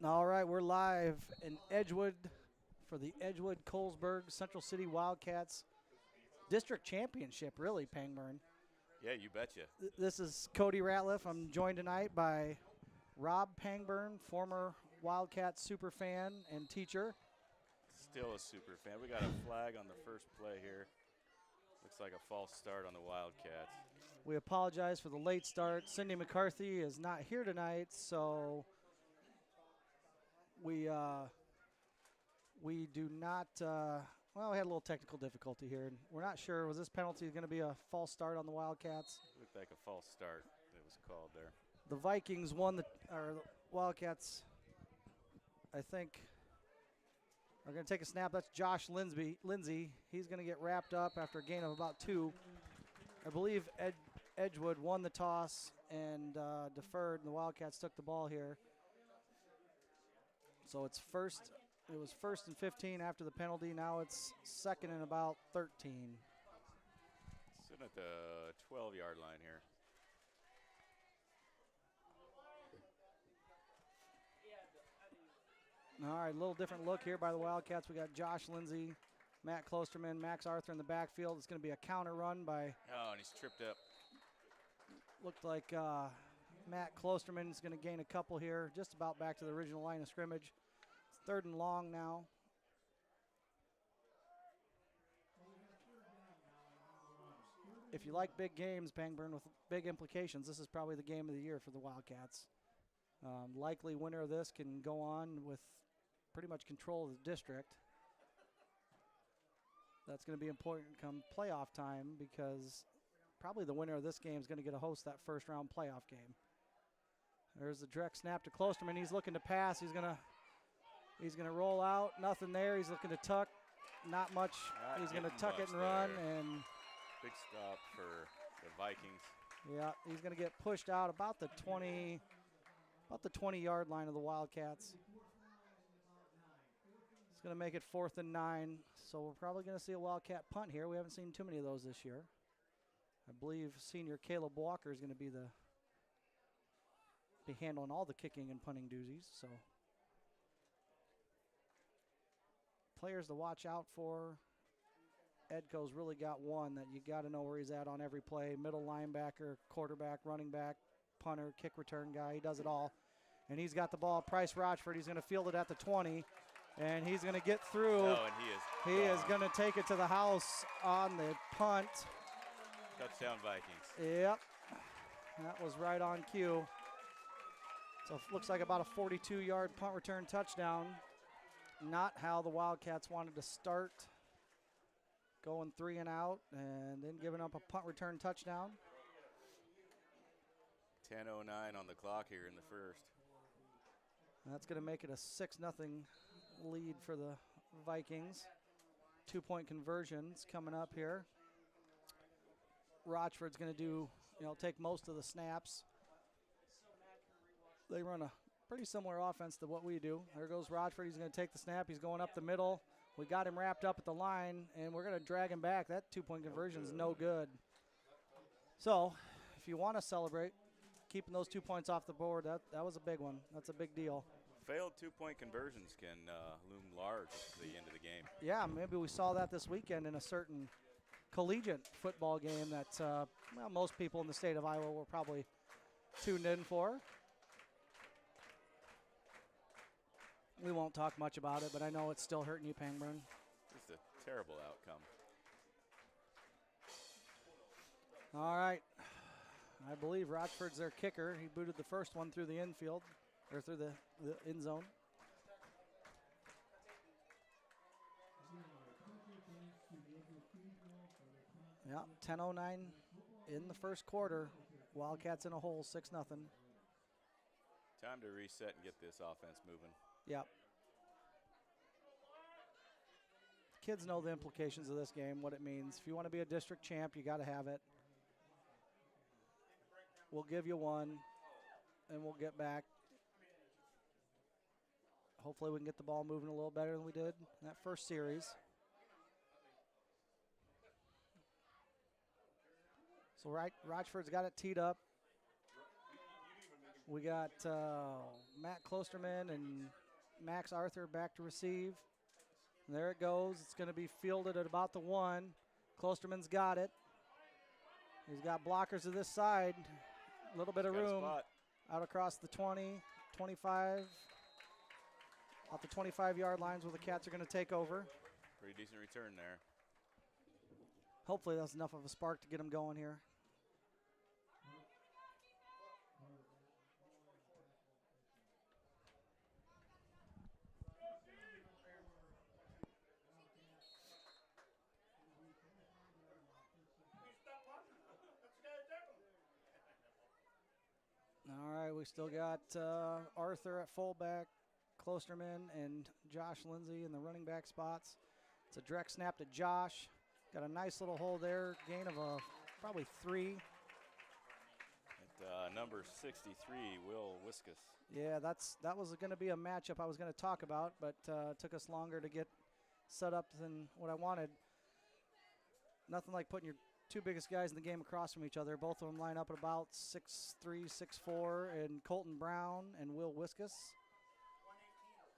All right, we're live in Edgewood for the Edgewood-Colesburg Central City Wildcats District Championship, really, Pangburn. Yeah, you betcha. This is Cody Ratliff. I'm joined tonight by Rob Pangburn, former Wildcat superfan and teacher. Still a super fan. We got a flag on the first play here. Looks like a false start on the Wildcats. We apologize for the late start. Cindy McCarthy is not here tonight, so we do not well, we had a little technical difficulty here. We're not sure, was this penalty going to be a false start on the Wildcats? Looked like a false start that was called there. The Vikings won the Wildcats, I think, are going to take a snap. That's Josh Lindsay. He's going to get wrapped up after a gain of about 2. I believe Edgewood won the toss and deferred, and the Wildcats took the ball here. So it's first. It was 1st and 15 after the penalty. Now it's 2nd and about 13. Sitting at the 12-yard line here. All right, a little different look here by the Wildcats. We got Josh Lindsay, Matt Klosterman, Max Arthur in the backfield. It's going to be a counter run by. Oh, and he's tripped up. Looked like Matt Klosterman is going to gain a couple here, just about back to the original line of scrimmage. It's 3rd and long now. If you like big games, Pangburn, with big implications, this is probably the game of the year for the Wildcats. Likely winner of this can go on with pretty much control of the district. That's going to be important come playoff time because probably the winner of this game is going to get to host that first-round playoff game. There's the direct snap to Klosterman. He's looking to pass. He's going to roll out. Nothing there. He's looking to tuck. Not much. He's going to tuck it and run. And big stop for the Vikings. Yeah, he's going to get pushed out about the 20-yard line of the Wildcats. It's going to make it 4th and 9. So we're probably going to see a Wildcat punt here. We haven't seen too many of those this year. I believe senior Caleb Walker is going to be handling all the kicking and punting doozies. So players to watch out for. Edco's really got one that you got to know where he's at on every play. Middle linebacker, quarterback, running back, punter, kick return guy. He does it all. And he's got the ball. Price Rochford, he's going to field it at the 20. And he's going to get through. Oh, and he is going to take it to the house on the punt. Touchdown Vikings. Yep. That was right on cue. So it looks like about a 42-yard punt return touchdown. Not how the Wildcats wanted to start. Going 3 and out and then giving up a punt return touchdown. 10:09 on the clock here in the first. That's going to make it a 6-0 lead for the Vikings. 2-point conversions coming up here. Rochford's going to take most of the snaps. They run a pretty similar offense to what we do. There goes Rochford. He's going to take the snap. He's going up the middle. We got him wrapped up at the line, and we're going to drag him back. That 2-point conversion is no good. So if you want to celebrate keeping those 2 points off the board, that was a big one. That's a big deal. Failed 2-point conversions can loom large at the end of the game. Yeah, maybe we saw that this weekend in a certain collegiate football game that most people in the state of Iowa were probably tuned in for. We won't talk much about it, but I know it's still hurting you, Pangburn. Just a terrible outcome. All right. I believe Rochford's their kicker. He booted the first one through the infield, or through the end zone. Yeah, 10:09 in the first quarter. Wildcats in a hole, 6-0. Time to reset and get this offense moving. Yep. Kids know the implications of this game, what it means. If you want to be a district champ, you got to have it. We'll give you one, and we'll get back. Hopefully we can get the ball moving a little better than we did in that first series. So Rochford's got it teed up. We got Matt Klosterman and Max Arthur back to receive. And there it goes. It's going to be fielded at about the 1. Klosterman's got it. He's got blockers to this side. A little bit of room out across the 20, 25. Out the 25-yard lines where the Cats are going to take over. Pretty decent return there. Hopefully that's enough of a spark to get them going here. All right, we still got Arthur at fullback, Klosterman and Josh Lindsay in the running back spots. It's a direct snap to Josh. Got a nice little hole there, gain of probably 3. At number 63, Will Wiskus. Yeah, that was going to be a matchup I was going to talk about, but it took us longer to get set up than what I wanted. Nothing like putting your 2 biggest guys in the game across from each other. Both of them line up at about 6'3", 6'4", and Colton Brown and Will Wiskus.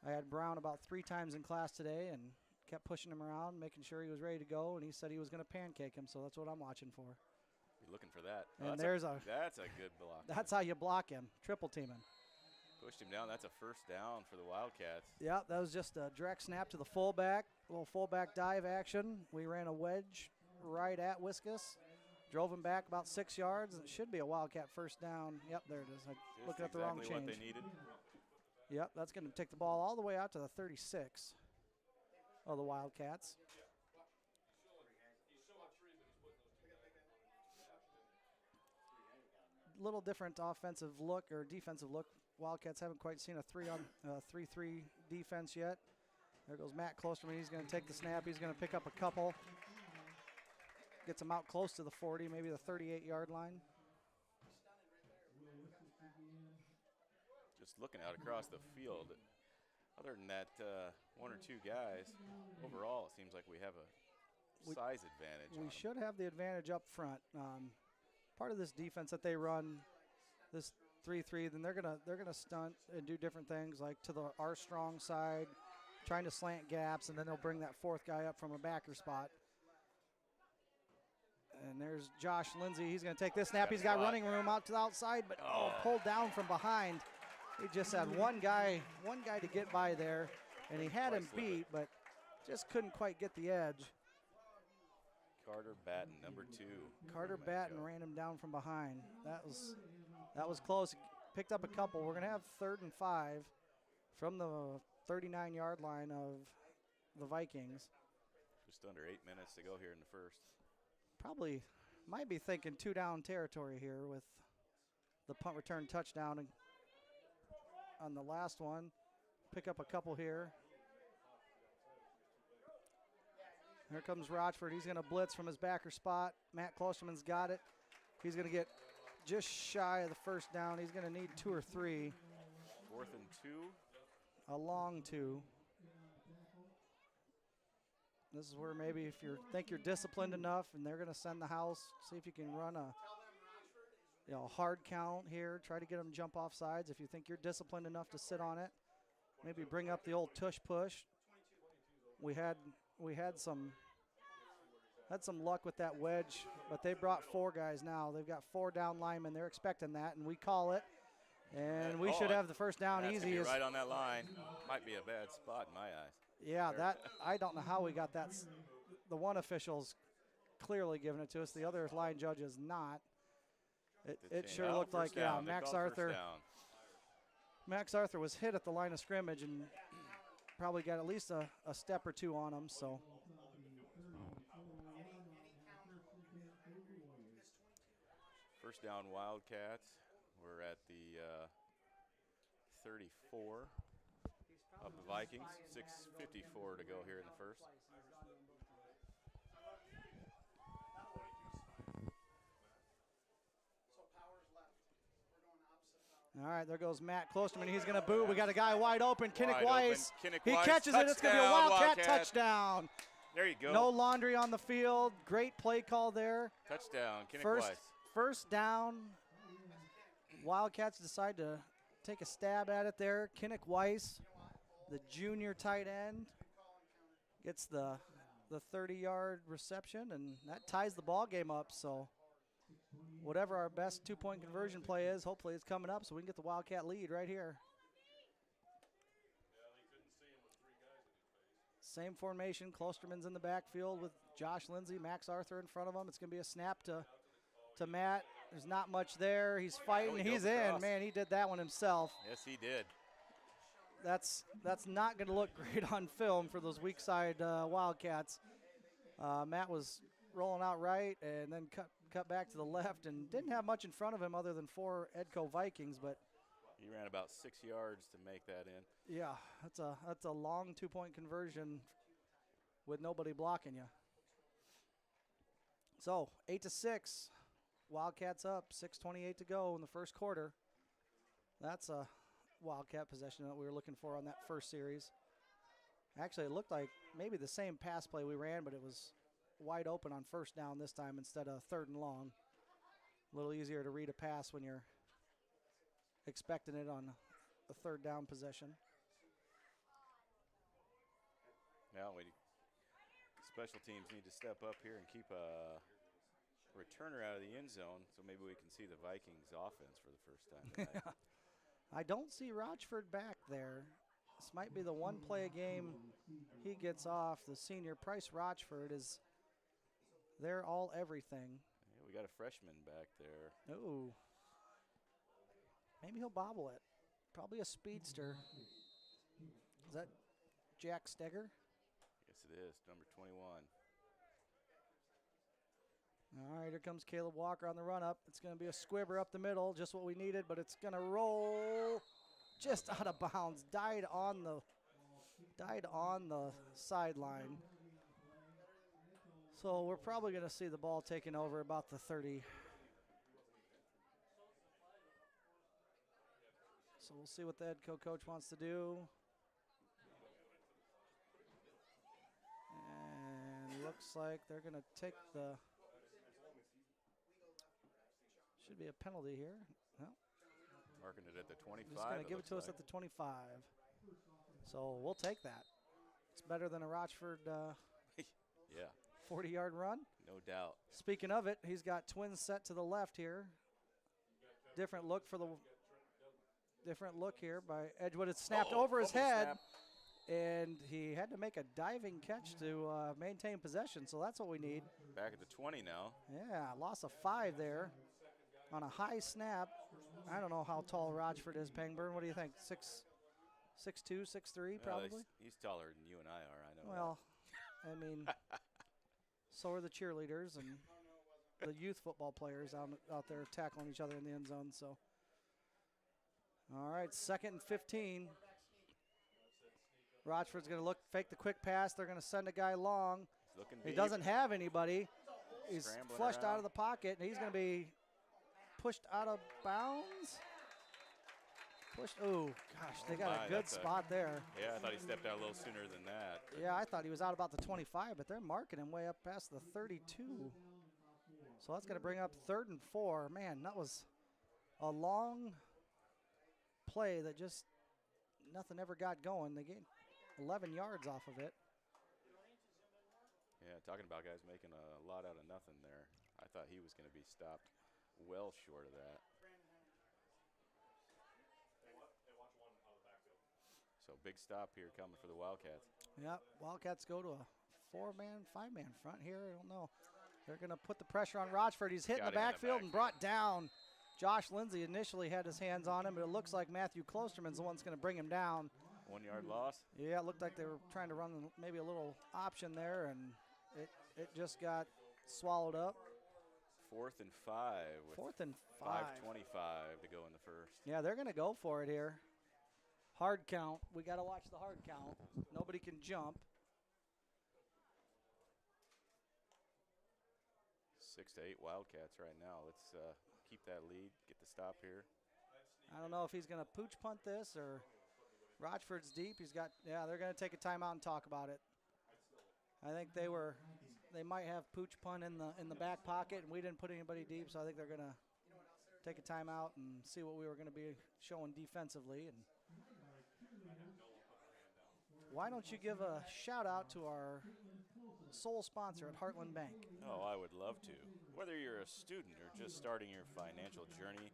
I had Brown about 3 times in class today and kept pushing him around, making sure he was ready to go, and he said he was going to pancake him, so that's what I'm watching for. You're looking for that. And that's a good block. That's how you block him, triple teaming. Pushed him down. That's a first down for the Wildcats. Yeah, that was just a direct snap to the fullback, a little fullback dive action. We ran a wedge right at Wiskus, drove him back about 6 yards, and it should be a Wildcat first down. Yep, there it is. I looked at the wrong change. What they needed. Yep, that's going to take the ball all the way out to the 36 of the Wildcats. Little different offensive look or defensive look. Wildcats haven't quite seen a 3-3 defense yet. There goes Matt Klosterman. He's going to take the snap. He's going to pick up a couple. Gets him out close to the 40, maybe the 38-yard line. Just looking out across the field, other than that 1 or 2 guys, overall it seems like we have a size advantage. We should have the advantage up front. Part of this defense that they run, this 3-3, then they're gonna stunt and do different things like to our strong side, trying to slant gaps, and then they'll bring that 4th guy up from a backer spot. And there's Josh Lindsay. He's going to take this snap. He's got running room out to the outside, but pulled down from behind. He just had one guy to get by there, and he had him beat, but just couldn't quite get the edge. Carter Batten, number 2. Carter Batten ran him down from behind. That was close. Picked up a couple. We're going to have 3rd and 5 from the 39-yard line of the Vikings. Just under 8 minutes to go here in the first. Probably might be thinking 2-down territory here with the punt return touchdown on the last one. Pick up a couple here. Here comes Rochford. He's going to blitz from his backer spot. Matt Klosterman's got it. He's going to get just shy of the first down. He's going to need 2 or 3. 4th and 2. A long 2. This is where maybe if you think you're disciplined enough and they're going to send the house, see if you can run a hard count here. Try to get them to jump off sides. If you think you're disciplined enough to sit on it, maybe bring up the old tush push. We had some luck with that wedge, but they brought 4 guys now. They've got 4 down linemen. They're expecting that, and we call it. And we should have the first down easy. Right on that line. Might be a bad spot in my eyes. Yeah, I don't know how we got that. The one official's clearly giving it to us. The other line judge is not. It sure looked like, Max Arthur. Max Arthur was hit at the line of scrimmage and probably got at least a step or 2 on him. So. First down Wildcats. We're at the 34 of the Vikings. 6:54 to go here in the first. All right, there goes Matt Klosterman. He's going to boot. We got a guy wide open, Kinnick Weiss. He catches it. It's going to be a Wildcat touchdown. There you go. No laundry on the field. Great play call there. Touchdown, Kinnick Weiss. First down. Wildcats decide to take a stab at it there. Kinnick Weiss, the junior tight end, gets the 30-yard reception, and that ties the ball game up. So whatever our best two-point conversion play is, hopefully it's coming up so we can get the Wildcat lead right here. Same formation. Klosterman's in the backfield with Josh Lindsay, Max Arthur in front of him. It's going to be a snap to Matt. There's not much there. He's fighting. He's in. Across. Man, he did that one himself. Yes, he did. That's not going to look great on film for those weak side Wildcats. Matt was rolling out right and then cut back to the left and didn't have much in front of him other than 4 Edco Vikings, but He ran about 6 yards to make that in. yeah, that's a long two-point conversion with nobody blocking you. So 8-6, Wildcats up, 6:28 to go in the first quarter. That's a Wildcat possession that we were looking for on that first series. Actually, it looked like maybe the same pass play we ran, but it was wide open on first down this time instead of 3rd and long. A little easier to read a pass when you're expecting it on a 3rd down possession. Now special teams need to step up here and keep a returner out of the end zone, so maybe we can see the Vikings offense for the first time tonight. I don't see Rochford back there. This might be the one play a game he gets off. The senior Price Rochford is there all everything. Yeah, we got a freshman back there. Ooh. Maybe he'll bobble it. Probably a speedster. Is that Jack Steger? Yes, it is, number 21. All right, here comes Caleb Walker on the run up. It's going to be a squibber up the middle, just what we needed, but it's going to roll just out of bounds. Died on the sideline. So we're probably going to see the ball taken over about the 30. So we'll see what the head coach wants to do. And looks like they're going to take the... Should be a penalty here. No. Marking it at the 25. Just going to give it to us at the 25. So we'll take that. It's better than a Rochford yeah, 40-yard run. no doubt. Speaking of it, he's got twins set to the left here. Different look here by Edgewood. It's snapped over his head, and he had to make a diving catch to maintain possession, so that's what we need. Back at the 20 now. Yeah, loss of 5 there on a high snap. I don't know how tall Rochford is, Pangburn. What do you think? 6'2", 6'3", probably? He's taller than you and I are, I know. Well, I mean, so are the cheerleaders and the youth football players out there tackling each other in the end zone. So, all right, 2nd and 15. Rochford's going to fake the quick pass. They're going to send a guy long. He doesn't have anybody. He's Scrambling flushed around. out of the pocket, and he's going to be pushed out of bounds. Oh, gosh, they got a good spot there. Yeah, I thought he stepped out a little sooner than that. Yeah, I thought he was out about the 25, but they're marking him way up past the 32. So that's going to bring up 3rd and 4. Man, that was a long play that just nothing ever got going. They gained 11 yards off of it. Yeah, talking about guys making a lot out of nothing there. I thought he was going to be stopped well short of that. So big stop here coming for the Wildcats. Yep, Wildcats go to a 4-man, 5-man front here. I don't know. They're going to put the pressure on Rochford. He's hit in the backfield and brought down. Josh Lindsay initially had his hands on him, but it looks like Matthew Klosterman's the one that's going to bring him down. 1 yard loss. Yeah, it looked like they were trying to run maybe a little option there, and it just got swallowed up. 4th and 5. With 4th and 5. 5:25 to go in the first. Yeah, they're going to go for it here. Hard count. We got to watch the hard count. Nobody can jump. 6-8 Wildcats right now. Let's keep that lead, get the stop here. I don't know if he's going to pooch punt this or Rochford's deep. They're going to take a timeout and talk about it. I think they might have pooch punt in the back pocket, and we didn't put anybody deep, so I think they're going to take a timeout and see what we were going to be showing defensively. And why don't you give a shout out to our sole sponsor at Heartland Bank? Oh, I would love to. Whether you're a student or just starting your financial journey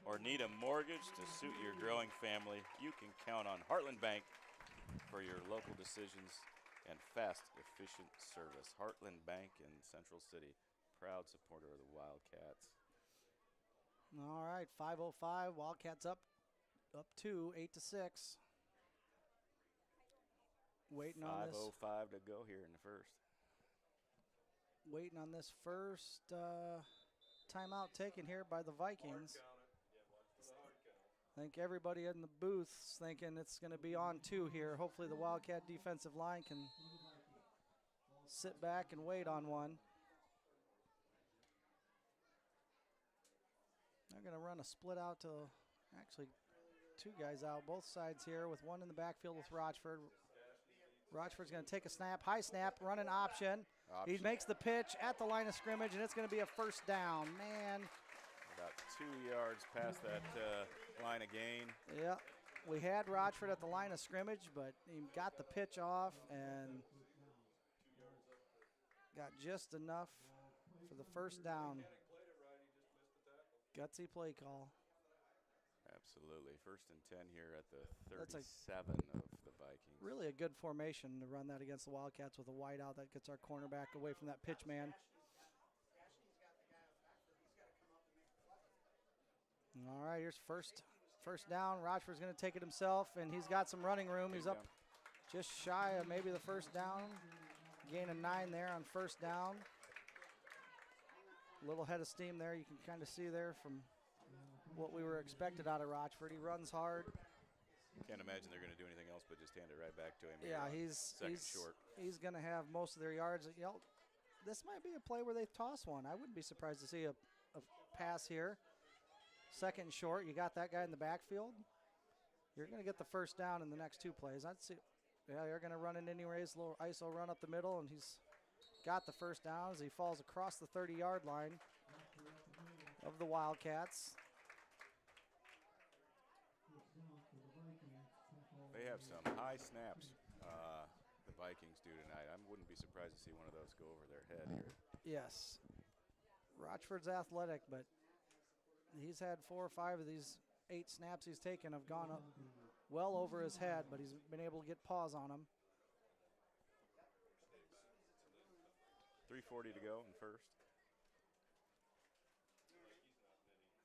or need a mortgage to suit your growing family, you can count on Heartland Bank for your local decisions and fast, efficient service. Heartland Bank in Central City, proud supporter of the Wildcats. All right, 5:05. Wildcats up 2, 8-6. Waiting on this. 5:05 to go here in the first. Waiting on this first timeout taken here by the Vikings. I think everybody in the booth's thinking it's going to be on 2 here. Hopefully the Wildcat defensive line can sit back and wait on one. They're going to run a split out to actually 2 guys out, both sides here, with one in the backfield with Rochford. Rochford's going to take a snap, high snap, run an option. He makes the pitch at the line of scrimmage, and it's going to be a first down. Man. About 2 yards past that line of gain. Yeah, we had Rochford at the line of scrimmage, but he got the pitch off and got just enough for the first down. Gutsy play call. Absolutely. 1st and 10 here at the 37 of the Vikings. Really a good formation to run that against the Wildcats with a wide out that gets our cornerback away from that pitch man. All right, here's first down. Rochford's going to take it himself, and he's got some running room. He's up just shy of maybe the first down. Gain of 9 there on first down. A little head of steam there. You can kind of see there from what we were expected out of Rochford. He runs hard. Can't imagine they're going to do anything else but just hand it right back to him. Yeah, he's going to have most of their yards. You know, this might be a play where they toss one. I wouldn't be surprised to see a pass here. 2nd and short. You got that guy in the backfield. You're going to get the first down in the next 2 plays. I'd see. Yeah, you're going to run it anyways. Little ISO run up the middle, and he's got the first down as he falls across the 30-yard line of the Wildcats. They have some high snaps, the Vikings do tonight. I wouldn't be surprised to see one of those go over their head here. Yes. Rochford's athletic, but he's had 4 or 5 of these 8 snaps he's taken have gone up well over his head, but he's been able to get paws on them. 3:40 to go in first.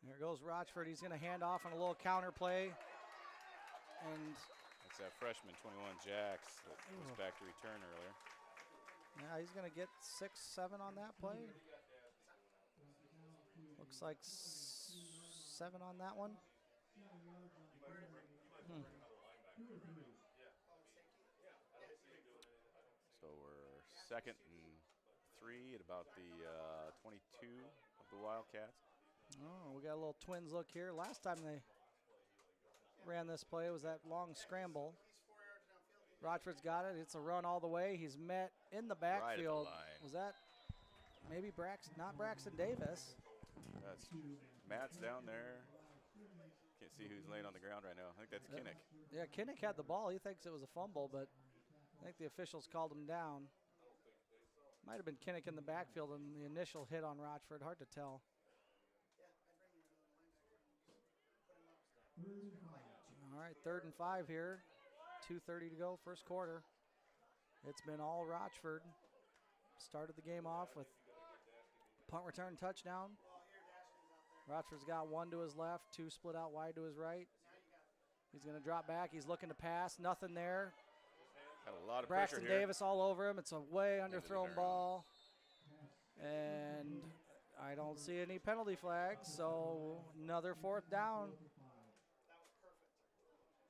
There goes Rochford. He's going to hand off on a little counter play. And that's that freshman, 21, Jax, that was back to return earlier. Yeah, he's going to get 6, 7 on that play. Looks like 7 on that one. So we're 2nd and 3 at about the 22 of the Wildcats. Oh, we got a little Twins look here. Last time they ran this play was that long scramble. Rochford's got it. It's a run all the way. He's met in the backfield. Right at the line. Was that maybe not Braxton Davis? That's Matt's down there. Can't see who's laying on the ground right now. I think that's Kinnick. Yeah, Kinnick had the ball. He thinks it was a fumble, but I think the officials called him down. Might have been Kinnick in the backfield in the initial hit on Rochford. Hard to tell. All right, 3rd and 5 here. 2:30 to go, first quarter. It's been all Rochford. Started the game off with punt return touchdown. Rochford's got 1 to his left, 2 split out wide to his right. He's going to drop back. He's looking to pass. Nothing there. Got a lot of Braxton pressure here. Davis all over him. It's a way underthrown ball. And I don't see any penalty flags, so another 4th down.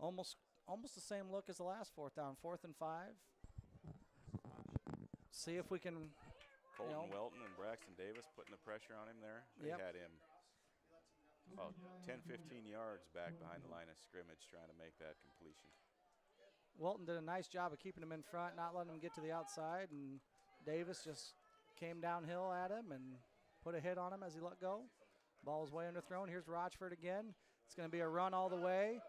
Almost the same look as the last 4th down. 4th and 5. See if we can. Colton Welton and Braxton Davis putting the pressure on him there. They had him about 10, 15 yards back behind the line of scrimmage trying to make that completion. Welton did a nice job of keeping him in front, not letting him get to the outside, and Davis just came downhill at him and put a hit on him as he let go. Ball's way underthrown. Here's Rochford again. It's going to be a run all the way.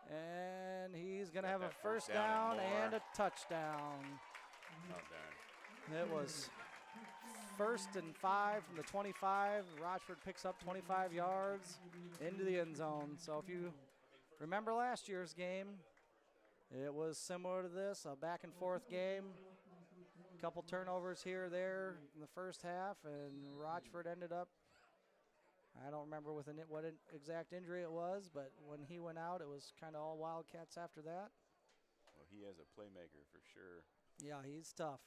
And he's going to have a first down and a touchdown. Oh, darn. It was 1st and 5 from the 25. Rochford picks up 25 yards into the end zone. So if you remember last year's game, it was similar to this, a back and forth game. A couple turnovers here or there in the first half, and Rochford ended up, I don't remember what exact injury it was, but when he went out, it was kind of all Wildcats after that. Well, he has a playmaker for sure. Yeah, he's tough.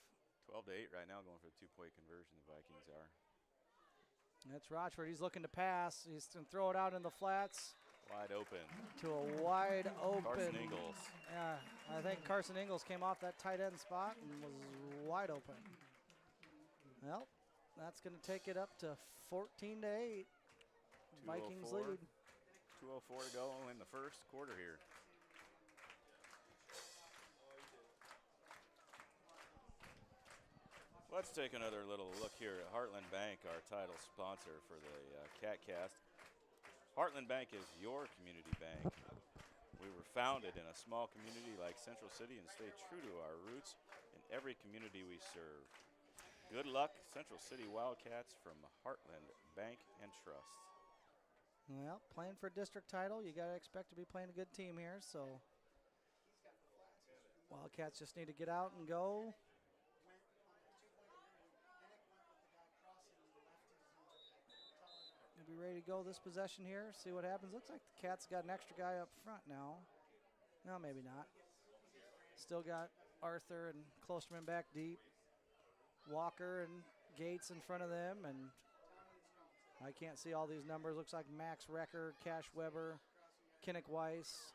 12-8 right now, going for a 2-point conversion, the Vikings are. That's Rochford. He's looking to pass. He's going to throw it out in the flats. Wide open. To a wide open. Carson Ingalls. Yeah, I think Carson Ingalls came off that tight end spot and was wide open. Well, that's going to take it up to 14-8. Vikings lead. 2:04 to go in the first quarter here. Let's take another little look here at Heartland Bank, our title sponsor for the CatCast. Heartland Bank is your community bank. We were founded in a small community like Central City and stay true to our roots in every community we serve. Good luck, Central City Wildcats, from Heartland Bank and Trust. Well, playing for a district title, you got to expect to be playing a good team here, so Wildcats just need to get out and go. Be ready to go this possession here, see what happens. Looks like the Cats got an extra guy up front now. No, maybe not. Still got Arthur and Klosterman back deep. Walker and Gates in front of them, and I can't see all these numbers. Looks like Max Recker, Cash Weber, Kinnick Weiss,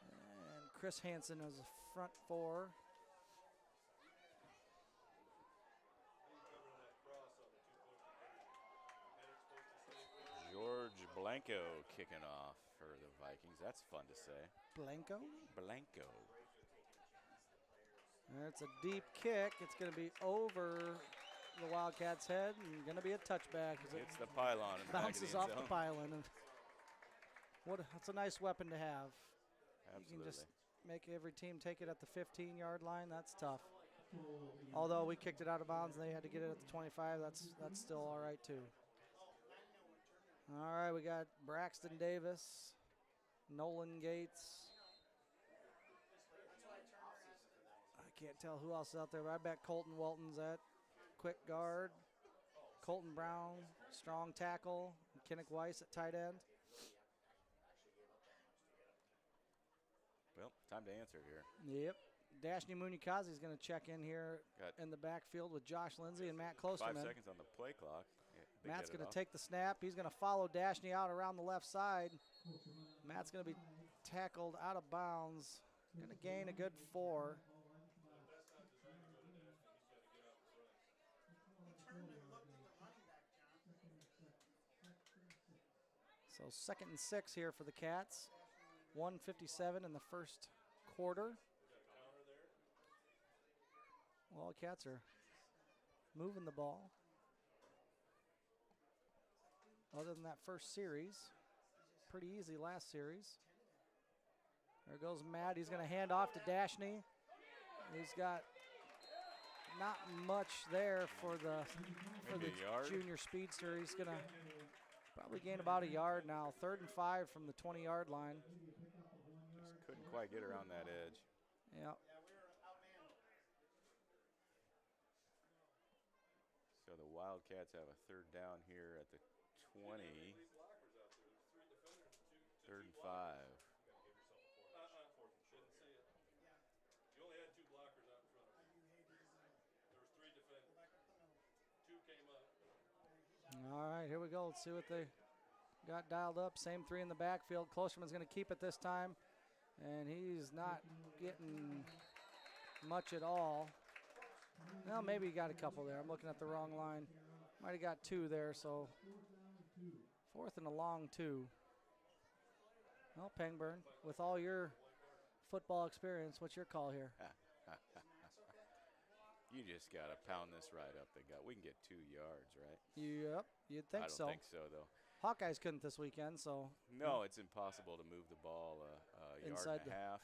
and Chris Hansen as a front four. George Blanco kicking off for the Vikings. That's fun to say. Blanco? Blanco. It's a deep kick. It's going to be over the Wildcats' head and going to be a touchback. It's the pylon. Bounces off the pylon. And that's a nice weapon to have. Absolutely. You can just make every team take it at the 15-yard line. That's tough. Although we kicked it out of bounds and they had to get it at the 25, that's still all right too. All right, we got Braxton Davis, Nolan Gates. I can't tell who else is out there, but I bet Colton Walton's at quick guard. Colton Brown, strong tackle. Kinnick Weiss at tight end. Well, time to answer here. Yep. Dashni Munikazi is going to check in here in the backfield with Josh Lindsay and Matt Klosterman. 5 seconds on the play clock. Matt's going to take the snap. He's going to follow Dashni out around the left side. Matt's going to be tackled out of bounds. Going to gain a good 4. So 2nd and 6 here for the Cats. 1:57 in the first quarter. Wildcats are moving the ball. Other than that first series, pretty easy last series. There goes Matt. He's going to hand off to Dashni. He's got not much there for the junior speedster. He's going to probably gain about a yard now. 3rd and 5 from the 20-yard line. Just couldn't quite get around that edge. Yeah. So the Wildcats have a 3rd down here at the 20. 3rd and 5. You only had 2 blockers out in front of you. There was 3 defenders. 2 came up. All right, here we go. Let's see what they got dialed up. Same 3 in the backfield. Klosterman's going to keep it this time, and he's not getting much at all. Well, maybe he got a couple there. I'm looking at the wrong line. Might have got 2 there, so 4th and a long 2. Well, Pangburn, with all your football experience, what's your call here? You just got to pound this right up the gut. We can get 2 yards, right? Yep, you'd think I so. don't think so, though. Hawkeyes couldn't this weekend, so. No, it's impossible to move the ball a yard Inside and a half.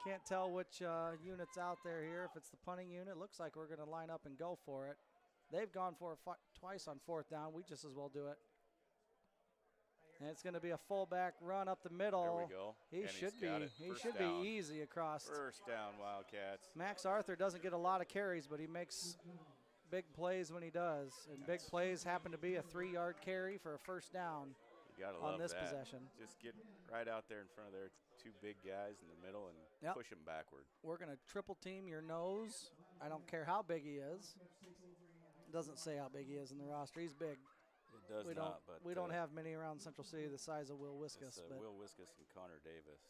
Can't tell which unit's out there here. If it's the punting unit, looks like we're going to line up and go for it. They've gone for it twice on 4th down. We just as well do it. And it's going to be a fullback run up the middle. There we go. He And should he's got be. it. He First should down. be easy across. First down, Wildcats. Max Arthur doesn't get a lot of carries, but he makes big plays when he does. And big plays happen to be a 3-yard carry for a first down You gotta on love this that. possession. Just get right out there in front of their 2 big guys in the middle and Yep. push them backward. We're going to triple team your nose. I don't care how big he is. It doesn't say how big he is in the roster. He's big. It does we not, but we don't have many around Central City the size of Will Wiskus. it's, But, Will Wiskus and Connor Davis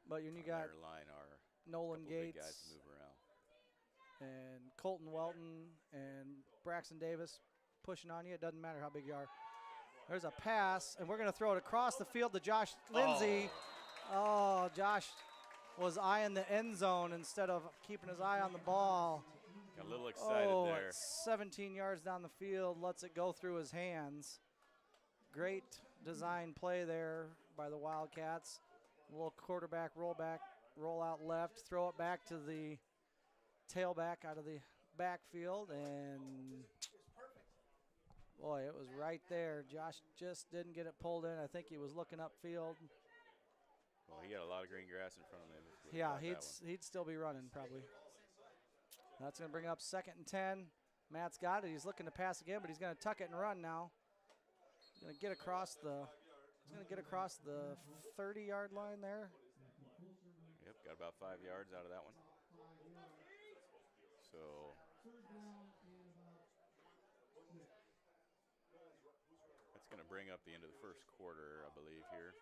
but when you on got their line are Nolan couple big guys Gates to move around. and Colton Welton and Braxton Davis pushing on you, it doesn't matter how big you are. There's a pass, and we're going to throw it across the field to Josh Lindsay. Oh, Josh was eyeing the end zone instead of keeping his eye on the ball. Got a little excited there. At 17 yards down the field, lets it go through his hands. Great design play there by the Wildcats. A little quarterback roll out left, throw it back to the tailback out of the backfield, and boy, it was right there. Josh just didn't get it pulled in. I think he was looking upfield. Well, he got a lot of green grass in front of him. if he Yeah, caught that one. he'd still be running probably. That's going to bring up 2nd and 10. Matt's got it. He's looking to pass again, but he's going to tuck it and run now. He's going to get across the 30-yard line there. Yep, got about 5 yards out of that one. So that's going to bring up the end of the first quarter, I believe, here.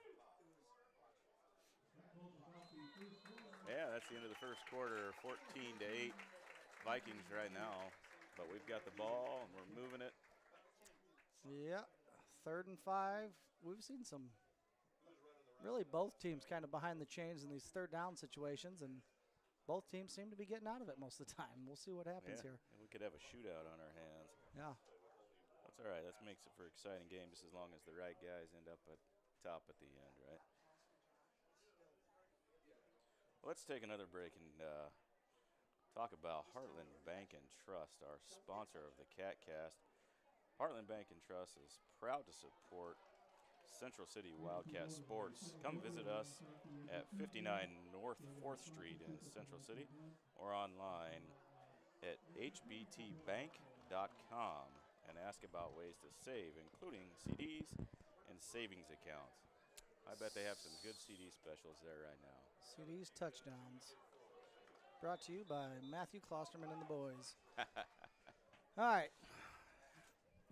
Yeah, that's the end of the first quarter, 14-8. Vikings right now, but we've got the ball and we're moving it. Yeah, 3rd and 5. We've seen some, really both teams kind of behind the chains in these 3rd down situations, and both teams seem to be getting out of it most of the time. We'll see what happens here. And we could have a shootout on our hands. Yeah. That's all right. That makes it for an exciting game just as long as the right guys end up at top at the end, right? Let's take another break and talk about Heartland Bank and Trust, our sponsor of the CatCast. Heartland Bank and Trust is proud to support Central City Wildcat Sports. Come visit us at 59 North 4th Street in Central City or online at hbtbank.com and ask about ways to save, including CDs and savings accounts. I bet they have some good CD specials there right now. CDs touchdowns. Brought to you by Matthew Klosterman and the boys. All right.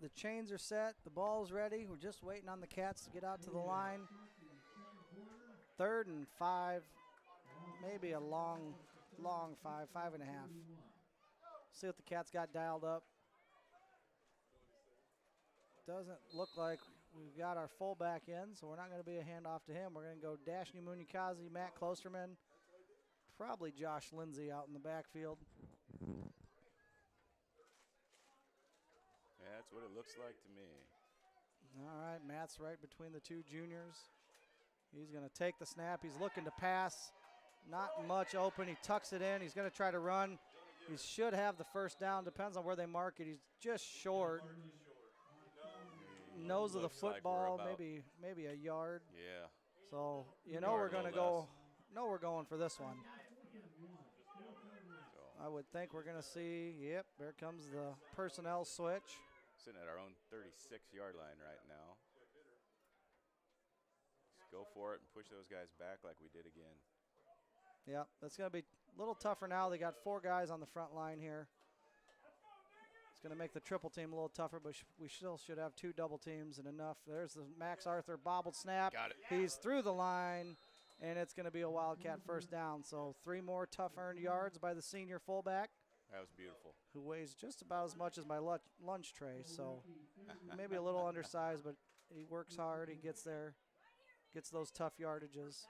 The chains are set. The ball's ready. We're just waiting on the Cats to get out to the line. 3rd and 5. Maybe a long 5.5. See what the Cats got dialed up. Doesn't look like we've got our fullback in, so we're not going to be a handoff to him. We're going to go Dashni Munikazi, Matt Klosterman, probably Josh Lindsay out in the backfield. Yeah, that's what it looks like to me. All right, Matt's right between the 2 juniors. He's going to take the snap. He's looking to pass. Not much open. He tucks it in. He's going to try to run. He should have the first down. Depends on where they mark it. He's just short. Nose of the Looks like football, we're about- maybe a yard. Yeah. So you know Yard we're or going to less. go. No, we're going for this one. So I would think we're going to see. Yep, there comes the personnel switch. sitting at our own 36-yard line right now. Just go for it and push those guys back like we did again. Yeah, that's going to be a little tougher now. They got 4 guys on the front line here. It's going to make the triple team a little tougher, but we still should have 2 double teams and enough. There's the Max Arthur bobbled snap. Got it. He's through the line, and it's going to be a Wildcat first down. So 3 more tough earned yards by the senior fullback, That was beautiful. who weighs just about as much as my lunch tray. So maybe a little undersized, but he works hard. He gets there, gets those tough yardages.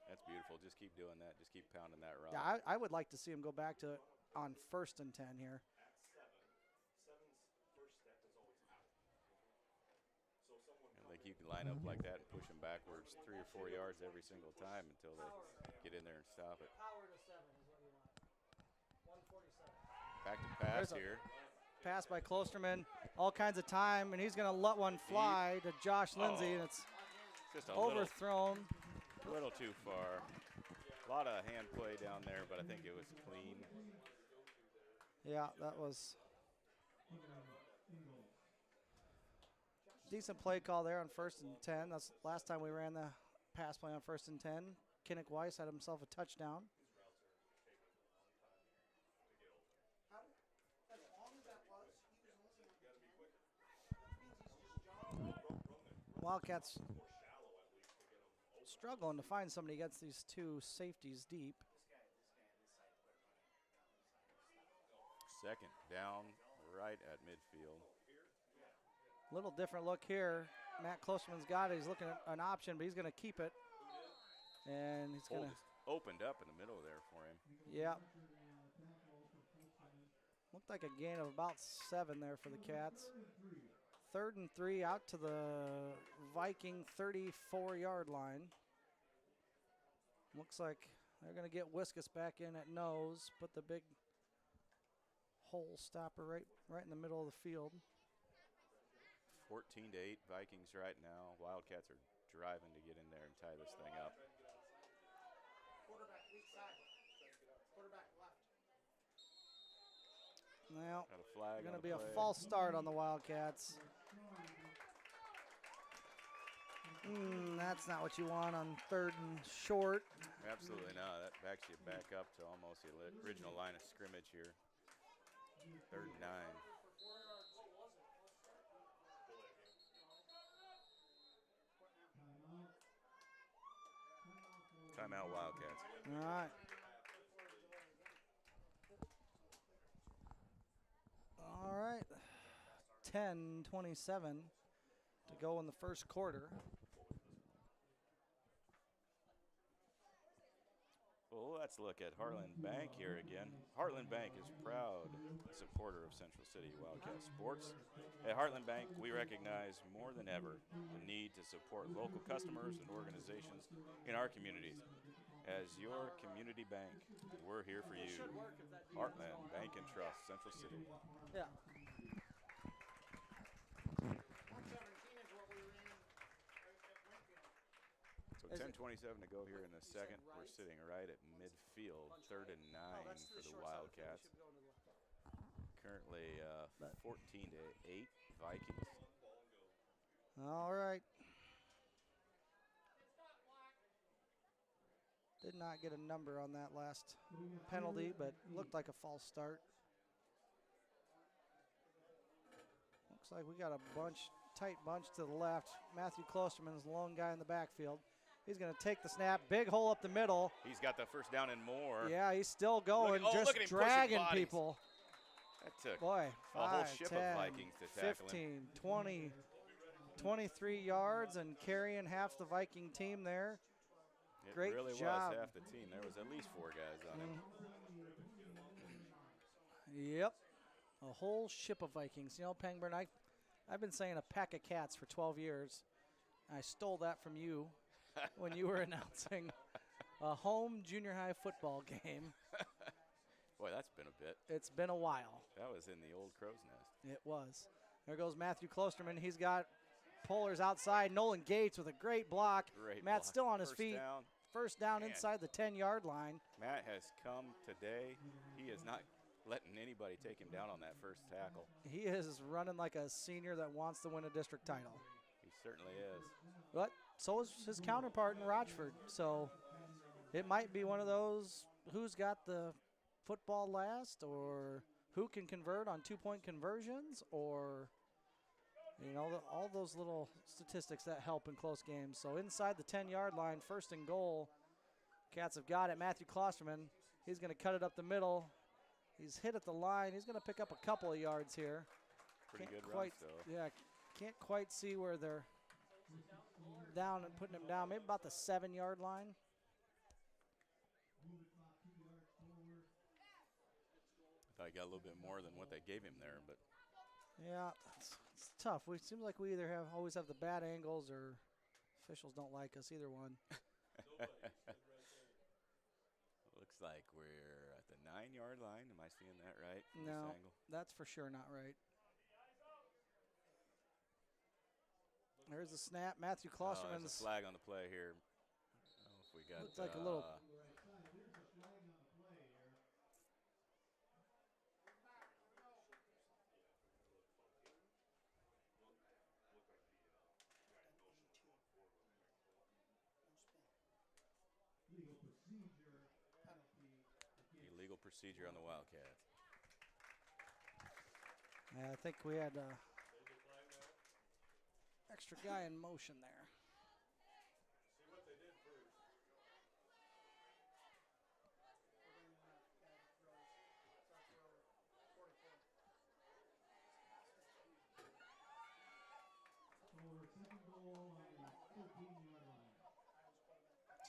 That's beautiful. Just keep doing that. Just keep pounding that rock. Yeah, I would like to see him go back to it on 1st and 10 here. And like you can line up like that and push them backwards 3 or 4 yards every single time until they get in there and stop it. Power to 7 is what you want. 147. Back to pass There's a here. Pass by Klosterman, all kinds of time, and he's going to let one fly to Josh Lindsay, and it's Just a overthrown. little too far. A lot of hand play down there, but I think it was clean. Yeah, that was decent play call there on 1st and 10. That's the last time we ran the pass play on 1st and 10. Kinnick Weiss had himself a touchdown. Wildcats struggling to find somebody against these two safeties deep. Second down, right at midfield. Little different look here. Matt Klosterman's got it. He's looking at an option, but he's going to keep it. And he's going to. Opened up in the middle there for him. Yeah. Looked like a gain of about 7 there for the Cats. 3rd and 3 out to the Viking 34-yard line. Looks like they're going to get Wiskus back in at nose, put the big hole stopper right in the middle of the field. 14-8 Vikings right now. Wildcats are driving to get in there and tie this thing up. Quarterback weak side. Quarterback left. Well, Got a flag. going to be a false start on the Wildcats. That's not what you want on 3rd and short. Absolutely not. That backs you back up to almost the original line of scrimmage here. 3rd and 9. Timeout Wildcats. All right. All right. 10:27 to go in the first quarter. Well, let's look at Heartland Bank here again. Heartland Bank is proud supporter of Central City Wildcat sports. At Heartland Bank, we recognize more than ever the need to support local customers and organizations in our communities. As your community bank, we're here for you. Heartland Bank and Trust, Central City. Yeah. So 10:27 to go here in the second. We're sitting right at midfield, 3rd and 9 for the Wildcats. Currently 14-8 Vikings. All right. Did not get a number on that last penalty, but looked like a false start. Looks like we got a tight bunch to the left. Matthew Klosterman is the lone guy in the backfield. He's going to take the snap. Big hole up the middle. He's got the first down and more. Yeah, he's still going, just look at him dragging pushing bodies. people. That took Boy, a whole 5, ship 10, of Vikings to tackle 15, him. 20, 23 yards and carrying half the Viking team there. It Great really job. was half the team. There was at least 4 guys on him. Yep. A whole ship of Vikings. You know, Pangburn, I've been saying a pack of cats for 12 years. I stole that from you when you were announcing a home junior high football game. Boy, that's been a bit. It's been a while. That was in the old crow's nest. It was. There goes Matthew Klosterman. He's got Pollers outside. Nolan Gates with a great block. Matt's still on his feet. Down. First down Man. inside the 10-yard line. Matt has come today. He is not letting anybody take him down on that first tackle. He is running like a senior that wants to win a district title. He certainly is. But so is his counterpart in Rochford. So it might be one of those who's got the football last, or who can convert on 2-point conversions, or, you know, all those little statistics that help in close games. So inside the 10-yard line, 1st and goal. Cats have got it. Matthew Klosterman, he's going to cut it up the middle. He's hit at the line. He's going to pick up a couple of yards here. Pretty Can't good quite, run, though. yeah, can't quite see where they're down and putting him down. Maybe about the 7-yard line. Probably got a little bit more than what they gave him there, but Yeah, it's tough. We seems like we either always have the bad angles or officials don't like us. Either one. looks like we're at the 9-yard line. Am I seeing that right? from No, This angle? that's for sure not right. There's a snap. Matthew Oh, there's a Klosterman's flag on the play here. I don't know if we got. looks like a little. Illegal procedure on the Wildcats. Yeah, I think we had extra guy in motion there. See what they did first.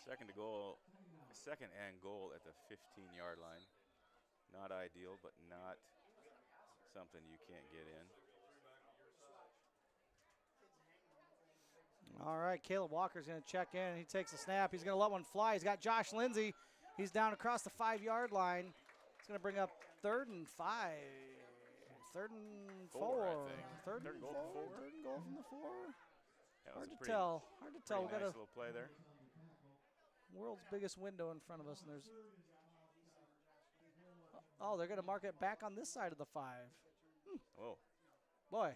Second and goal at the 15-yard line. Not ideal, but not something you can't get in. All right, Caleb Walker's going to check in. He takes a snap. He's going to let one fly. He's got Josh Lindsay. He's down across the 5-yard line. He's going to bring up 3rd and 5. 3rd and 4. I think. Third Third and goal four. from 4. 3rd and goal from the 4. That was Hard a to pretty, tell. Hard to tell. pretty We got nice a little play there. world's biggest window in front of us, and there's. Oh, they're going to mark it back on this side of the 5. Whoa. Boy,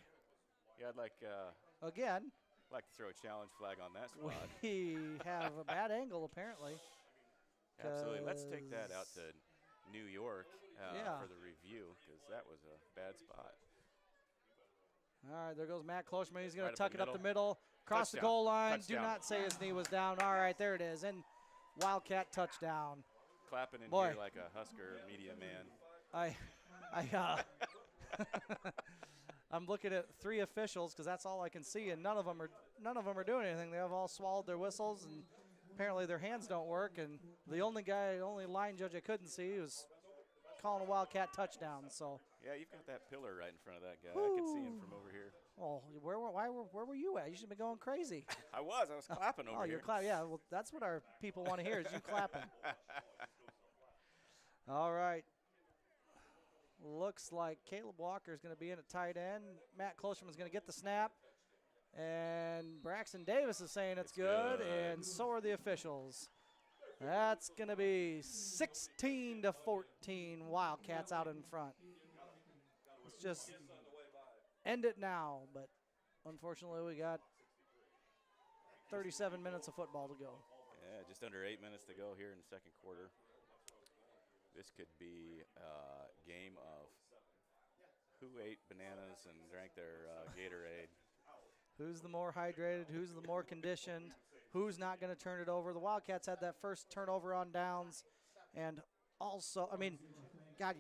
Yeah, I'd like again, to throw a challenge flag on that spot. we have a bad angle apparently. Absolutely. Let's take that out to New York Yeah. for the review, because that was a bad spot. All right, there goes Matt Klosterman. He's going Right to up tuck the it up the middle, cross the Touchdown. goal line. Do Touchdown. not say his knee was down. All right, there it is. And Wildcat touchdown. Clapping in Boy. here like a Husker media man. I'm looking at 3 officials because that's all I can see, and none of them are doing anything. They have all swallowed their whistles, and apparently their hands don't work. And the only line judge I couldn't see was calling a Wildcat touchdown. So, Yeah, you've got that pillar right in front of that guy. I could see him from over here. oh, where were you at? You should have been going crazy. I was clapping over Oh, here. you're clapping. Yeah, well, that's what our people want to hear is you clapping. All right. Looks like Caleb Walker is going to be in at tight end. Matt Klosterman is going to get the snap. And Braxton Davis is saying it's good, good. and so are the officials. That's going to be 16-14 Wildcats out in front. Let's just end it now, but unfortunately we got 37 minutes of football to go. Yeah, just under 8 minutes to go here in the second quarter. This could be a game of who ate bananas and drank their Gatorade. Who's the more hydrated? Who's the more conditioned? Who's not going to turn it over? The Wildcats had that first turnover on downs, and also, I mean, God,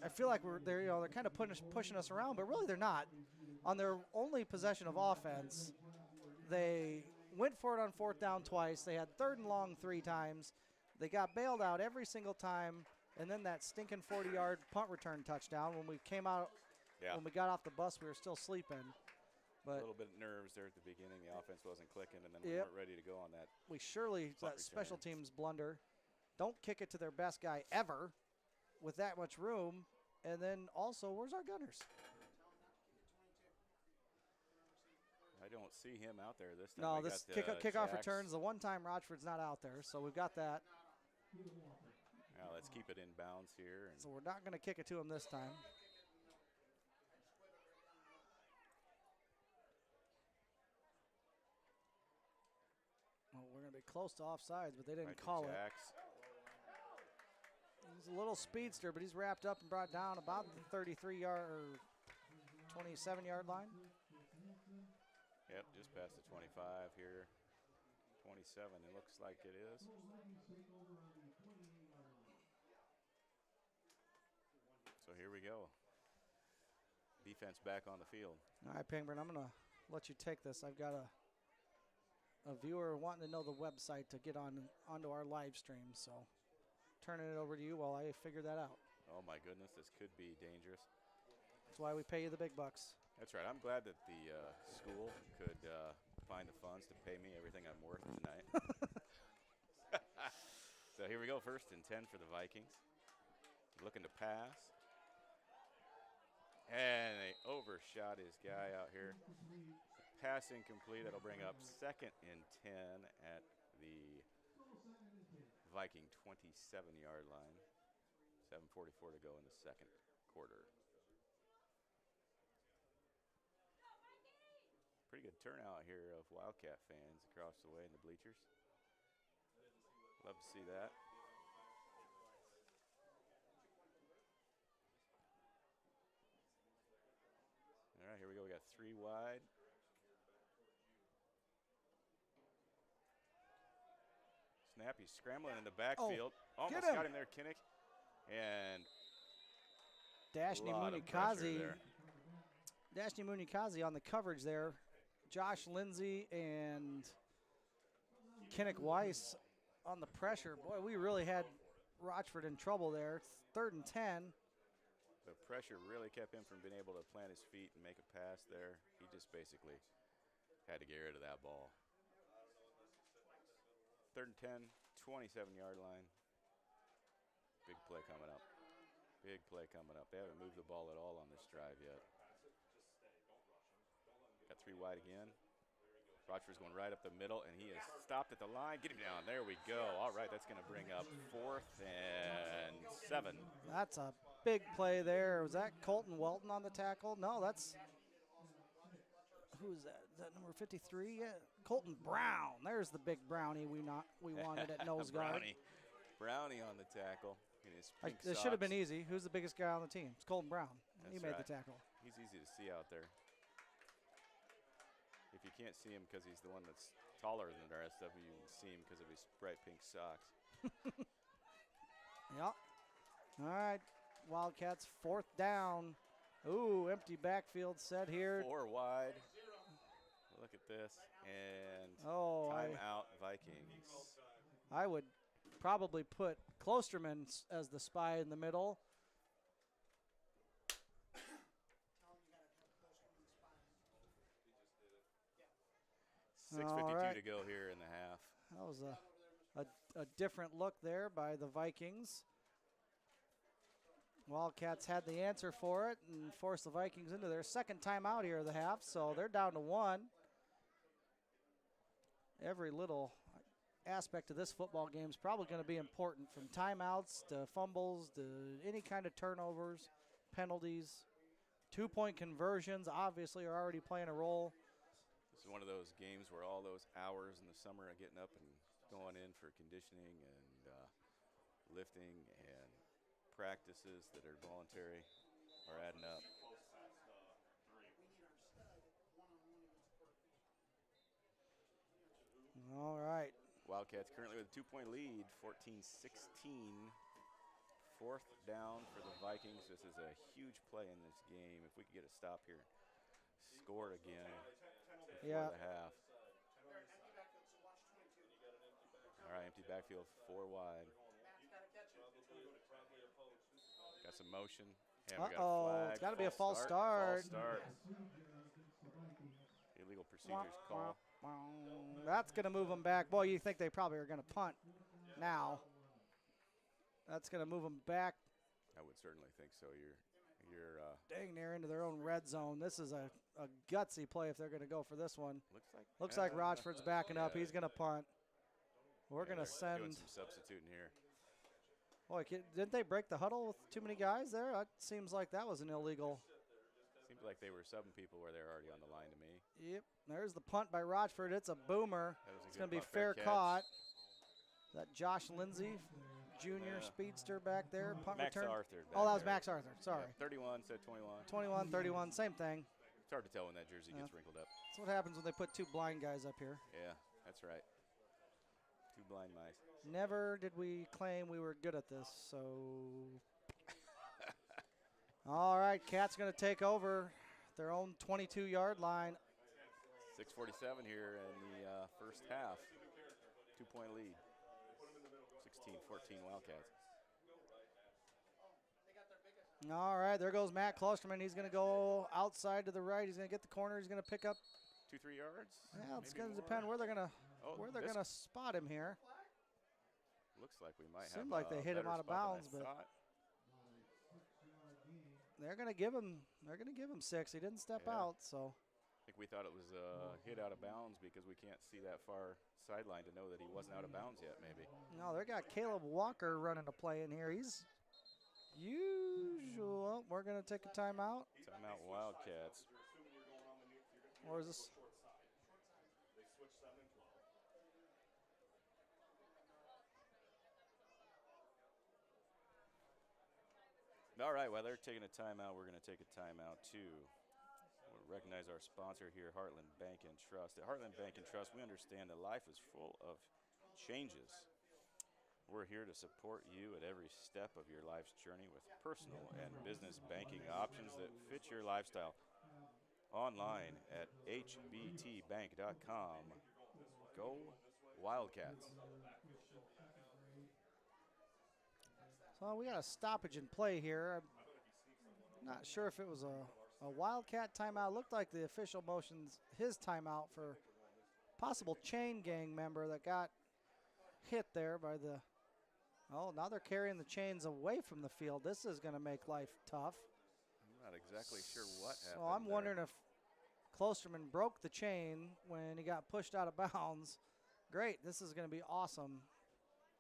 I feel like they're kind of pushing us around, but really they're not. On their only possession of offense, they went for it on 4th down twice. They had 3rd and long 3 times. They got bailed out every single time, and then that stinking 40-yard punt return touchdown. When we came out, Yeah. when we got off the bus, we were still sleeping. A But little bit of nerves there at the beginning. The offense wasn't clicking, and then we Yep. weren't ready to go on that. we surely, Punt that special return. teams blunder. Don't kick it to their best guy ever with that much room. And then also, where's our gunners? I don't see him out there this time. No, We this got, kickoff Jax. returns. The one time Rochford's not out there, so we've got that. Now let's keep it in bounds here. And So we're not going to kick it to him this time. Well, we're going to be close to offsides, but they didn't right to call it. Jax. He's a little speedster, but he's wrapped up and brought down about the 33-yard or 27-yard line. Yep, just past the 25 here. 27, it looks like it is. So here we go. Defense back on the field. All right, Pangburn, I'm going to let you take this. I've got a viewer wanting to know the website to get onto our live stream, so turning it over to you while I figure that out. Oh my goodness, this could be dangerous. That's why we pay you the big bucks. That's right. I'm glad that the school could find the funds to pay me everything I'm worth tonight. So here we go, 1st and 10 for the Vikings. Looking to pass. And they overshot his guy out here. Pass incomplete. That'll bring up 2nd and 10 at the Viking 27-yard line. 7:44 to go in the 2nd quarter. Pretty good turnout here of Wildcat fans across the way in the bleachers. Love to see that. All right, here we go. We got 3 wide. Snap, he's scrambling in the backfield. Almost got him there, Kinnick. And Dashni Munikazi on the coverage there. Josh Lindsay and Kinnick Weiss on the pressure. Boy, we really had Rochford in trouble there. 3rd and 10. The pressure really kept him from being able to plant his feet and make a pass there. He just basically had to get rid of that ball. 3rd and 10, 27-yard line. Big play coming up. Big play coming up. They haven't moved the ball at all on this drive yet. Got 3 wide again. Rochford's going right up the middle, and he is stopped at the line. Get him down. There we go. All right, that's going to bring up 4th and 7. That's a big play there. Was that Colton Welton on the tackle? No, that's – who is that? Is that number 53? Yeah, Colton Brown. There's the big brownie we wanted at nose guard. Brownie on the tackle. It should have been easy. Who's the biggest guy on the team? It's Colton Brown. He made the tackle. He's easy to see out there. If you can't see him because he's the one that's taller than the rest of them, you can see him because of his bright pink socks. Yep. All right. Wildcats 4th down. Ooh, empty backfield set here. 4 wide. Look at this. And timeout Vikings. I would probably put Klosterman as the spy in the middle. 6:52 to go here in the half. That was a different look there by the Vikings. Wildcats had the answer for it and forced the Vikings into their 2nd timeout here of the half, so they're down to 1. Every little aspect of this football game is probably going to be important, from timeouts to fumbles to any kind of turnovers, penalties. 2-point conversions obviously are already playing a role. This is one of those games where all those hours in the summer of getting up and going in for conditioning and lifting and practices that are voluntary are adding up. All right. Wildcats currently with a 2-point lead, 14-16. 4th down for the Vikings. This is a huge play in this game. If we could get a stop here, score again before the half. All right, empty backfield, 4 wide. Got some motion. And we got a flag. It's got to be a false start. False start. Illegal procedures call. That's going to move them back. Boy, you think they probably are going to punt now. That's going to move them back. I would certainly think so. You're dang near into their own red zone. This is a gutsy play if they're going to go for this one. Looks like Rochford's backing up. He's going to punt. We're going to send. Doing some substituting here. Boy, didn't they break the huddle with too many guys there? It seems like that was an illegal. Seems like they were subbing people where they're already on the line to me. Yep. There's the punt by Rochford. It's a boomer. It's going to be fair caught. That Josh Lindsay, junior speedster back there. Punt Max return. Arthur. Oh, that was Max Arthur. Sorry. Yeah, 31 said 21. 21, 31, same thing. It's hard to tell when that jersey gets wrinkled up. That's what happens when they put 2 blind guys up here. Yeah, that's right. 2 blind mice. Never did we claim we were good at this, so. All right, Cat's going to take over their own 22-yard line. 6:47 here in the first half. 2-point lead. 16-14 Wildcats. All right, there goes Matt Klosterman. He's going to go outside to the right. He's going to get the corner. He's going to pick up. 2-3 yards. Yeah, it's maybe going to more. depend where they're going to This spot him here. looks like we might Seemed have like they a hit him better out of spot than I bounds, but thought. they're going to give him 6. He didn't step Yeah. out, so I think we thought it was hit out of bounds because we can't see that far sideline to know that he wasn't out of bounds yet, maybe. no, they got Caleb Walker running a play in here. He's usual. We're going to take a timeout. Timeout Wildcats. Or is this? All right, while they're taking a timeout, we're going to take a timeout too. We'll recognize our sponsor here, Heartland Bank and Trust. At Heartland Bank and Trust, we understand that life is full of changes. We're here to support you at every step of your life's journey with personal and business banking options that fit your lifestyle. Online at hbtbank.com. Go Wildcats. So we got a stoppage in play here. I'm not sure if it was a Wildcat timeout. Looked like the official motions his timeout for possible chain gang member that got hit there by the. Oh, now they're carrying the chains away from the field. This is going to make life tough. I'm not exactly sure what happened. So I'm wondering if Klosterman broke the chain when he got pushed out of bounds. Great, this is going to be awesome.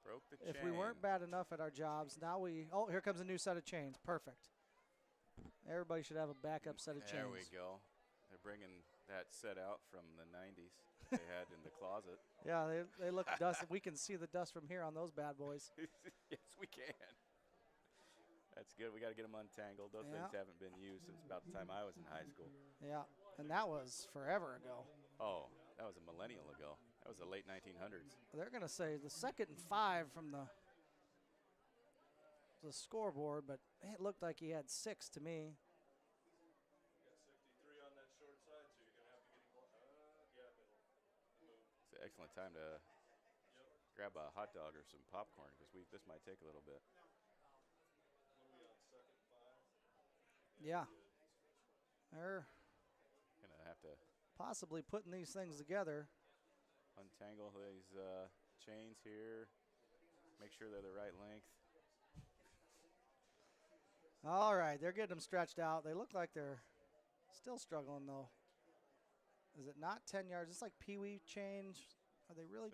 Broke the If chain. we weren't bad enough at our jobs, now we. Oh, here comes a new set of chains. Perfect. Everybody should have a backup set of chains. There we go. They're bringing that set out from the 90s they had in the closet. Yeah, they look dusty. We can see the dust from here on those bad boys. Yes, we can. That's good. We got to get them untangled. Those Yeah. things haven't been used since about the time I was in high school. Yeah, and that was forever ago. Oh, that was a millennial ago. That was the late 1900s. They're going to say the 2nd and 5 from the scoreboard, but it looked like he had 6 to me. Got 63 on that short side, so you're going to have to get him middle. It's an excellent time to grab a hot dog or some popcorn because this might take a little bit. What are we on, 2nd and 5? Yeah. They're Gonna have to possibly putting these things together. untangle these chains here. Make sure they're the right length. All right, they're getting them stretched out. They look like they're still struggling, though. Is it not 10 yards? It's like peewee change. Are they really?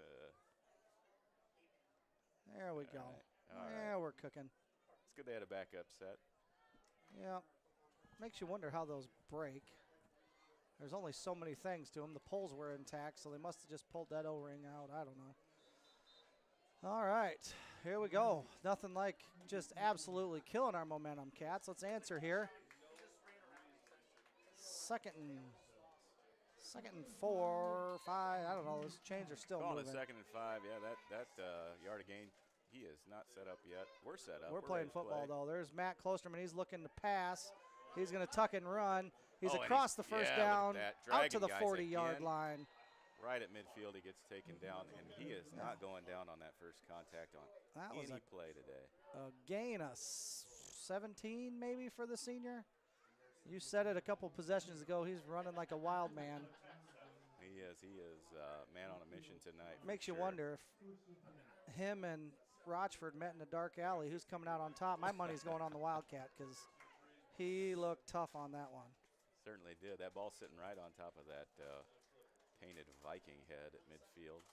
There we go. All Yeah, right. we're cooking. It's good they had a backup set. Yeah. Makes you wonder how those break. There's only so many things to them. The poles were intact, so they must have just pulled that O-ring out. I don't know. All right, here we go. Nothing like just absolutely killing our momentum, Cats. Let's answer here. Second and 4, 5. I don't know. Those chains are still Calling moving. it 2nd and 5. Yeah, that yard of gain. He is not set up yet. We're set up. We're playing ready to football, play. though. There's Matt Klosterman. He's looking to pass. He's going to tuck and run. He's Oh, and across the first look down, at that. out to Dragging the guys 40-yard again. line. Right at midfield, he gets taken down, and he is not going down on that first contact on That was any a play today. gain of 17 maybe for the senior. You said it a couple possessions ago. He's running like a wild man. He is man on a mission tonight. for Makes you sure. wonder if him and Rochford met in a dark alley. Who's coming out on top? My money's going on the Wildcat because he looked tough on that one. Certainly did. That ball sitting right on top of that painted Viking head at midfield.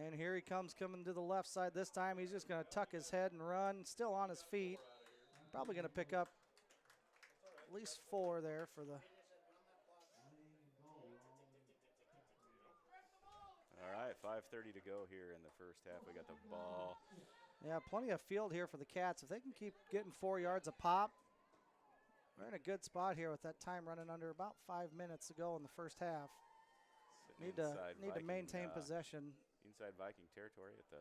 And here he comes coming to the left side this time. He's just going to tuck his head and run, still on his feet. Probably going to pick up at least 4 there for the. All right, 5:30 to go here in the first half. We got the ball. Yeah, plenty of field here for the Cats. If they can keep getting 4 yards a pop, we're in a good spot here with that time running under about 5 minutes to go in the first half. Sitting Need to inside maintain Viking, possession. Inside Viking territory at the,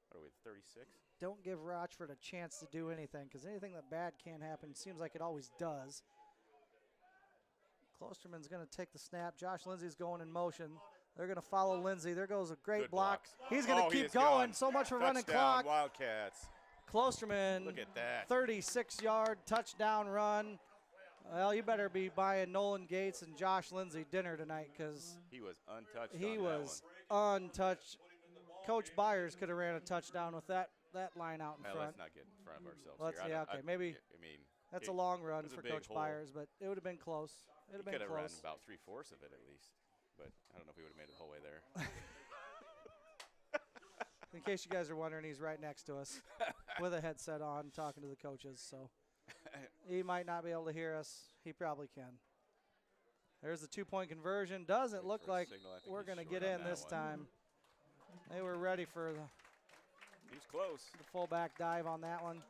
what are we, 36? Don't give Rochford a chance to do anything because anything that bad can happen seems like it always does. Klosterman's going to take the snap. Josh Lindsay's going in motion. They're going to follow Lindsay. There goes a great Good block. blocks. He's going to he keep is going. gone. So much for running Touchdown, clock. Wildcats. Klosterman, Look at that. 36-yard touchdown run. Well, you better be buying Nolan Gates and Josh Lindsay dinner tonight because He was untouched he on was that one. untouched. Coach Byers could have ran a touchdown with that line out in Well, front. let's not get in front of ourselves Let's, here. yeah, okay, maybe I mean, that's a long run was a for big Coach hole. Byers, but it would have been close. It he would have could been have run close. about 3/4 of it at least. But I don't know if he would have made it the whole way there. In case you guys are wondering, he's right next to us with a headset on talking to the coaches. So he might not be able to hear us. He probably can. There's the 2-point conversion. Doesn't Waiting look for a like signal. I think we're he's going to short get on in that this one. time. They were ready for the He's close. fullback dive on that one.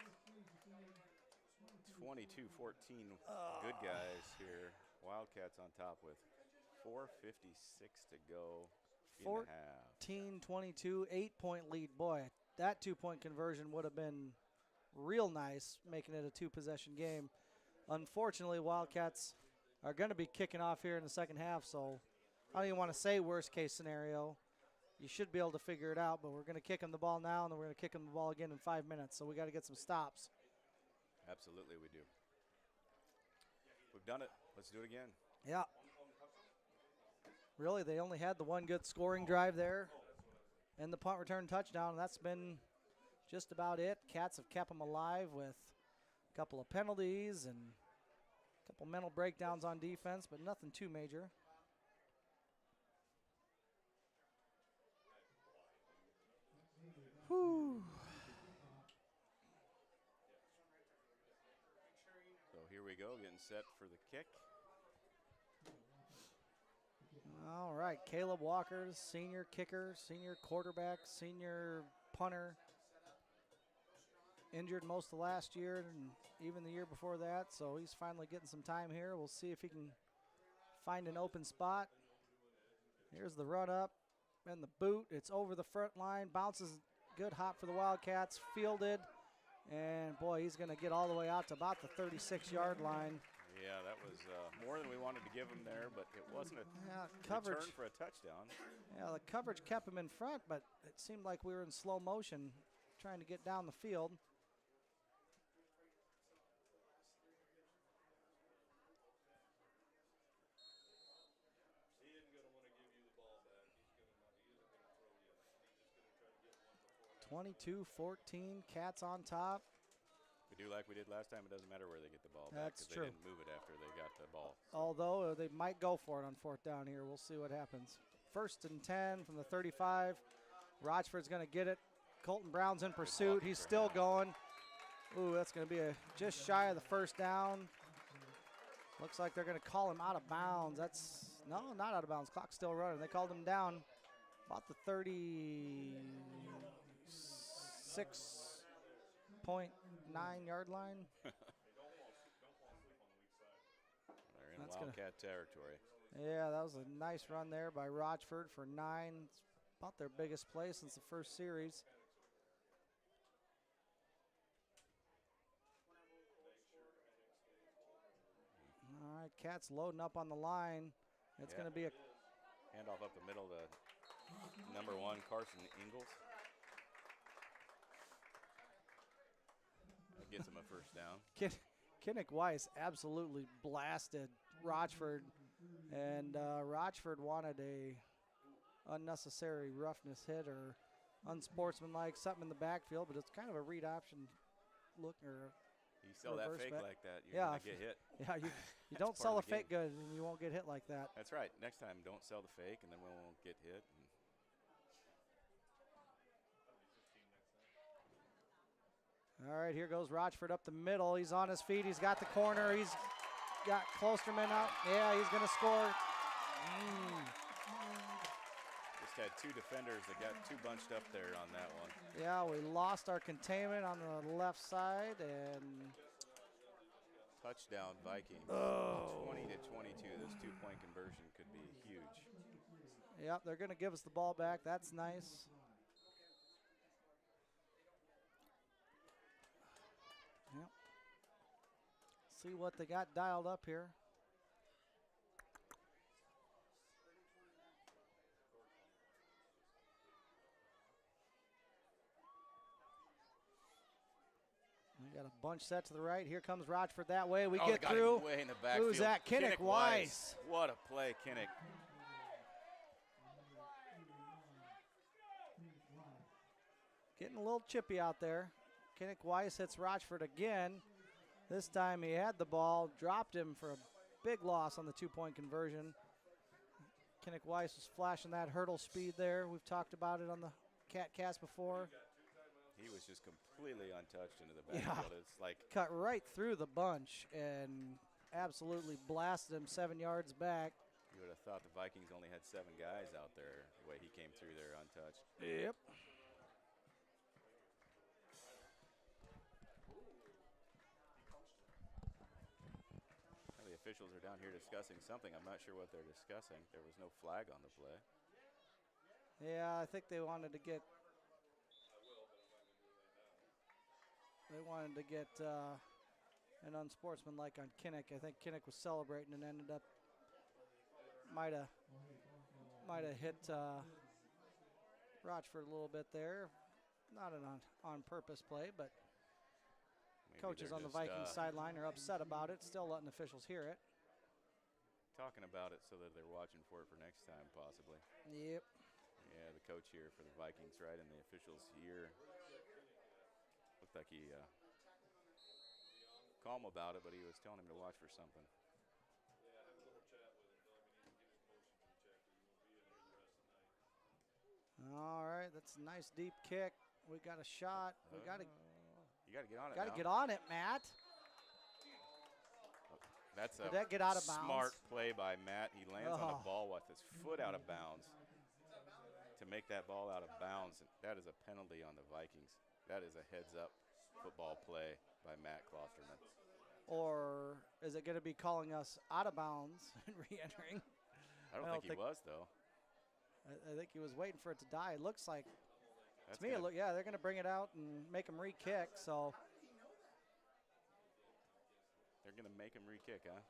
22-14. Good guys here. Wildcats on top with 4:56 to go in the half. 14-22, 8-point lead. Boy, that 2-point conversion would have been real nice, making it a 2-possession game. Unfortunately, Wildcats are going to be kicking off here in the second half, so I don't even want to say worst case scenario. You should be able to figure it out, but we're going to kick them the ball now, and then we're going to kick them the ball again in 5 minutes, so we got to get some stops. Absolutely, we do. We've done it. Let's do it again. Yeah. Really, they only had the one good scoring drive there and the punt return touchdown. That's been just about it. Cats have kept them alive with a couple of penalties and a couple mental breakdowns on defense, but nothing too major. Whew. So here we go, getting set for the kick. All right, Caleb Walker, senior kicker, senior quarterback, senior punter. Injured most of last year and even the year before that, so he's finally getting some time here. We'll see if he can find an open spot. Here's the run up and the boot. It's over the front line, bounces good hop for the Wildcats, fielded, and boy, he's going to get all the way out to about the 36-yard line. Yeah, that was more than we wanted to give him there, but it wasn't a coverage return for a touchdown. Yeah, the coverage kept him in front, but it seemed like we were in slow motion trying to get down the field. He isn't going to want to give you the ball back. He isn't going to throw you. He's just going to try to get one before. 22-14, Cats on top. We do like we did last time. It doesn't matter where they get the ball back That's because true. they didn't move it after they got the ball. Although they might go for it on 4th down here. We'll see what happens. 1st and 10 from the 35. Rochford's going to get it. Colton Brown's in pursuit. blocking He's for still him. going. Ooh, that's going to be just shy of the 1st down. Looks like they're going to call him out of bounds. No, not out of bounds. Clock's still running. They called him down about the 36.9-yard line. They're in That's gonna- Wildcat territory. Yeah, that was a nice run there by Rochford for 9. It's about their biggest play since the first series. All right, Cats loading up on the line. It's Yeah. going to be a Handoff up the middle to number 1, Carson Ingalls. That gets him a 1st down. Kinnick Weiss absolutely blasted Rochford, and Rochford wanted a unnecessary roughness hit or unsportsmanlike, something in the backfield, but it's kind of a read option look or You sell that reverse fake back. like that, you're Yeah, going to get hit. yeah, you That's don't part sell a of the game. fake good and you won't get hit like that. That's right. Next time, don't sell the fake, and then we won't get hit. All right, here goes Rochford up the middle. He's on his feet. He's got the corner. He's got Klosterman up. Yeah, he's going to score. Just had 2 defenders that got too bunched up there on that one. Yeah, we lost our containment on the left side, and Touchdown Vikings. Oh. 20-22. This 2-point conversion could be huge. yep, they're going to give us the ball back. That's nice. Yep. See what they got dialed up here. Got a bunch set to the right. Here comes Rochford that way. We Oh, get got him through. way in the backfield. Who's that? Kinnick Weiss. What a play, Kinnick. Getting a little chippy out there. Kinnick Weiss hits Rochford again. This time he had the ball, dropped him for a big loss on the 2-point conversion. Kinnick Weiss was flashing that hurdle speed there. We've talked about it on the CatCast before. He was just completely untouched into the backfield. It's like cut right through the bunch and absolutely blasted him 7 yards back. you would have thought the Vikings only had 7 guys out there the way he came through there untouched. Yep. The officials are down here discussing something. I'm not sure what they're discussing. There was no flag on the play. Yeah, I think they wanted to get an unsportsmanlike on Kinnick. I think Kinnick was celebrating and ended up might have hit Rochford a little bit there. Not an on purpose play, but Maybe coaches on the just, Vikings sideline are upset about it, still letting officials hear it. talking about it so that they're watching for it for next time, possibly. Yep. Yeah, the coach here for the Vikings, right, and the officials here. Looked like he calm about it, but he was telling him to watch for something. Yeah, have a little chat with him. Tell him he needs to get his motion checked or he won't be in here the rest of the night. All right, that's a nice deep kick. We got a shot. We got to You got to get on it got to now. get on it, Matt. That's a Did that get out of bounds? smart play by Matt. He lands on the Oh. ball with his foot out of bounds to make that ball out of bounds. That is a penalty on the Vikings. That is a heads-up football play by Matt Klosterman. Or is it going to be calling us out of bounds and re-entering? I don't think he was, though. I think he was waiting for it to die. It looks like, That's to me, gonna- yeah, they're going to bring it out and make him re-kick. So They're going to make him re-kick, huh?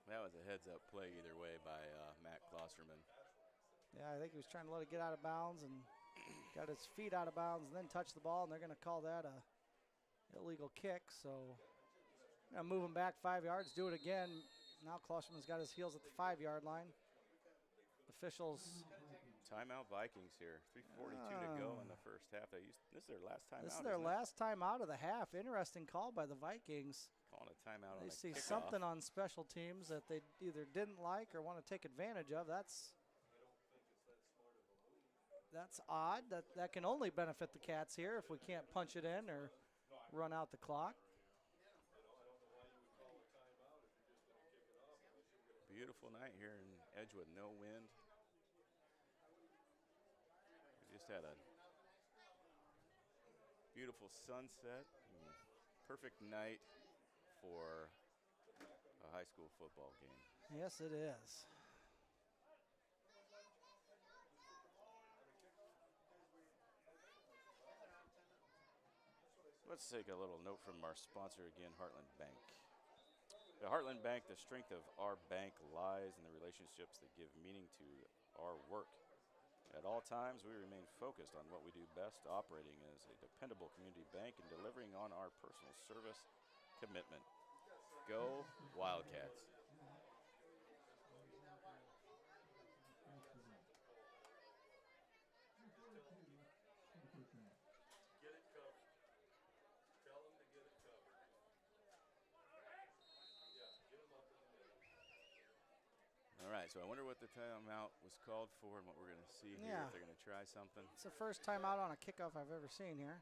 That was a heads-up play either way by Matt Klosterman. yeah, I think he was trying to let it get out of bounds and got his feet out of bounds and then touched the ball, and they're going to call that a illegal kick. So gonna move him back 5 yards, do it again. Now Klosterman's got his heels at the 5-yard line. Officials. Timeout Vikings here. 3:42 to go in the first half. This is their last timeout. This is their isn't it? last time out of the half. Interesting call by the Vikings. Calling a timeout on They a see kickoff. something on special teams that they either didn't like or want to take advantage of. That's odd. That can only benefit the Cats here if we can't punch it in or run out the clock. Beautiful night here in Edgewood. No wind. We just had a beautiful sunset. Perfect night for a high school football game. Yes, it is. Let's take a little note from our sponsor again, Heartland Bank. At Heartland Bank, the strength of our bank lies in the relationships that give meaning to our work. At all times, we remain focused on what we do best, operating as a dependable community bank and delivering on our personal service commitment. Go Wildcats. Get it covered. Tell them to get it covered. Yeah, get them up in the middle. All right, so I wonder what the timeout was called for and what we're going to see here, Yeah. if they're going to try something. It's the first time out on a kickoff I've ever seen here.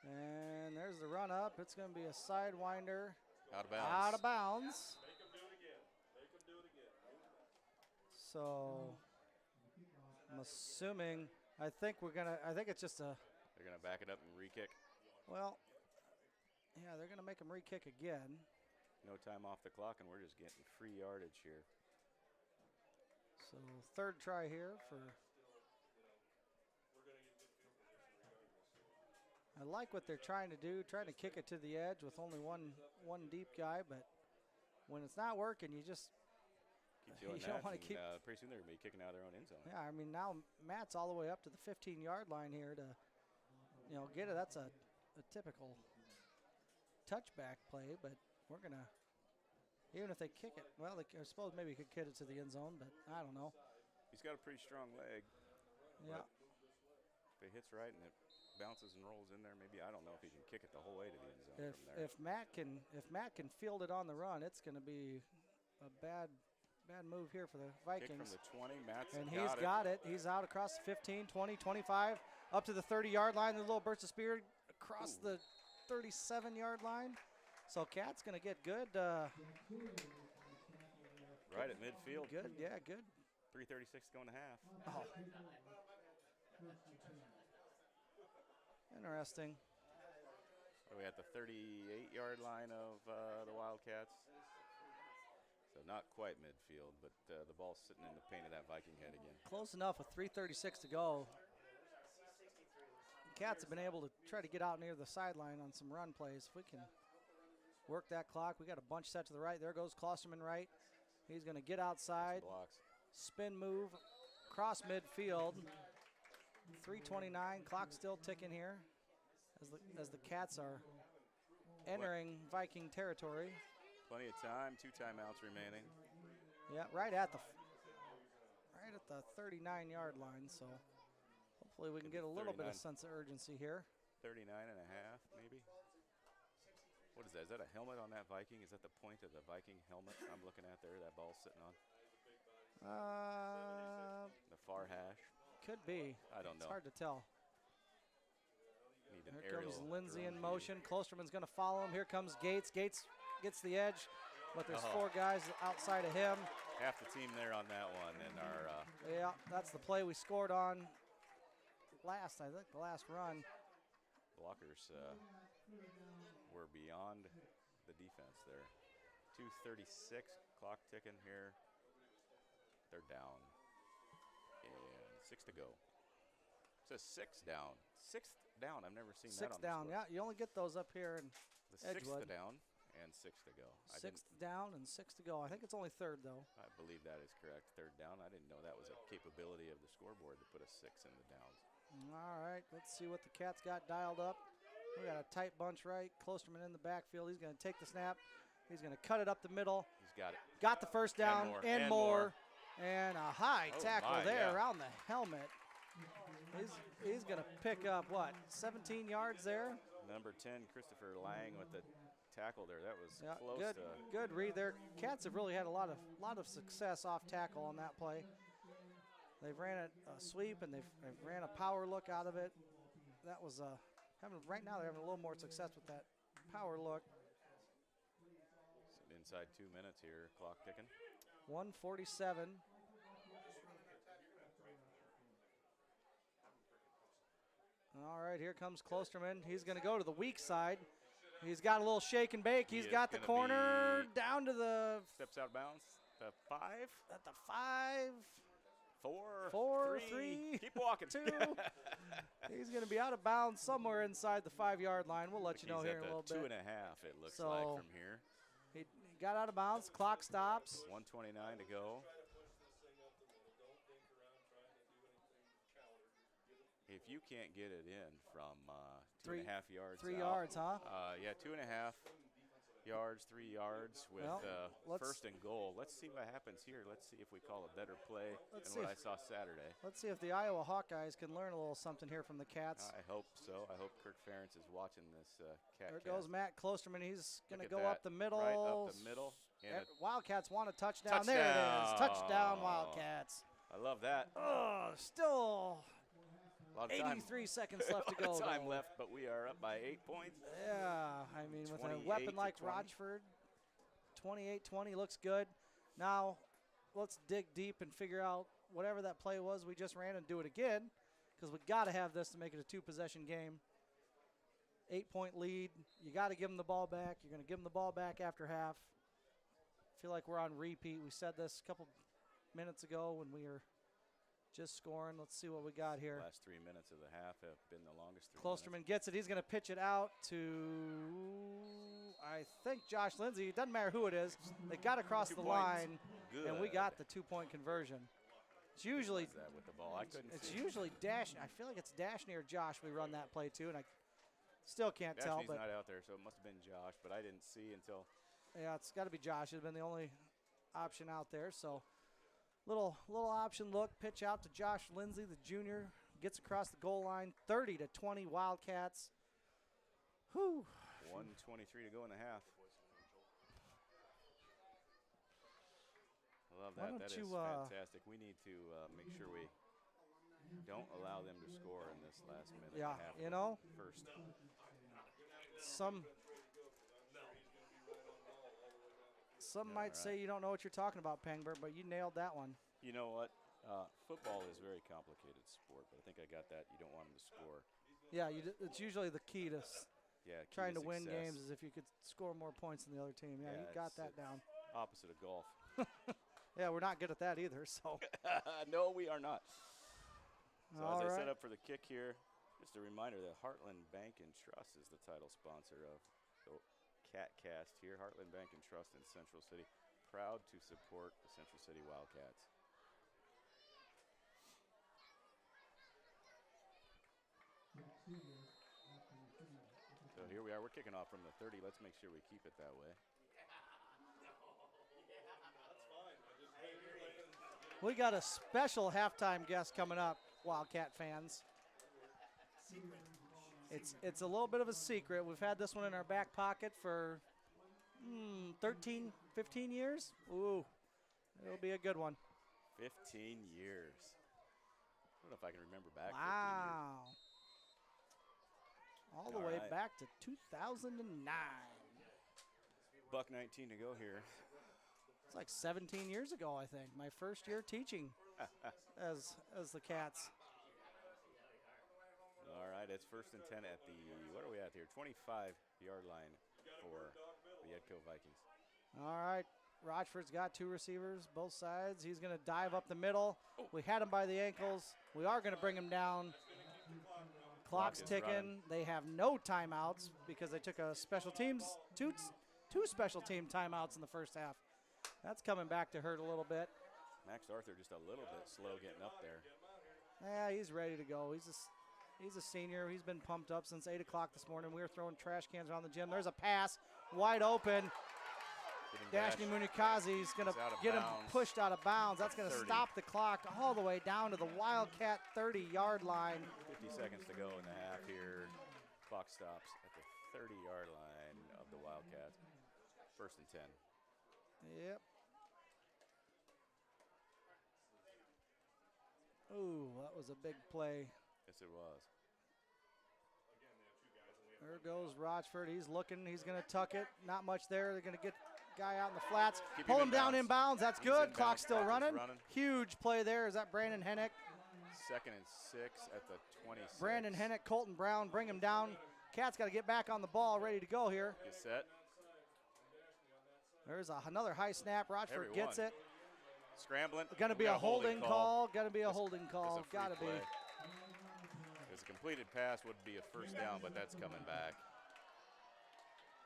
And there's the run up. It's going to be a sidewinder. Out of bounds. Out of bounds. Make them do it again. Make them do it again. So I'm assuming, I think it's just a, They're going to back it up and re-kick. well, yeah, they're going to make him re-kick again. No time off the clock, and we're just getting free yardage here. So third try here for I like what they're trying to do, trying to kick it to the edge with only one deep guy, but when it's not working, you just Keep doing you that. don't want to keep. Pretty soon they're going to be kicking out of their own end zone. Yeah, I mean now Matt's all the way up to the 15-yard line here to, get it. That's a typical touchback play, but we're gonna. Even if they kick it, well, I suppose maybe you could kick it to the end zone, but I don't know. He's got a pretty strong leg. Yeah. If it hits right and it bounces and rolls in there, maybe I don't know if he can kick it the whole way to the end zone If from there. if Matt can field it on the run, it's going to be a bad move here for the Vikings. Kick from the 20, Matt's And he's got it. He's out across the 15, 20, 25, up to the 30-yard line. The little burst of speed across the 37-yard line. So Cat's going to get good. Right at midfield. Good, yeah, good. 3:36 going to half. Oh. Interesting. Are we at the 38-yard line of the Wildcats? So not quite midfield, but the ball's sitting in the paint of that Viking head again. Close enough with 3:36 to go. Cats have been able to try to get out near the sideline on some run plays. If we can work that clock, we got a bunch set to the right. There goes Klosterman right. He's going to get outside, Blocks. spin move, cross midfield. 3:29, clock still ticking here as the Cats are entering Viking territory. Plenty of time, 2 timeouts remaining. Yeah, right at the 39-yard line. So hopefully we can get a little bit of sense of urgency here. 39 and a half, maybe. What is that? Is that a helmet on that Viking? Is that the point of the Viking helmet I'm looking at there? That ball's sitting on the far hash. Could be. I don't know. It's hard to tell. Need an Here aerial comes Lindsay in drone motion. Klosterman's going to follow him. Here comes Gates. Gates gets the edge, but there's 4 guys outside of him. Half the team there on that one, and our Yeah, that's the play we scored on last, I think, the last run. blockers were beyond the defense there. 2:36, clock ticking here. They're down. And 6 to go. It says 6 down. 6th down. I've never seen that on 6 down. the Yeah, you only get those up here in The 6th Edgewood. down and 6 to go. 6th down and 6 to go. I think it's only 3rd, though. I believe that is correct. 3rd down. I didn't know that was a capability of the scoreboard to put a 6 in the downs. All right, let's see what the Cats got dialed up. We got a tight bunch right. Klosterman in the backfield. He's going to take the snap. He's going to cut it up the middle. He's got it. Got the first down and more. And a high tackle there around the helmet. He's going to pick up, what, 17 yards there? Number 10, Christopher Lang with the tackle there. That was close good, to. good read there. Cats have really had a lot of success off tackle on that play. They've ran a sweep and they've ran a power look out of it. That was right now they're having a little more success with that power look. Inside 2 minutes here, clock ticking. 1:47. All right, here comes Klosterman. He's going to go to the weak side. He's got a little shake and bake. He's got the corner down to the. Steps out of bounds. The 5. At the 5. 4, 3. Keep walking. 2. He's going to be out of bounds somewhere inside the 5-yard line. We'll let you know here in a little bit. 2.5, it looks like from here. He got out of bounds. Clock stops. 1:29 to go. If you can't get it in from 2.5 yards 3 out, yards, huh? Yeah, 2.5 yards, 3 yards with first and goal. Let's see what happens here. Let's see if we call a better play than what I saw Saturday. Let's see if the Iowa Hawkeyes can learn a little something here from the Cats. I hope so. I hope Kirk Ferentz is watching this Cat. There goes Matt Klosterman. He's going to go that. up the middle. Right up the middle. And Wildcats want a touchdown. There it is. Touchdown, Wildcats. I love that. Still a lot of time. 83 seconds left to go. A lot of time left, but we are up by 8 points. Yeah, I mean, with a weapon like Rochford, 28-20 looks good. Now, let's dig deep and figure out whatever that play was we just ran and do it again, because we got to have this to make it a 2-possession game. 8-point lead. You got to give them the ball back. You're going to give them the ball back after half. I feel like we're on repeat. We said this a couple minutes ago when we were just scoring. Let's see what we got here. Last 3 minutes of the half have been the longest 3 minutes. Klosterman gets it. He's going to pitch it out to, I think, Josh Lindsay. It doesn't matter who it is. They got across 2 the points. line, and we Good. got the 2-point conversion. It's usually What was that with the ball? I couldn't it's see. usually Dash. I feel like it's Dashny or Josh. We run that play too, and I still can't tell. Dashny's But not out there, so it must have been Josh, but I didn't see until yeah, it's got to be Josh. It's been the only option out there. So little option look, pitch out to Josh Lindsay, the junior, gets across the goal line, 30-20 Wildcats. Whew. 1:23 to go in the half. I love Why that. don't That is you, fantastic. We need to make sure we don't allow them to score in this last minute. Yeah, and a half you of know, the first. Some might say you don't know what you're talking about, Pengbert, but you nailed that one. You know what? Football is a very complicated sport, but I think I got that. You don't want them to score. Yeah, it's usually the key to Yeah, key trying to win success. games is if you could score more points than the other team. Yeah, you got it's that down. Opposite of golf. Yeah, we're not good at that either. So No, we are not. So All as I right. set up for the kick here, just a reminder that Heartland Bank and Trust is the title sponsor of the CatCast here. Heartland Bank and Trust in Central City, proud to support the Central City Wildcats. So here we are. We're kicking off from the 30. Let's make sure we keep it that way. we got a special halftime guest coming up, Wildcat fans. It's a little bit of a secret. We've had this one in our back pocket for 13, 15 years. Ooh, it'll be a good one. 15 years. I don't know if I can remember back 15 years. Wow. All the All way right. back to 2009. Buck 19 to go here. It's like 17 years ago, I think. My first year teaching as the Cats. All right, it's 1st and 10 at the, what are we at here? 25-yard line for the Edco Vikings. All right, Rochford's got 2 receivers, both sides. He's going to dive up the middle. We had him by the ankles. We are going to bring him down. Clock's Clock is ticking. running. They have no timeouts because they took a special teams, two special team timeouts in the first half. That's coming back to hurt a little bit. Max Arthur just a little bit slow getting up there. Yeah, he's ready to go. He's a senior. He's been pumped up since 8 o'clock this morning. We were throwing trash cans around the gym. There's a pass, wide open. Dashni Munikazi is going to get him pushed out of bounds. That's going to 30. stop the clock all the way down to the Wildcat 30-yard line. 50 seconds to go in the half here. Clock stops at the 30-yard line of the Wildcats. 1st and 10. Yep. Ooh, that was a big play. Yes, it was. There goes Rochford. He's looking. He's going to tuck it. Not much there. They're going to get guy out in the flats. Keep Pull him him down inbounds. inbounds. That's He's good. inbounds. Clock's still Clock is running. running. Huge play there. Is that Brandon Hennick? 2nd and 6 at the 26. Brandon Hennick, Colton Brown, bring him down. Cat's got to get back on the ball, ready to go here. Get set. There's another high snap. Rochford Every gets one. it. Scrambling. Going to We be got a holding call. Going to be a It's- holding it's call. a free Got to be. play. Because a completed pass would be a 1st down, but that's coming back.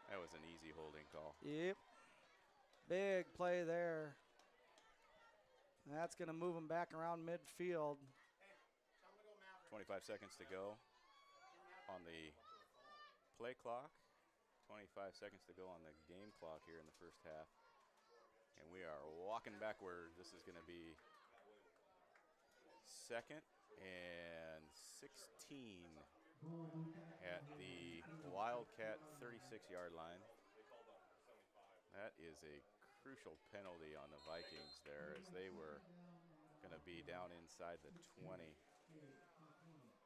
That was an easy holding call. Yep. Big play there. That's going to move him back around midfield. 25 seconds to go on the play clock. 25 seconds to go on the game clock here in the first half. And we are walking backward. This is going to be 2nd and 16 at the Wildcat 36-yard line. That is a crucial penalty on the Vikings there, as they were going to be down inside the 20.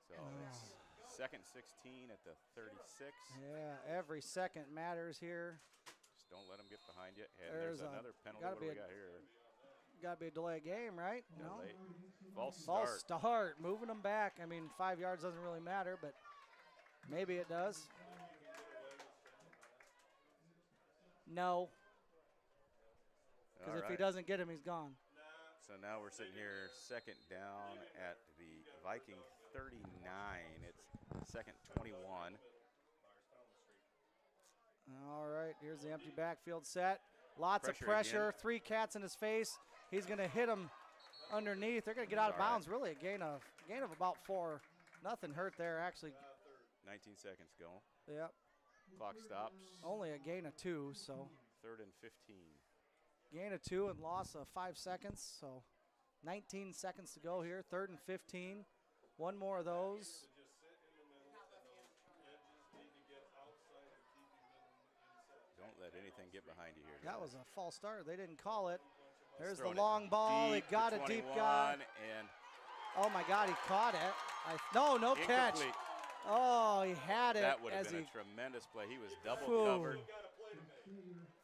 So it's 2nd 16 at the 36. Yeah, every second matters here. Just don't let them get behind you. And There's there's another penalty. gotta What be do we a- got here? Got to be a delay game, right? Yeah, No. late. False False start. start. Moving them back. I mean, 5 yards doesn't really matter, but maybe it does. No. Because All if he right. doesn't get him, he's gone. So now we're sitting here second down at the Viking 39. It's second 21. All right, here's the empty backfield set. Lots of Pressure pressure. again. 3 cats in his face. He's going to hit him underneath. They're going to get out of All right. bounds. Really a gain of about 4. Nothing hurt there, actually. 19 seconds go. Yep. Clock stops. Only a gain of 2, so. Third and 15. Gain of 2 and loss of 5 seconds, so 19 seconds to go here. 3rd and 15. One more of those. Don't let anything get behind you here. That was a false start. They didn't call it. There's the Throwing it long ball. They deep got to a deep 21, guy. And Oh, my God, he caught it. No catch. incomplete. Oh, he had it. That would have as been he a tremendous play. He was double Whew. covered.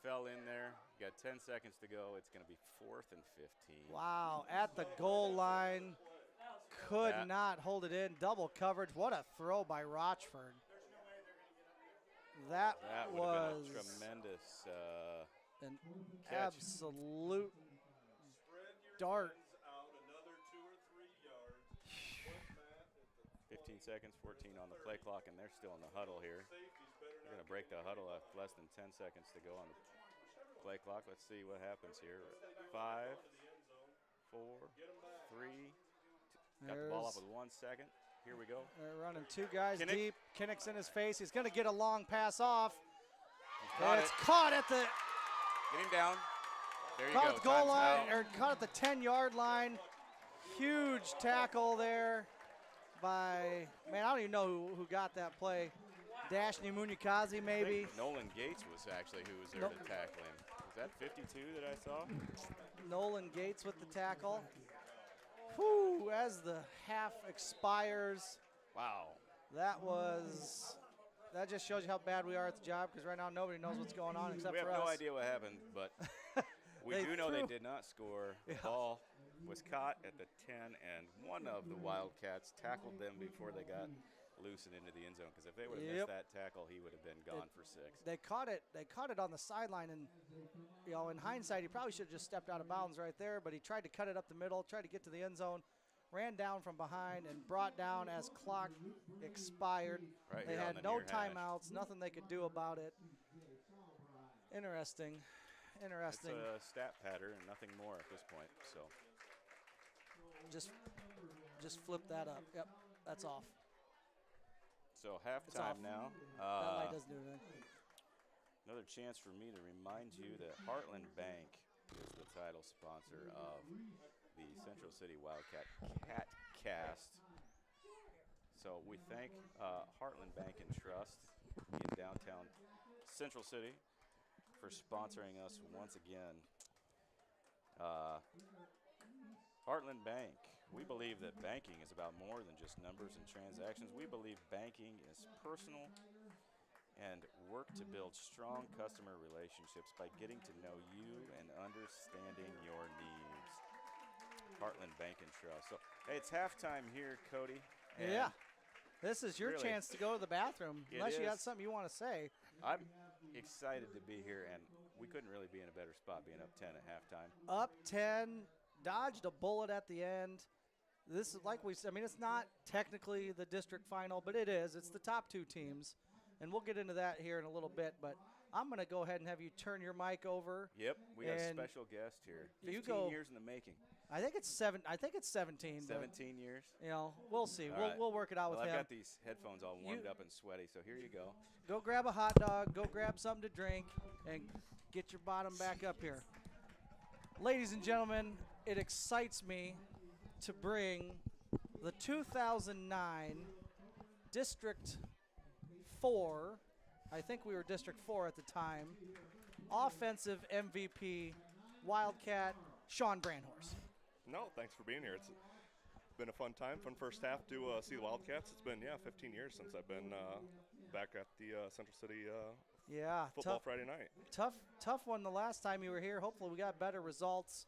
Fell in there. You got 10 seconds to go. It's going to be 4th and 15. Wow, at the goal line. Could That- not hold it in. Double coverage. What a throw by Rochford. That That would was have been a tremendous an catch. absolute dart. 15 seconds, 14 on the play clock, and they're still in the huddle here. They're going to break the huddle at less than 10 seconds to go on the play clock. Let's see what happens here. 5, 4, 3. Got the ball up with 1 second. Here we go. They're running 2 guys Kinnick. deep. Kinnick's in his face. He's going to get a long pass off. Caught It's it. caught at the Get him down. There you caught go. at the goal Time's line, out. or caught at the 10-yard line. Huge tackle there by, man, I don't even know who got that play. Dashni Munyakazi, I maybe. think Nolan Gates was actually who was there Nope. to tackle him. Was that 52 that I saw? Nolan Gates with the tackle. Whew, as the half expires, Wow. that just shows you how bad we are at the job, because right now nobody knows what's going on except We have for us. no idea what happened, but we They do know they threw- did not score. The Yeah. ball was caught at the 10, and one of the Wildcats tackled them before they got loose and into the end zone, because if they would have Yep. missed that tackle, he would have been gone for 6. They caught it on the sideline, and in hindsight, he probably should have just stepped out of bounds right there, but he tried to cut it up the middle, tried to get to the end zone, ran down from behind, and brought down as clock expired. Right They here on had the no near hash. timeouts, nothing they could do about it. Interesting. It's a stat pattern and nothing more at this point. So Just flip that up. Yep, that's off. So off. halftime now. That light doesn't do anything. Another chance for me to remind you that Heartland Bank is the title sponsor of the Central City Wildcat Cat Cast. So we thank Heartland Bank and Trust in downtown Central City for sponsoring us once again. Heartland Bank. We believe that banking is about more than just numbers and transactions. We believe banking is personal and work to build strong customer relationships by getting to know you and understanding your needs. Heartland Bank and Trust. So, hey, it's halftime here, Cody. and Yeah. This is your really, chance to go to the bathroom, it unless you got is. something you want to say. I'm excited to be here, and we couldn't really be in a better spot being up 10 at halftime. Up 10, dodged a bullet at the end. This is like we said, I mean, it's not technically the district final, but it is. It's the top 2 teams, and we'll get into that here in a little bit. But I'm going to go ahead and have you turn your mic over. Yep, we got a And special guest here. you 15 go- years in the making. I think it's 17. 17 years. But, we'll see. All We'll right. we'll work it out Well, with I've him. got these headphones all warmed up and sweaty, so here you go. Go grab a hot dog. Go grab something to drink, and get your bottom back up here. Ladies and gentlemen, it excites me to bring the 2009 District 4, I think we were District 4 at the time, offensive MVP, Wildcat, Sean Brandhorst. No, thanks for being here. It's been a fun time, fun first half to see the Wildcats. It's been, 15 years since I've been back at the Central City Yeah, football Friday night. tough one the last time you were here. Hopefully we got better results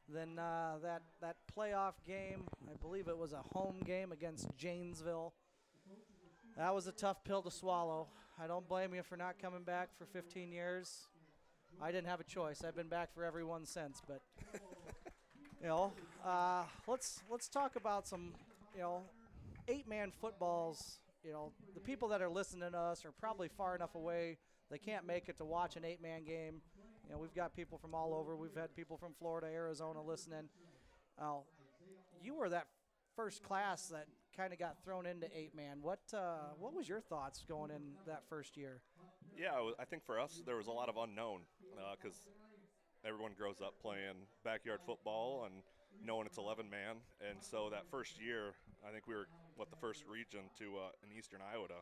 than that playoff game. I believe it was a home game against Janesville. That was a tough pill to swallow. I don't blame you for not coming back for 15 years. I didn't have a choice. I've been back for every one since, but You know, let's talk about some, 8-man footballs. The people that are listening to us are probably far enough away they can't make it to watch an 8-man game. We've got people from all over. We've had people from Florida, Arizona listening. You were that first class that kind of got thrown into 8-man. What was your thoughts going in that first year? Yeah, I think for us there was a lot of unknown because everyone grows up playing backyard football and knowing it's 11-man. And so that first year, I think we were, the first region to in eastern Iowa to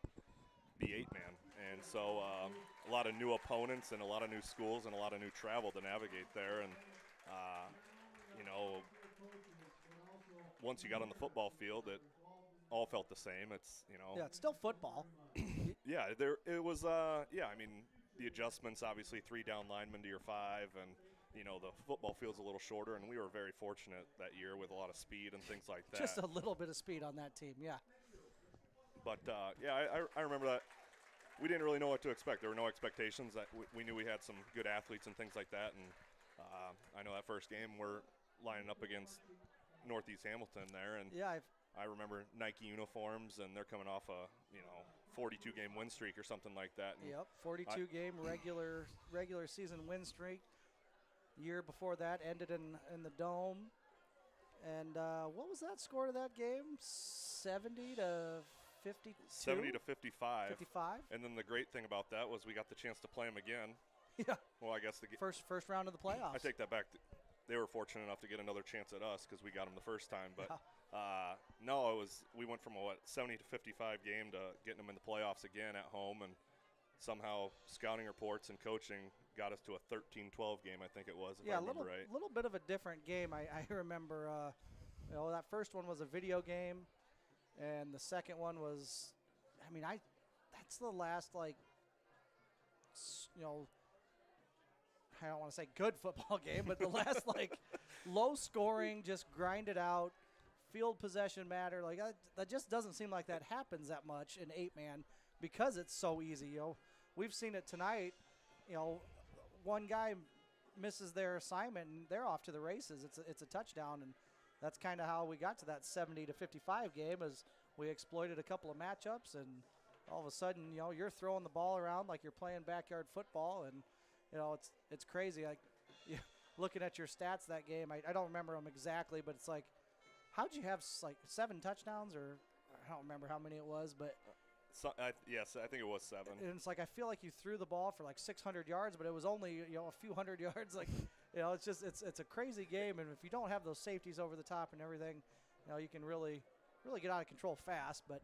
be 8-man. And so a lot of new opponents and a lot of new schools and a lot of new travel to navigate there. And, once you got on the football field, it all felt the same. Yeah, it's still football. Yeah, it was, the adjustments, obviously 3 down linemen to your 5, and, the football field's a little shorter, and we were very fortunate that year with a lot of speed and things like that. Just a little bit of speed on that team, yeah. But, I remember that we didn't really know what to expect. There were no expectations. That we knew we had some good athletes and things like that, and I know that first game we're lining up against Northeast Hamilton there, and yeah, I remember Nike uniforms, and they're coming off a 42-game win streak or something like that. And yep, 42-game regular season win streak. Year before that ended in the Dome. And what was that score to that game? 70 to 52? 70 to 55. 55. And then the great thing about that was we got the chance to play them again. Yeah. Well, I guess first round of the playoffs. I take that back. They were fortunate enough to get another chance at us because we got them the first time. But no, we went from a 70 to 55 game to getting them in the playoffs again at home, and somehow scouting reports and coaching got us to a 13-12 game, I think it was, if I remember right. A little bit of a different game. I remember, that first one was a video game, and the second one was, that's the last, I don't want to say good football game, but the last, low scoring, just grind it out, field possession matter. That just doesn't seem like that happens that much in 8-man because it's so easy. We've seen it tonight. One guy misses their assignment and they're off to the races. It's a touchdown, and that's kind of how we got to that 70 to 55 game. As we exploited a couple of matchups, and all of a sudden, you're throwing the ball around like you're playing backyard football, and it's crazy. Looking at your stats that game, I don't remember them exactly, but it's like, how'd you have 7 touchdowns, or I don't remember how many it was, but. Yes, I think it was 7. And it's like I feel like you threw the ball for 600 yards, but it was only a few hundred yards. It's a crazy game, and if you don't have those safeties over the top and everything, you can really get out of control fast. But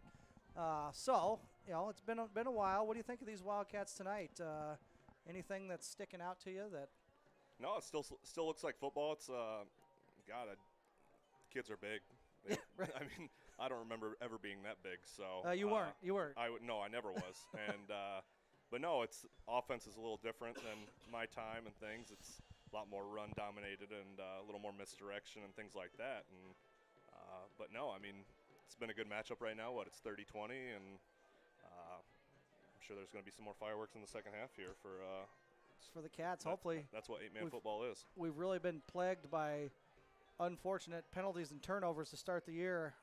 it's been a while. What do you think of these Wildcats tonight? Anything that's sticking out to you that? No, it still looks like football. It's kids are big. Yeah, right. I don't remember ever being that big. So you weren't. You weren't. No, I never was. And but no, it's offense is a little different than my time and things. It's a lot more run dominated and a little more misdirection and things like that. And but no, it's been a good matchup right now. It's 30-20, and I'm sure there's going to be some more fireworks in the second half here for the Cats. Hopefully, that's what 8-man football is. We've really been plagued by unfortunate penalties and turnovers to start the year.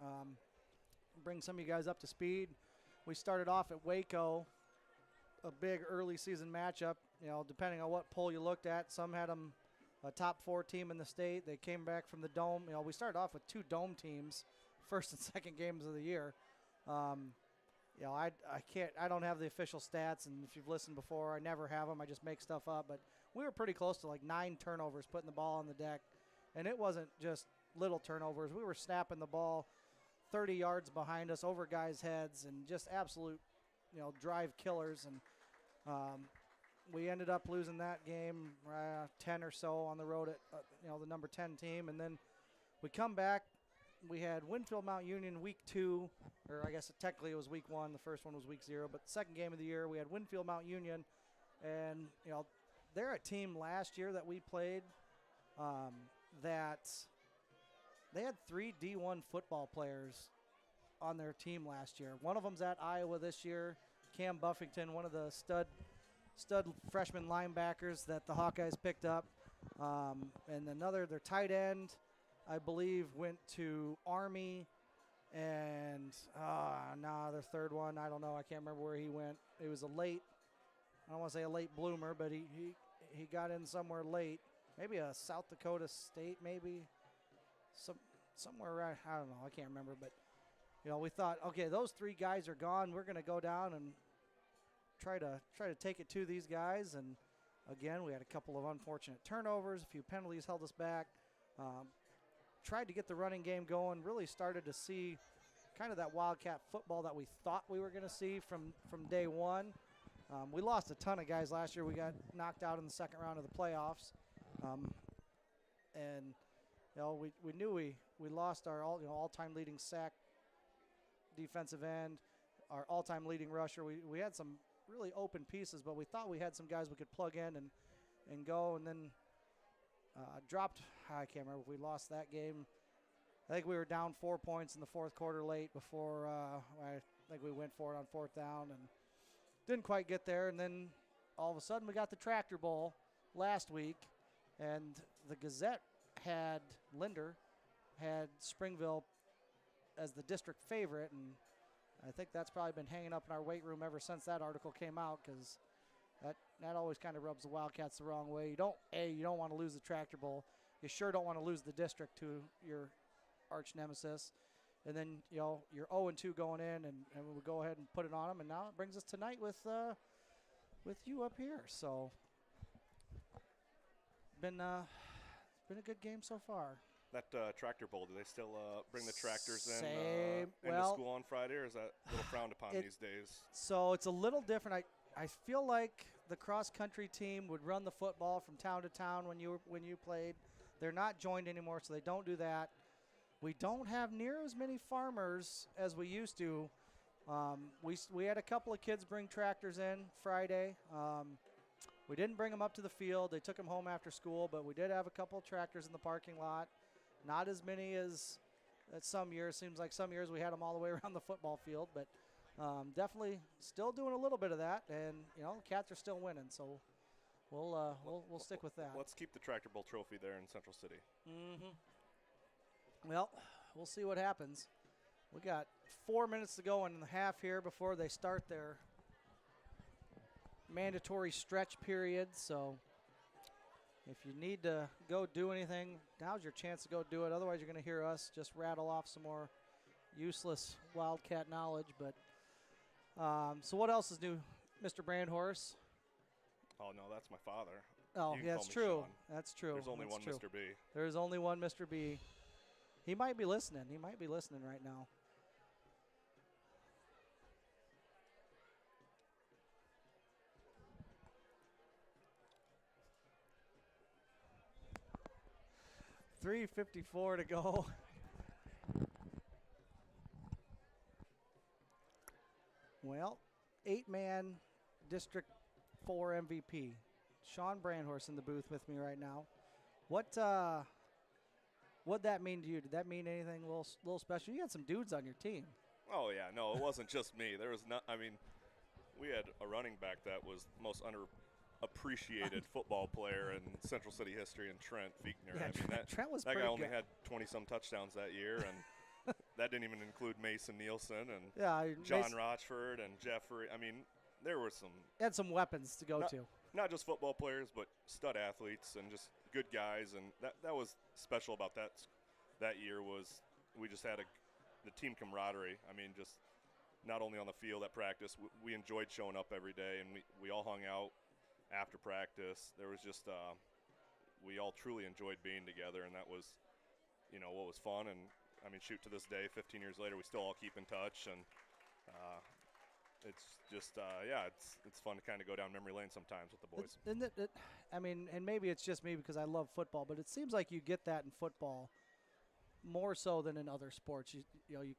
Bring some of you guys up to speed. We started off at Waco, a big early season matchup. Depending on what poll you looked at, some had them a top 4 team in the state. They came back from the Dome. We started off with 2 Dome teams, first and second games of the year. I don't have the official stats, and if you've listened before, I never have them. I just make stuff up. But we were pretty close to 9 turnovers, putting the ball on the deck. And it wasn't just little turnovers. We were snapping the ball 30 yards behind us over guys' heads, and just absolute, drive killers. And we ended up losing that game 10 or so on the road at, the number 10 team. And then we come back. We had Winfield Mount Union week 2, or I guess technically it was week 1. The first one was week 0. But the second game of the year, we had Winfield Mount Union. And, they're a team last year that we played that they had 3 D1 football players on their team last year. One of them's at Iowa this year, Cam Buffington, one of the stud freshman linebackers that the Hawkeyes picked up. And another, their tight end, I believe, went to Army, and their third one, I don't know. I can't remember where he went. It was I don't want to say a late bloomer, but he got in somewhere late. Maybe a South Dakota State, maybe somewhere around. I don't know. I can't remember, but we thought, okay, those 3 guys are gone. We're going to go down and try to take it to these guys. And again, we had a couple of unfortunate turnovers, a few penalties held us back. Tried to get the running game going. Really started to see kind of that Wildcat football that we thought we were going to see from day one. We lost a ton of guys last year. We got knocked out in the second round of the playoffs, and we knew we lost our all-time leading sack defensive end, our all-time leading rusher. We had some really open pieces, but we thought we had some guys we could plug in and go, and then dropped. I can't remember if we lost that game. I think we were down 4 points in the fourth quarter late before I think we went for it on 4th down and didn't quite get there. And then all of a sudden we got the Tractor Bowl last week, and the Gazette had Springville as the district favorite, and I think that's probably been hanging up in our weight room ever since that article came out, because that always kind of rubs the Wildcats the wrong way. You don't want to lose the Tractor Bowl. You sure don't want to lose the district to your arch nemesis. And then, you're 0-2 going in, and we'll go ahead and put it on them. And now it brings us tonight with you up here. So, been a good game so far. That Tractor Bowl, do they still bring the tractors Same. into school on Friday, or is that a little frowned upon these days? So it's a little different. I feel like the cross-country team would run the football from town to town when you played. They're not joined anymore, so they don't do that. We don't have near as many farmers as we used to. We had a couple of kids bring tractors in Friday. We didn't bring them up to the field. They took them home after school, but we did have a couple of tractors in the parking lot. Not as many as some years. Seems like some years we had them all the way around the football field, but definitely still doing a little bit of that. And the Cats are still winning, so we'll stick with that. Let's keep the Tractor Bowl trophy there in Central City. Mm-hmm. Well, we'll see what happens. We got 4 minutes to go in the half here before they start their mandatory stretch period. So if you need to go do anything, now's your chance to go do it. Otherwise, you're going to hear us just rattle off some more useless Wildcat knowledge. But so what else is new, Mr. Brandhorse? Oh, no, that's my father. Oh, yeah, that's true. Sean. That's true. There's only one Mr. B. There's only one Mr. B. He might be listening. He might be listening right now. $3:54 to go. Well, 8-man District 4 MVP. Sean Brandhorse in the booth with me right now. What'd that mean to you? Did that mean anything a little special? You had some dudes on your team. Oh, yeah. No, it wasn't just me. There was not. I mean, we had a running back that was the most underappreciated football player in Central City history, and Trent Fiechner. Yeah, I mean, Trent was that pretty guy only good. had 20-some touchdowns that year, and that didn't even include Mason Nielsen and John Rochford and Jeffrey. I mean, there were some. Had some weapons to go to. Not just football players, but stud athletes and just good guys, and that was special about that year was we just had the team camaraderie. I mean, just not only on the field at practice, we enjoyed showing up every day, and we all hung out after practice. There was just we all truly enjoyed being together, and that was what was fun. And I mean, shoot, to this day, 15 years later, we still all keep in touch, and it's just it's fun to kind of go down memory lane sometimes with the boys. I mean, and maybe it's just me because I love football, but it seems like you get that in football more so than in other sports. You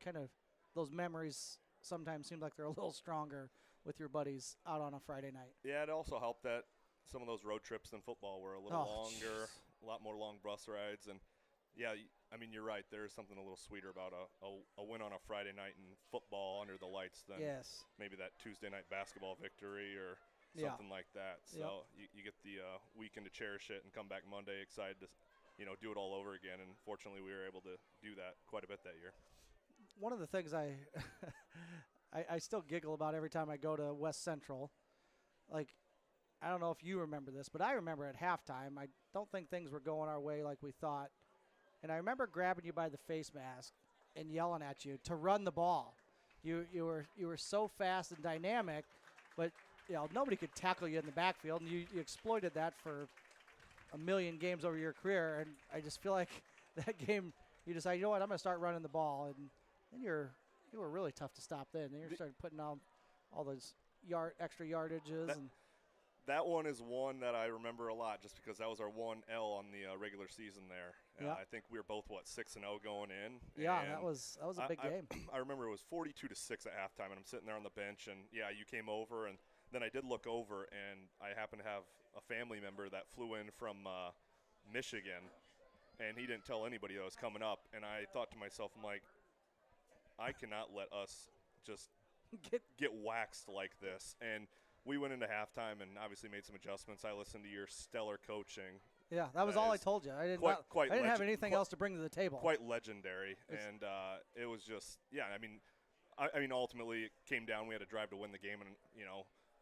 kind of, those memories sometimes seem like they're a little stronger with your buddies out on a Friday night. Yeah, it also helped that some of those road trips in football were a little longer, a lot more long bus rides, and yeah, I mean, you're right. There is something a little sweeter about a win on a Friday night in football under the lights than maybe that Tuesday night basketball victory or something like that. So you get the weekend to cherish it and come back Monday excited to do it all over again. And fortunately, we were able to do that quite a bit that year. One of the things I still giggle about every time I go to West Central, like, I don't know if you remember this, but I remember at halftime, I don't think things were going our way like we thought. And I remember grabbing you by the face mask and yelling at you to run the ball. You were so fast and dynamic, but nobody could tackle you in the backfield, and you exploited that for a million games over your career. And I just feel like that game, you decided, you know what, I'm going to start running the ball, and then you were really tough to stop. Then you started putting on all those extra yardages and. That one is one that I remember a lot, just because that was our one L on the regular season there. Yeah. I think we were both 6-0 going in. Yeah, that was a big game. I remember it was 42-6 at halftime, and I'm sitting there on the bench, and you came over, and then I did look over, and I happened to have a family member that flew in from Michigan, and he didn't tell anybody that was coming up. And I thought to myself, I'm like, I cannot let us just get waxed like this. And we went into halftime and obviously made some adjustments. I listened to your stellar coaching. Yeah, that was all I told you. I didn't have anything else to bring to the table. Quite legendary, and it was just I mean, ultimately it came down. We had to drive to win the game, and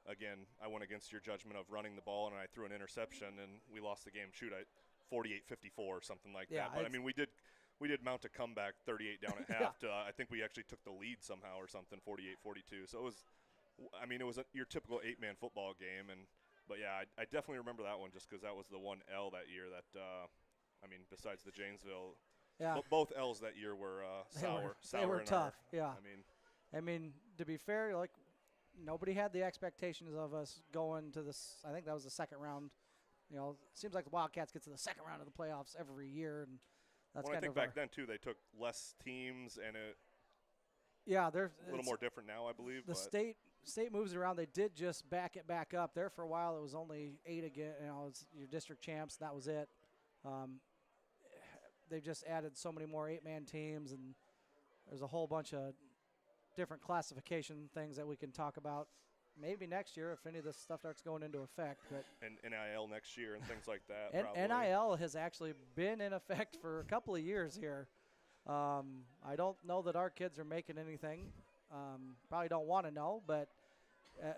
again, I went against your judgment of running the ball, and I threw an interception, and we lost the game. 48-54 or something like that. But I mean, we did mount a comeback, 38 down at half. I think we actually took the lead somehow or something, 48-42. So it was. I mean, it was your typical 8-man football game, but I definitely remember that one just because that was the one L that year that, I mean, besides the Janesville, both L's that year were sour. They were tough. I I mean, to be fair, like nobody had the expectations of us going to this. I think that was the second round. It seems like the Wildcats get to the second round of the playoffs every year, and that's I think back then too, they took less teams, and they're a little more different now, I believe. The state moves around. They did just back it back up. There for a while, it was only 8 again. It's your district champs. That was it. They've just added so many more 8-man teams, and there's a whole bunch of different classification things that we can talk about. Maybe next year if any of this stuff starts going into effect. But and NIL next year and things like that. And NIL has actually been in effect for a couple of years here. I don't know that our kids are making anything. Probably don't want to know, but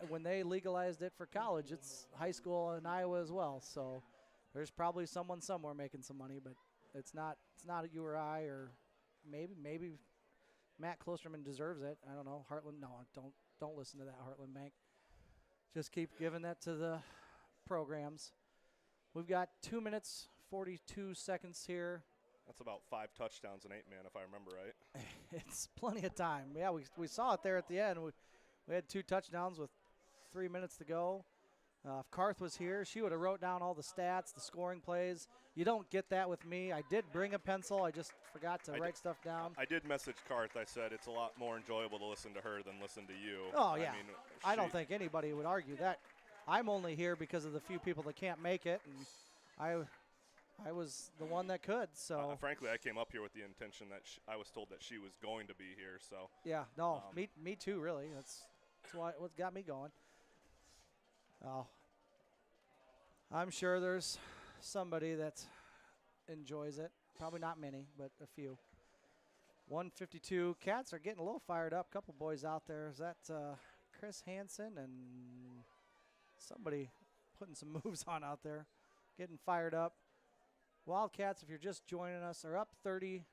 when they legalized it for college, it's high school in Iowa as well. So there's probably someone somewhere making some money, but it's not you or I, or maybe Matt Klosterman deserves it. I don't know. Heartland, no, don't listen to that, Heartland Bank. Just keep giving that to the programs. We've got 2 minutes, 42 seconds here. That's about 5 touchdowns in 8-man, if I remember right. It's plenty of time. Yeah, we saw it there at the end. We had 2 touchdowns with 3 minutes to go. If Karth was here, she would have wrote down all the stats, the scoring plays. You don't get that with me. I did bring a pencil. I just forgot to write stuff down. I did message Karth. I said it's a lot more enjoyable to listen to her than listen to you. Oh, yeah. I don't think anybody would argue that. I'm only here because of the few people that can't make it, and I was the one that could. So frankly, I came up here with the intention that I was told that she was going to be here. So yeah, no, me too. Really, that's what got me going. Oh, I'm sure there's somebody that enjoys it. Probably not many, but a few. 152. Cats are getting a little fired up. Couple boys out there. Is that Chris Hansen and somebody putting some moves on out there, getting fired up. Wildcats, if you're just joining us, are up 30-20.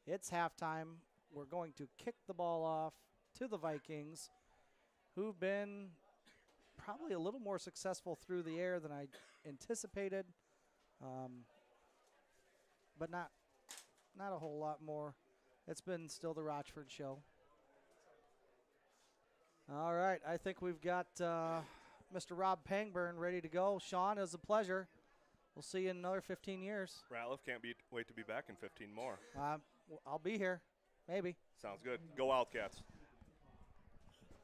It's halftime. We're going to kick the ball off to the Vikings, who've been probably a little more successful through the air than I anticipated, but not a whole lot more. It's been still the Rochford show. All right, I think we've got Mr. Rob Pangburn ready to go. Sean, it was a pleasure. We'll see you in another 15 years. Ratliff can't wait to be back in 15 more. I'll be here, maybe. Sounds good. Go Wildcats.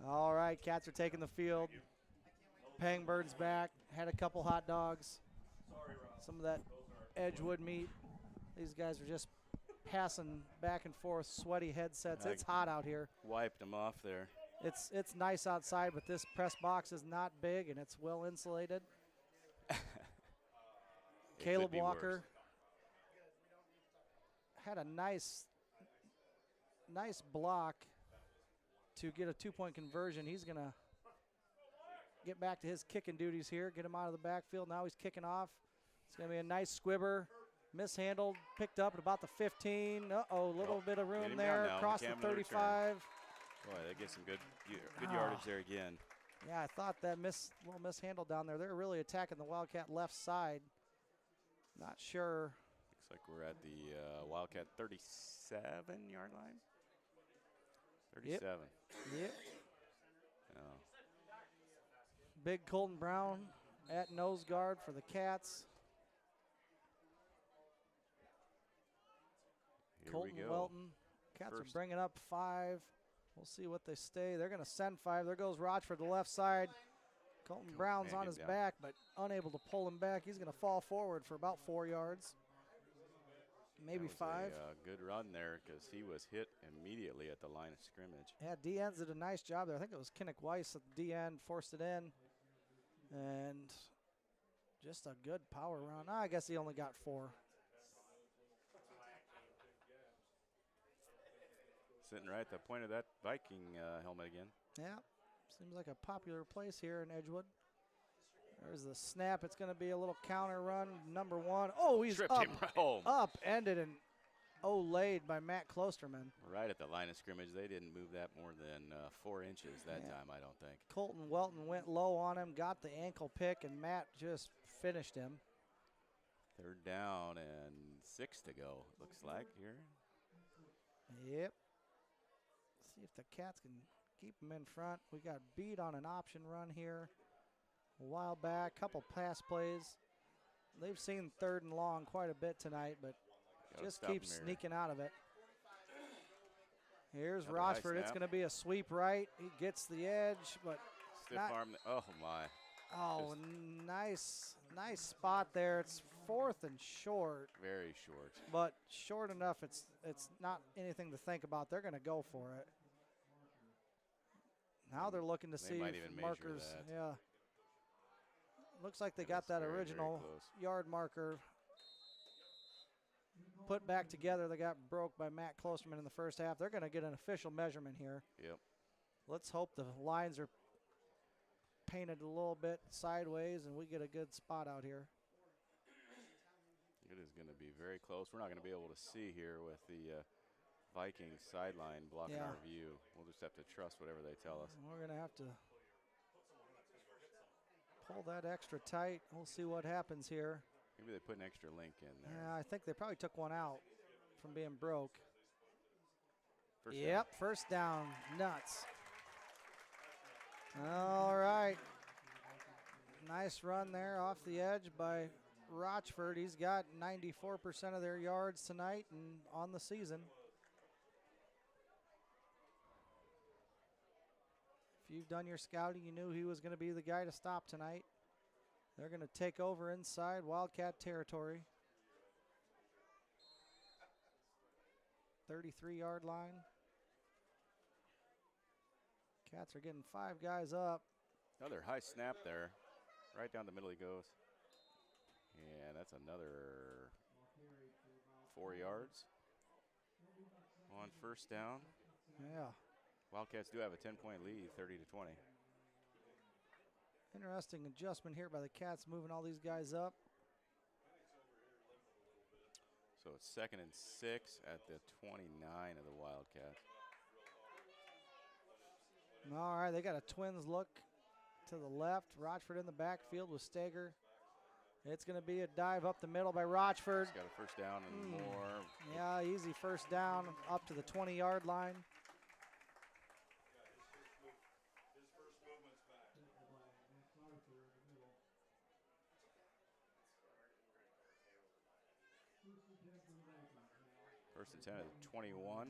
All right, Cats are taking the field. Pangburn's back. Had a couple hot dogs. Some of that Edgewood meat. These guys are just passing back and forth, sweaty headsets. It's hot out here. Wiped them off there. It's nice outside, but this press box is not big, and it's well insulated. Caleb could be Walker worse. had a nice block to get a 2-point conversion. He's going to get back to his kicking duties here, get him out of the backfield. Now he's kicking off. It's going to be a nice squibber. Mishandled, picked up at about the 15. Uh-oh, a little bit of Get room him there, down now. across the McCammon on the return. 35. Boy, they get some good yardage there again. Yeah, I thought that little mishandle down there. They're really attacking the Wildcat left side. Not sure. Looks like we're at the Wildcat 37-yard line. 37. Yep. Oh. Big Colton Brown at nose guard for the Cats. Here Colton we go. Welton. Cats are bringing up 5. We'll see what they stay. They're going to send 5. There goes Rochford to the left side. Colton Brown's on his back, but unable to pull him back. He's going to fall forward for about 4 yards, maybe That was 5. A good run there because he was hit immediately at the line of scrimmage. Yeah, D-ends did a nice job there. I think it was Kinnick Weiss at the D-end, forced it in. And just a good power run. I guess he only got 4. Sitting right at the point of that Viking helmet again. Yeah, seems like a popular place here in Edgewood. There's the snap. It's going to be a little counter run. Number 1. Oh, he's Tripped up, him home. ended, and laid by Matt Klosterman. Right at the line of scrimmage. They didn't move that more than 4 inches that time, I don't think. Colton Welton went low on him, got the ankle pick, and Matt just finished him. 3rd down and 6 to go, looks like here. Yep. See if the Cats can keep him in front. We got beat on an option run here a while back, couple pass plays. They've seen 3rd and long quite a bit tonight, but just keeps sneaking out of it. Here's Another Rochford. high It's snap. going to be a sweep right. He gets the edge, but Stiff arm. Oh, my. oh, nice spot there. It's 4th and short, Very short. but short enough it's not anything to think about. They're going to go for it. Now they're looking to They see might if even measure markers. that. Yeah. Looks like they That got is that very, very original close. yard marker put back together. They got broke by Matt Klosterman in the first half. They're going to get an official measurement here. Yep. Let's hope the lines are painted a little bit sideways and we get a good spot out here. It is going to be very close. We're not going to be able to see here with the Vikings sideline blocking our view. We'll just have to trust whatever they tell us. We're going to have to pull that extra tight. We'll see what happens here. Maybe they put an extra link in there. Yeah, I think they probably took one out from being broke. First Yep, first down. Nuts. All right. Nice run there off the edge by Rochford. He's got 94% of their yards tonight and on the season. If you've done your scouting, you knew he was going to be the guy to stop tonight. They're going to take over inside Wildcat territory. 33-yard line. Cats are getting 5 guys up. Another high snap there. Right down the middle he goes. And that's another 4 yards on first down. Yeah. Wildcats do have a 10-point lead, 30-20. Interesting adjustment here by the Cats, moving all these guys up. So it's 2nd and 6 at the 29 of the Wildcats. All right, they got a twins look to the left. Rochford in the backfield with Stager. It's going to be a dive up the middle by Rochford. He's got a first down and more. Yeah, easy first down up to the 20-yard line. First and 10 at the 21.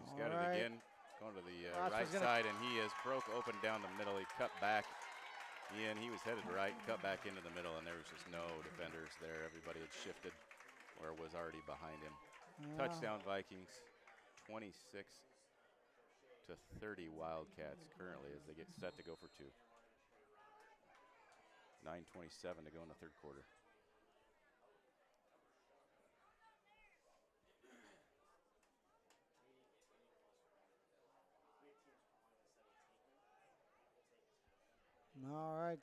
He's got it again, going to the right Rochford's side, and he is broke open down the middle. He cut back Yeah, and he was headed right, cut back into the middle, and there was just no defenders there. Everybody had shifted where was already behind him. Touchdown Vikings, 26-30 Wildcats currently as they get set to go for 2. 9:27 to go in the third quarter. All right,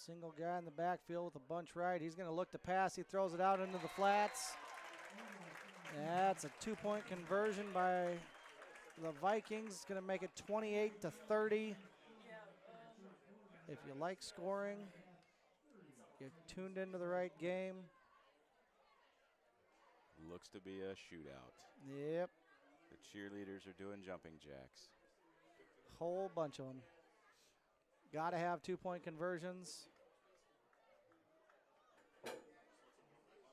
single guy in the backfield with a bunch right. He's going to look to pass. He throws it out into the flats. That's a 2-point conversion by the Vikings. It's going to make it 28-30. If you like scoring, you're tuned into the right game. Looks to be a shootout. Yep. The cheerleaders are doing jumping jacks. Whole bunch of them. Got to have 2-point conversions.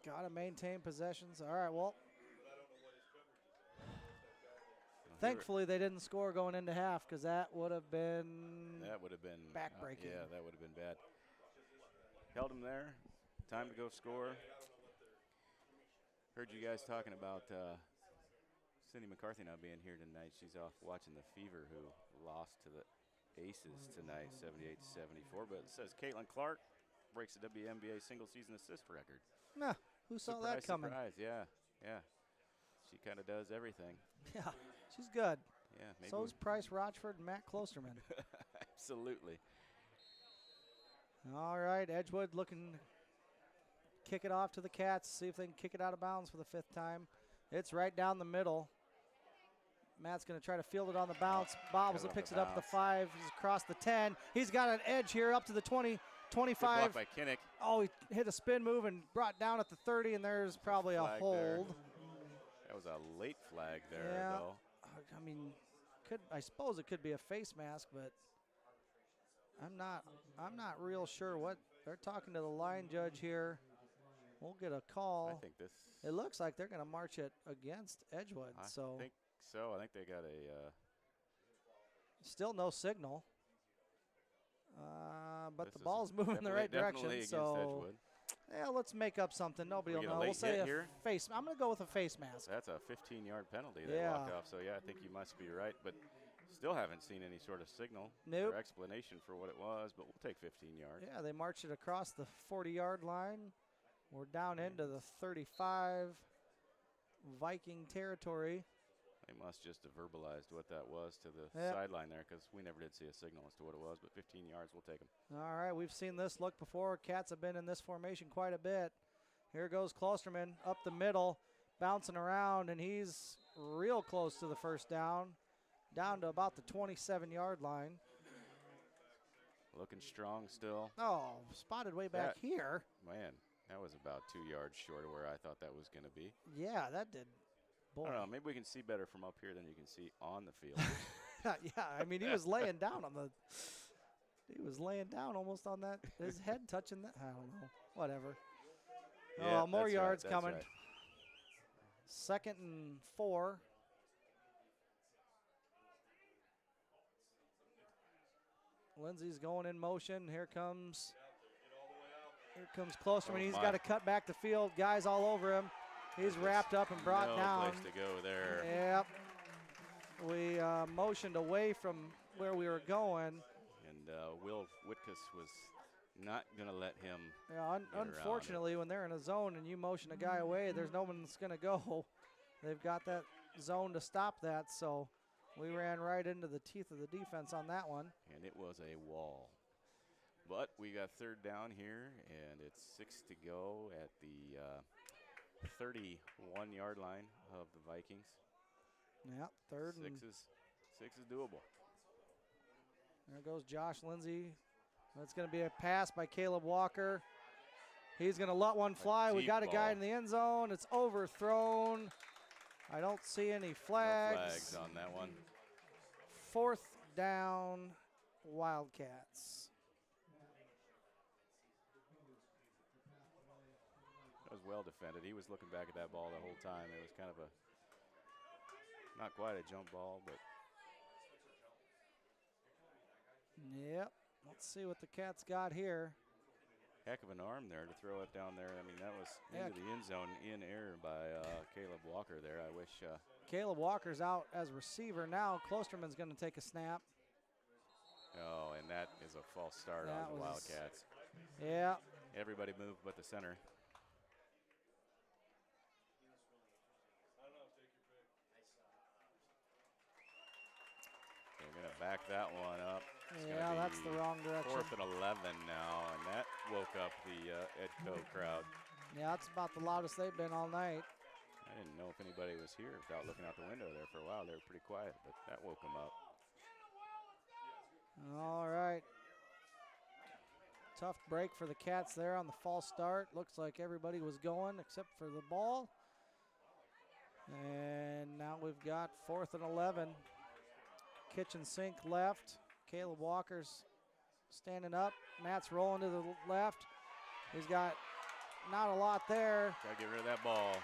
Got to maintain possessions. All right, well. Thankfully, they didn't score going into half because that would have been backbreaking. Yeah, that would have been bad. Held him there. Time to go score. Heard you guys talking about Cindy McCarthy not being here tonight. She's off watching the Fever, who lost to the Aces tonight, 78-74. But it says Caitlin Clark breaks the WNBA single-season assist record. Nah, who saw that coming? Surprise, yeah. She kind of does everything. Yeah, she's good. Yeah, maybe So is Price Rochford and Matt Klosterman. Absolutely. All right, Edgewood looking to kick it off to the Cats, see if they can kick it out of bounds for the 5th time. It's right down the middle. Matt's going to try to field it on the bounce. Bobbles it, picks it up at the 5. He's across the 10. He's got an edge here up to the 20, 25. Good block by Kinnick. Oh, he hit a spin move and brought down at the 30, and there's probably a hold. There. That was a late flag there, though. I mean, I suppose it could be a face mask, but I'm not real sure what they're talking to the line judge here. We'll get a call. I think this. It looks like they're going to march it against Edgewood. I think so. I think they got a. Still no signal. But the ball's moving in the right direction. So, yeah, let's make up something. Nobody will know. We'll say a face. I'm going to go with a face mask. That's a 15-yard penalty they walked off. So, yeah, I think you must be right. But still haven't seen any sort of signal or explanation for what it was. But we'll take 15 yards. Yeah, they marched it across the 40-yard line. We're down into the 35 Viking territory. They must just have verbalized what that was to the sideline there, because we never did see a signal as to what it was. But 15 yards, we'll take them. All right, we've seen this look before. Cats have been in this formation quite a bit. Here goes Klosterman up the middle, bouncing around, and he's real close to the first down to about the 27-yard line. Looking strong still. Oh, spotted way back here. Man, that was about 2 yards short of where I thought that was going to be. Yeah, that did. Boy. I don't know. Maybe we can see better from up here than you can see on the field. Yeah, I mean, he was laying down on the. He was laying down almost on that. His head touching that. I don't know. Whatever. Yeah, more yards right, coming. Right. 2nd and 4. Lindsay's going in motion. Here comes Klosterman. He's got to cut back the field. Guys all over him. He's wrapped up and brought down. No place to go there. Yep. We motioned away from where we were going. And Will Whitkus was not going to let him. Yeah, unfortunately, when they're in a zone and you motion a guy away, there's no one that's going to go. They've got that zone to stop that, so we ran right into the teeth of the defense on that one. And it was a wall. But we got 3rd down here, and it's 6 to go at the 31-yard line of the Vikings. Yeah, 3rd and 6 is doable. There goes Josh Lindsay. That's going to be a pass by Caleb Walker. He's going to let one fly. We got a guy in the end zone. It's overthrown. I don't see any flags. No flags on that one. 4th down, Wildcats. That was well defended. He was looking back at that ball the whole time. It was kind of not quite a jump ball, but. Yep. Let's see what the Cats got here. Heck of an arm there to throw it down there. I mean, that was into the end zone in air by Caleb Walker there. I wish. Caleb Walker's out as receiver now. Klosterman's going to take a snap. Oh, and that is a false start on the Wildcats. Yeah. Everybody moved but the center. They're going to back that one up. Yeah, that's the wrong direction. 4th and 11 now, and that woke up the Edco crowd. Yeah, that's about the loudest they've been all night. I didn't know if anybody was here without looking out the window there for a while. They were pretty quiet, but that woke them up. All right. Tough break for the Cats there on the false start. Looks like everybody was going except for the ball. And now we've got 4th and 11. Kitchen sink left. Caleb Walker's standing up. Matt's rolling to the left. He's got not a lot there. Got to get rid of that ball.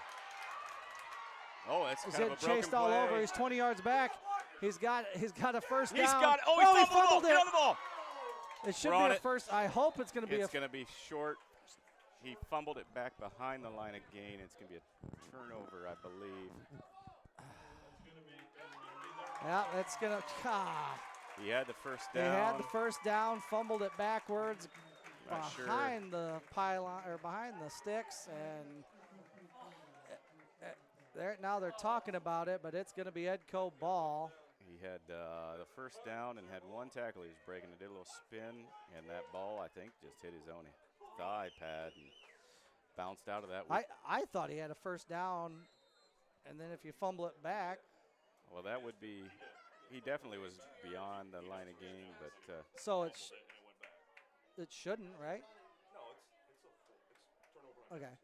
Oh, it's He's kind of a getting chased broken all play. over. He's 20 yards back. He's got a first down. He's got. Oh, he fumbled it. Get on the ball. It should be a first. I hope it's going to be It's going to be short. He fumbled it back behind the line of gain. It's going to be a turnover, I believe. Yeah, that's going to. He had the first down. They had the first down, fumbled it backwards behind the pylon or behind the sticks, and now they're talking about it, but it's going to be Edco ball. He had the first down and had one tackle. He was breaking it, did a little spin, and that ball, I think, just hit his own thigh pad and bounced out of that. I thought he had a first down, and then if you fumble it back. Well, that would be. He definitely was beyond the line of game, but. So it shouldn't, right? No, it's turnover. Okay.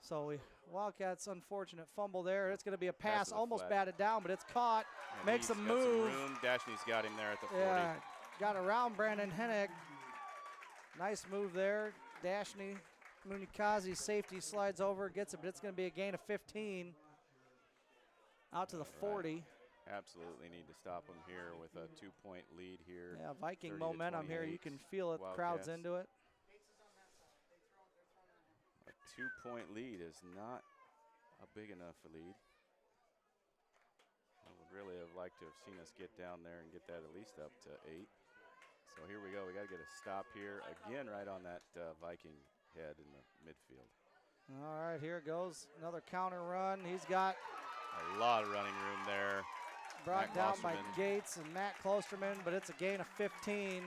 So Wildcats unfortunate fumble there. It's going to be a pass, almost batted down, but it's caught. And makes a got move. Some room. Dashney's got him there at the 40. Yeah, got around Brandon Hennig. Nice move there. Dashney, Munikazi, safety slides over, gets it, but it's going to be a gain of 15. Out to the 40. Absolutely need to stop them here with a 2-point lead here. Yeah, Viking momentum here. You can feel it. The crowd's into it. A 2-point lead is not a big enough lead. I would really have liked to have seen us get down there and get that at least up to 8. So here we go. We got to get a stop here again right on that Viking head in the midfield. All right, here it goes. Another counter run. He's got a lot of running room there. Brought down by Gates and Matt Klosterman, but it's a gain of 15. And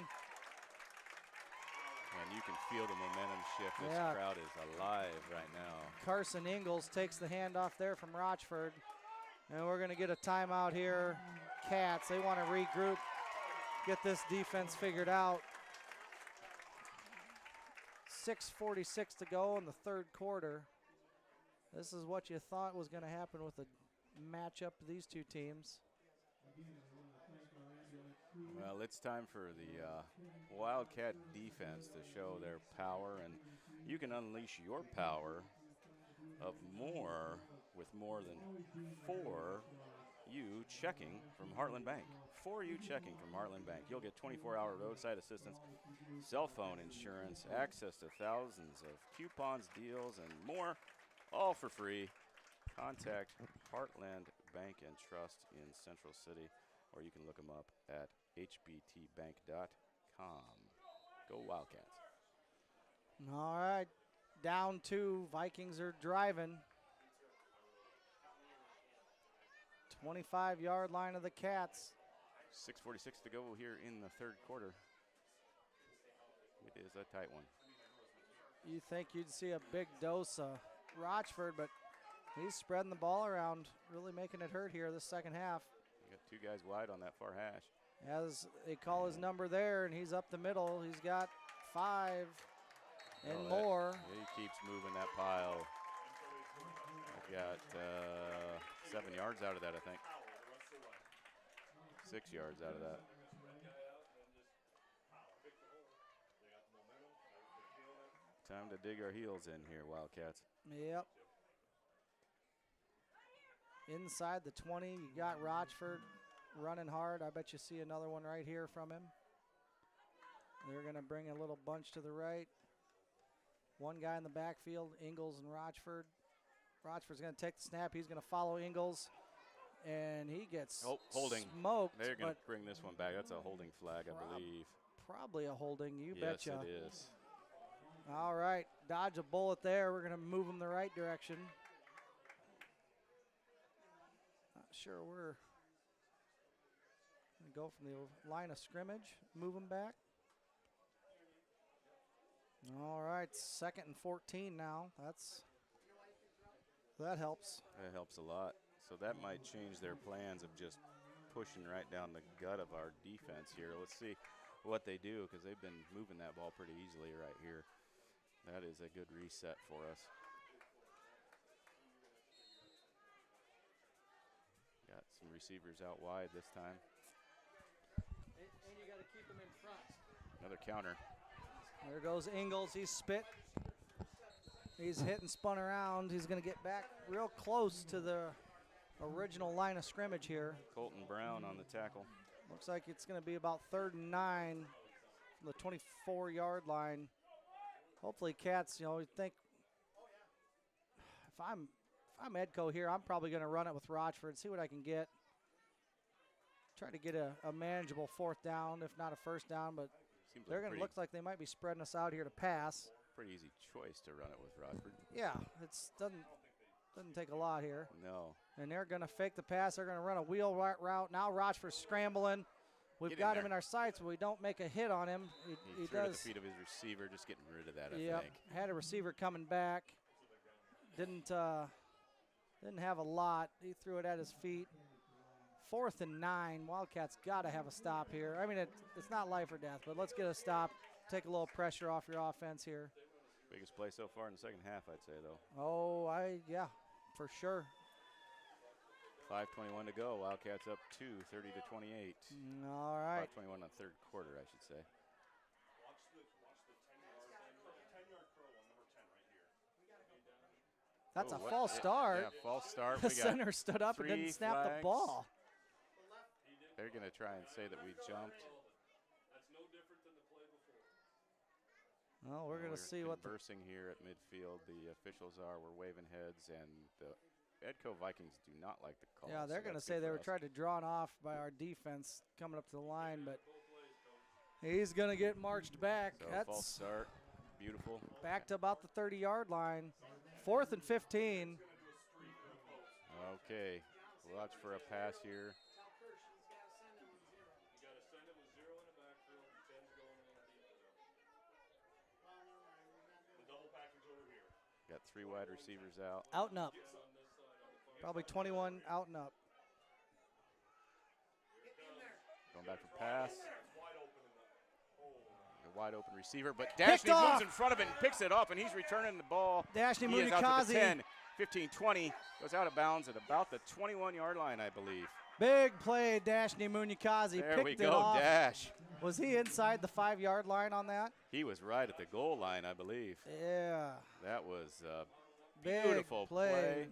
you can feel the momentum shift. This crowd is alive right now. Carson Ingalls takes the handoff there from Rochford. And we're going to get a timeout here. Cats, they want to regroup, get this defense figured out. 6:46 to go in the third quarter. This is what you thought was going to happen with a matchup of these two teams. Well, it's time for the Wildcat defense to show their power, and you can unleash your power of more with more than 4U checking from Heartland Bank. 4U checking from Heartland Bank. You'll get 24-hour roadside assistance, cell phone insurance, access to thousands of coupons, deals, and more, all for free. Contact Heartland Bank and Trust in Central City, or you can look them up at hbtbank.com. Go Wildcats. All right, down 2. Vikings are driving. 25-yard line of the Cats. 6:46 to go here in the third quarter. It is a tight one. You think you'd see a big dose of Rochford, but he's spreading the ball around, really making it hurt here this second half. You got 2 guys wide on that far hash. As they call his number there, and he's up the middle. He's got 5 and more. He keeps moving that pile. I've got 7 yards out of that, I think. 6 yards out of that. Time to dig our heels in here, Wildcats. Yep. Inside the 20, you got Rochford. running hard. I bet you see another one right here from him. They're going to bring a little bunch to the right. One guy in the backfield, Ingles and Rochford. Rochford's going to take the snap. He's going to follow Ingles, and he gets holding. Smoked. They're going to bring this one back. That's a holding flag, I believe. Probably a holding, you yes, betcha. Yes, it is. All right, dodge a bullet there. We're going to move him the right direction. Not sure we're going to go from the line of scrimmage, move him back. All right, 2nd and 14 now. That helps. That helps a lot. So that might change their plans of just pushing right down the gut of our defense here. Let's see what they do, because they've been moving that ball pretty easily right here. That is a good reset for us. Got some receivers out wide this time. And you got to keep them in front. Another counter. There goes Ingles. He's spit. He's hit and spun around. He's going to get back real close to the original line of scrimmage here. Colton Brown on the tackle. Looks like it's going to be about 3rd and 9 from the 24-yard line. Hopefully, Cats, you think if I'm Edco here, I'm probably going to run it with Rochford, see what I can get. Try to get a manageable 4th down, if not a 1st down, but they're going to look like they might be spreading us out here to pass. Pretty easy choice to run it with Rochford. Yeah, it doesn't take a lot here. No. And they're going to fake the pass. They're going to run a wheel route. Now Rochford's scrambling. We've got him in our sights, but we don't make a hit on him. He threw it at the feet of his receiver, just getting rid of that, I think. Had a receiver coming back. Didn't have a lot. He threw it at his feet. 4th and 9. Wildcats got to have a stop here. I mean, it's not life or death, but let's get a stop. Take a little pressure off your offense here. Biggest play so far in the second half, I'd say, though. Oh, yeah, for sure. 5:21 to go. Wildcats up 2, 30-28. All right. 5:21 on the 3rd quarter, I should say. Watch the 10-yard curl on number 10 right here. That's a false start. Yeah, false start. The center stood up and didn't snap the ball. They're going to try and say that we jumped. That's no different than the play before. Well, we're going to see what conversing here at midfield. The officials are. We're waving heads, and the Edco Vikings do not like the call. Yeah, they're going to say they were trying to draw it off by our defense coming up to the line, but he's going to get marched back. So That's false start. Beautiful. Back to about the 30-yard line. 4th and 15. Okay, watch for a pass here. Got 3 wide receivers out. Out and up. Probably 21 out and up. Going back for pass. A wide open receiver, but Dashney moves in front of it and picks it up, and he's returning the ball. Dashney He is out to the Munikazi. 10, 15, 20. Goes out of bounds at about the 21-yard line, I believe. Big play, Dashney Munikazi. There we Picked it go, off. Dash. Was he inside the 5-yard line on that? He was right at the goal line, I believe. Yeah. That was a Big beautiful play.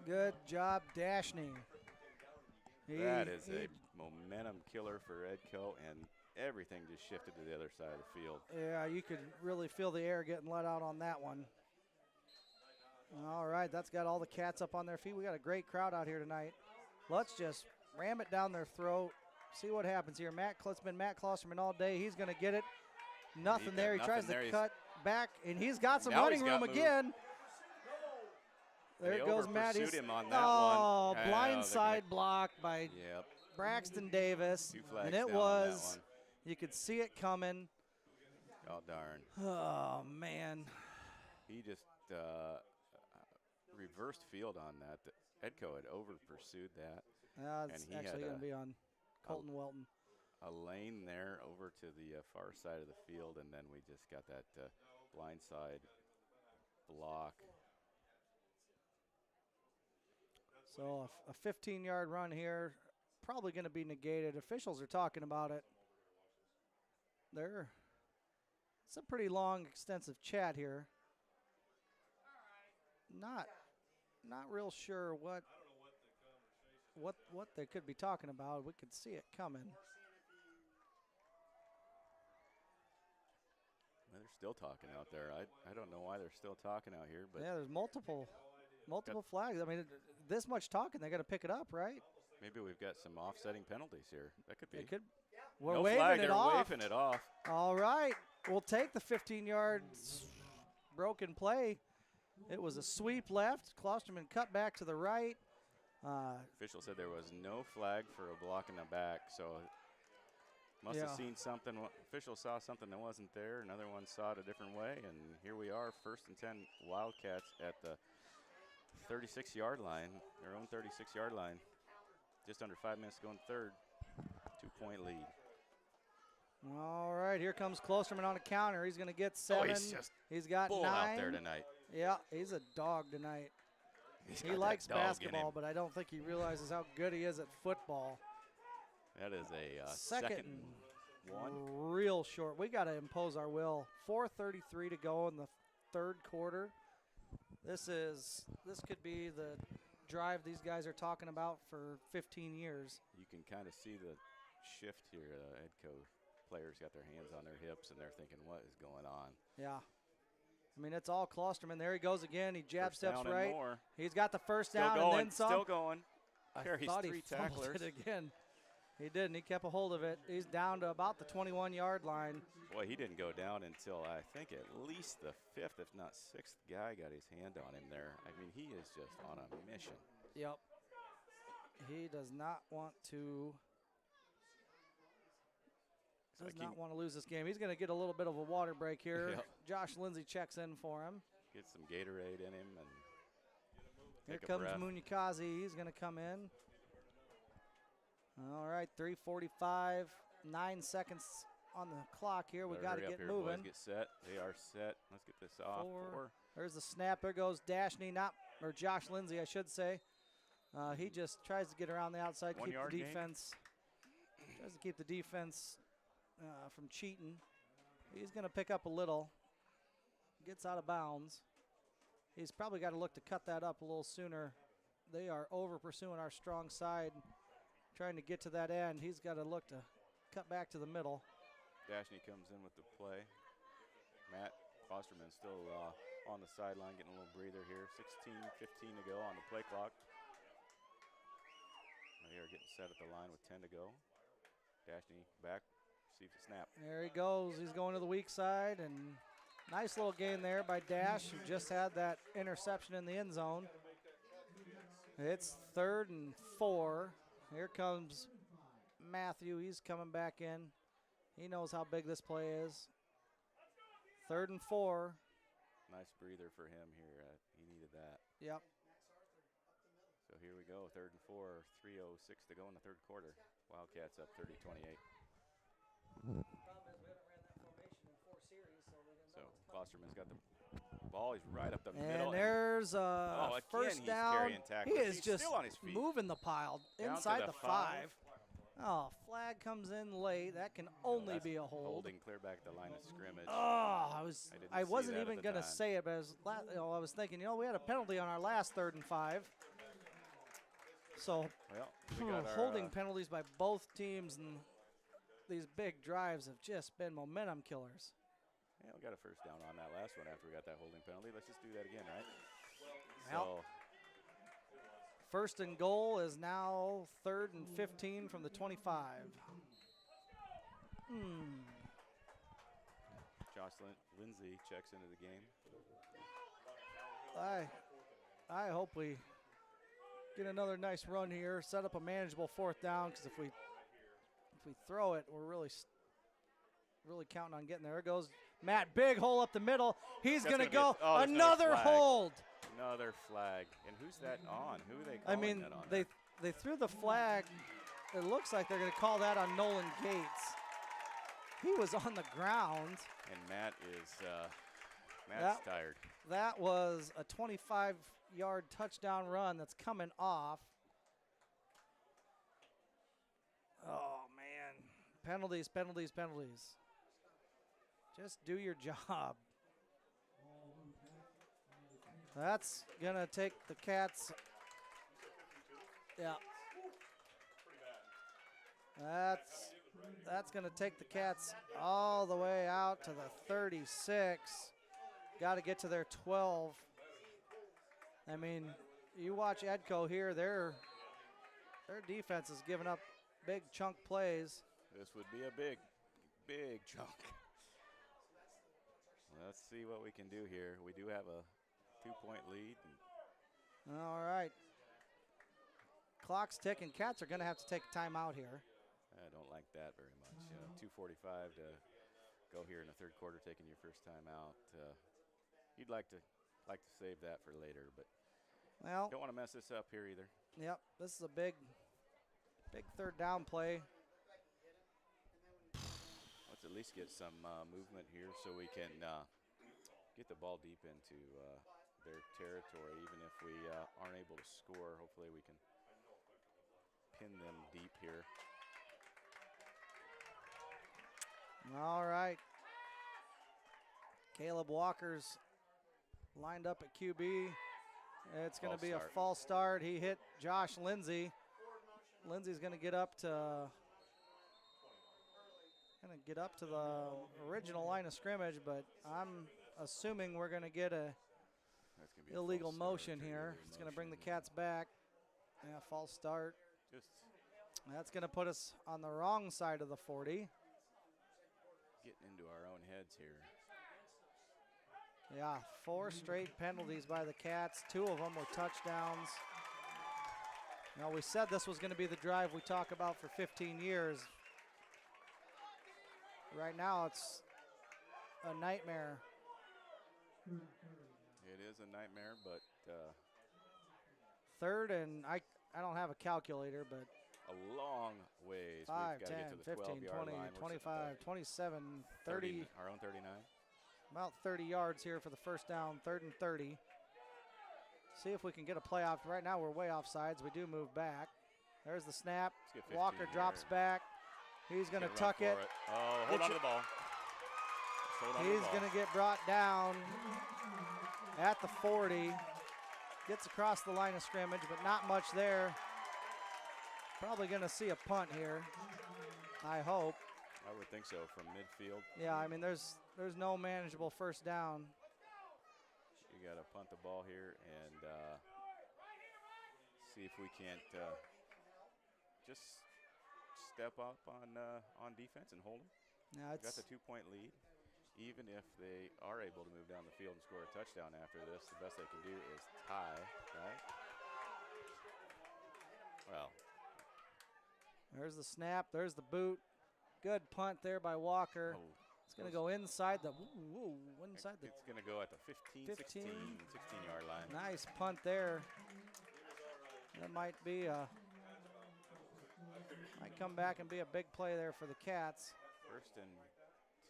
Good job, Dashney. That is a momentum killer for Edco, and everything just shifted to the other side of the field. Yeah, you could really feel the air getting let out on that one. All right, that's got all the Cats up on their feet. We got a great crowd out here tonight. Let's just ram it down their throat. See what happens here. It's been Matt Klosterman all day. He's going to get it. Nothing there. He tries to cut back, and he's got some running room again. There goes Matt. Him on that one. Blindside block by Braxton Davis. And it was, you could see it coming. Oh, darn. Oh, man. He just reversed field on that. Edco had over-pursued that. It's actually going to be on Colton Welton. A lane there over to the far side of the field, and then we just got that blindside block. So a 15-yard run here, probably going to be negated. Officials are talking about it. It's a pretty long, extensive chat here. Not real sure what what they could be talking about. We could see it coming. Well, they're still talking out there. I don't know why they're still talking out here, but Yeah, there's multiple flags. I mean, this much talking, they got to pick it up, right? maybe we've got some offsetting penalties here. That could be. It could. We're No waving flag, it they're off. waving it off. All right, we'll take the 15-yard broken play. It was a sweep left. Klosterman cut back to the right. Official said there was no flag for a block in the back, so must have seen something. Official saw something that wasn't there. Another one saw it a different way, and here we are, 1st and 10 Wildcats at the 36-yard line, their own 36-yard line. Just under 5 minutes to go in third. 2-point lead. All right, here comes Klosterman on a counter. He's going to get 7. He's got Bull 9 out there tonight. Yeah, he's a dog tonight. He's He got that likes dog in basketball, him. but I don't think he realizes how good he is at football. That is a Second and 1. real short. We got to impose our will. 4:33 to go in the third quarter. This could be the drive these guys are talking about for 15 years. You can kind of see the shift here. Edco players got their hands on their hips, and they're thinking, what is going on? Yeah. I mean, it's all Klosterman. There he goes again. He jab First steps down and right. more. He's got the first Still down going, and then some. still going. I Carries thought he 3 fumbled tacklers. it again. He did, and he kept a hold of it. He's down to about the 21-yard line. Boy, he didn't go down until I think at least the 5th, if not 6th guy got his hand on him there. I mean, he is just on a mission. Yep. He does not want to. Does not want to lose this game. He's going to get a little bit of a water break here. Yep. Josh Lindsay checks in for him. Get some Gatorade in him and Here take a comes breath. Munyakazi. He's going to come in. All right, 3:45, 9 seconds on the clock here. We Better got to hurry up get here, moving. Boys. Get set. They are set. Let's get this off. 4. There's the snap. There goes Dashney, or Josh Lindsay, I should say. He just tries to get around the outside, 1 keep yard the gain. defense. Tries to keep the defense from cheating. He's going to pick up a little. Gets out of bounds. He's probably got to look to cut that up a little sooner. They are over pursuing our strong side, trying to get to that end. He's got to look to cut back to the middle. Dashney comes in with the play. Matt Klosterman still on the sideline getting a little breather here. 16:15 to go on the play clock. They are getting set at the line with 10 to go. Dashney back, receives a snap. There he goes. He's going to the weak side, and nice little gain there by Dash, who just had that interception in the end zone. It's 3rd and 4. Here comes Matthew. He's coming back in. He knows how big this play is. 3rd and 4. Nice breather for him here. He needed that. Yep. So here we go, 3rd and 4, 3:06 to go in the third quarter. Wildcats up 30-28. So Klosterman's got the ball. He's right up the middle. And there's again, first he's down. carrying He tacklers. is He's just still on his feet. moving the pile Down to inside the the 5. Oh, flag comes in late. That can only That's be a hold. Holding clear back the line of scrimmage. Oh, I didn't I see wasn't that at even the going to time. say it, but I was thinking, we had a penalty on our last 3rd and 5. So Well, we got our, holding penalties by both teams and these big drives have just been momentum killers. yeah, we got a first down on that last one after we got that holding penalty. Let's just do that again, right? Well, So 1st and goal is now 3rd and 15 from the 25. Josh Lindsay checks into the game. I hope we get another nice run here, set up a manageable 4th down, because if we throw it, we're really counting on getting there. There goes Matt, big hole up the middle. He's That's going to gonna be go. there's Another flag. hold. Another flag. And who's that on? Who are they I calling mean, that on? they threw the flag. It looks like they're going to call that on Nolan Gates. He was on the ground. And Matt is Matt's tired. That was a 25-yard touchdown run that's coming off. Oh, man. Penalties, penalties, penalties. Just do your job. That's going to take the Cats. Yeah. That's going to take the Cats all the way out to the 36. Got to get to their 12. I mean, you watch Edco here, their defense is giving up big chunk plays. This would be a big chunk. Let's see what we can do here. We do have a 2-point lead. All right. Clock's ticking. Cats are going to have to take a timeout here. I don't like that very much. 2:45 to go here in the third quarter, taking your first time out. You'd like to save that for later, but well, don't want to mess this up here either. Yep, this is a big third down play. Let's at least get some movement here so we can get the ball deep into their territory. Even if we aren't able to score, hopefully we can pin them deep here. All right. Caleb Walker's lined up at QB. It's going to be a false start. He hit Josh Lindsay. Lindsay's going to get up to the original line of scrimmage, but I'm assuming we're going to get a illegal motion here. It's going to bring the Cats back. Yeah, false start. That's going to put us on the wrong side of the 40. Getting into our own heads here. Yeah, 4 straight penalties by the Cats. 2 of them were touchdowns. Now, we said this was going to be the drive we talk about for 15 years. Right now, it's a nightmare. It is a nightmare, but third, and I don't have a calculator, but a long ways. 5, We've 10, get to the 15, 12-yard 20, line. 25, 27, 30. Our own 39. About 30 yards here for the first down, 3rd and 30. See if we can get a play off. Right now we're way off sides. We do move back. There's the snap. Walker drops back. He's going to tuck it. Oh, hold on to the ball. He's going to get brought down at the 40. Gets across the line of scrimmage, but not much there. Probably going to see a punt here, I hope. I would think so from midfield. Yeah, I mean, there's no manageable first down. You got to punt the ball here and see if we can't just step up on defense and hold them. Now Got the 2-point lead. Even if they are able to move down the field and score a touchdown after this, the best they can do is tie, right? Well. There's the snap. There's the boot. Good punt there by Walker. Oh, it's going to go inside the inside the. It's going to go at the 16-yard line. Nice punt there. That might come back and be a big play there for the Cats. 1st and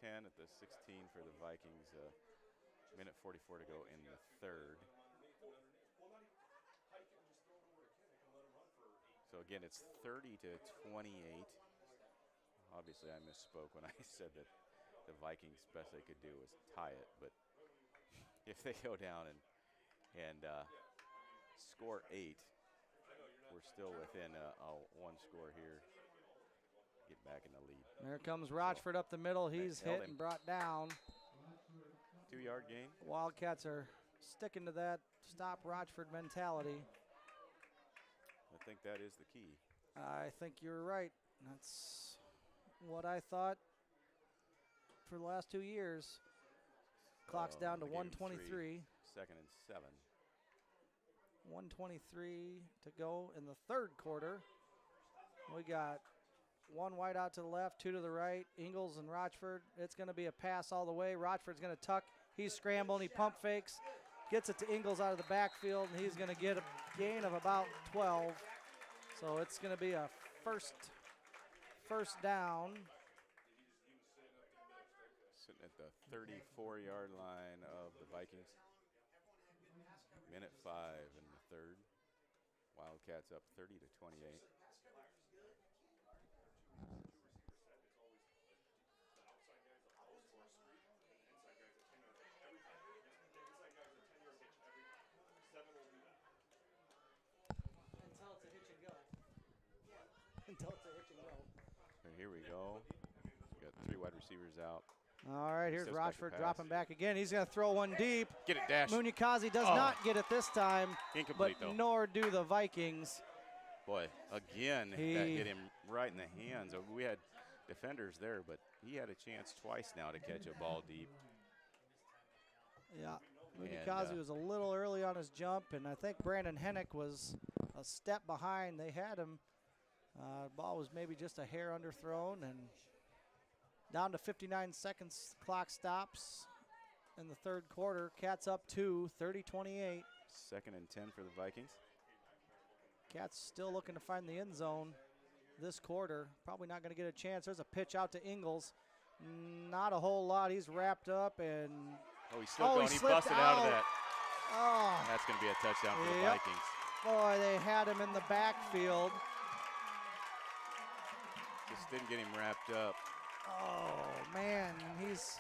10 at the 16 for the Vikings. Minute 44 to go in the third. So again, it's 30-28. Obviously, I misspoke when I said that the Vikings' best they could do was tie it. But if they go down and score 8, we're still within a 1 score here. Get back in the lead. There comes Rochford up the middle. He's hit and brought down. 2-yard gain. Wildcats are sticking to that stop Rochford mentality. I think that is the key. I think you're right. That's what I thought for the last 2 years. Clock's down to 1:23. 2nd and 7. 1:23 to go in the third quarter. We got 1 wide out to the left, 2 to the right. Ingles and Rochford. It's going to be a pass all the way. Rochford's going to tuck. He's scrambling. He pump fakes. Gets it to Ingles out of the backfield, and he's going to get a gain of about 12. So it's going to be a first down. Sitting at the 34-yard line of the Vikings. Minute 5 in the third. Wildcats up 30-28. Until it's a hitch and go. here we go. We got 3 wide receivers out. All right, here's Steps back to Rochford pass. dropping back again. He's going to throw one deep. Get it, Dash. Munyakazi does Oh. not get it this time, but Incomplete, though. nor do the Vikings. Boy, again, that hit him right in the hands. We had defenders there, but he had a chance twice now to catch a ball deep. Yeah, Munyakazi was a little early on his jump, and I think Brandon Hennick was a step behind. They had him. Ball was maybe just a hair underthrown, and down to 59 seconds. Clock stops in the third quarter. Cats up 2, 30-28. 2nd and 10 for the Vikings. Cats still looking to find the end zone this quarter. Probably not going to get a chance. There's a pitch out to Ingles. Not a whole lot. He's wrapped up and He's still going. He slipped busted out of that. Oh, That's going to be a touchdown for the Yep. Vikings. boy, they had him in the backfield. Just didn't get him wrapped up. Oh, man, he's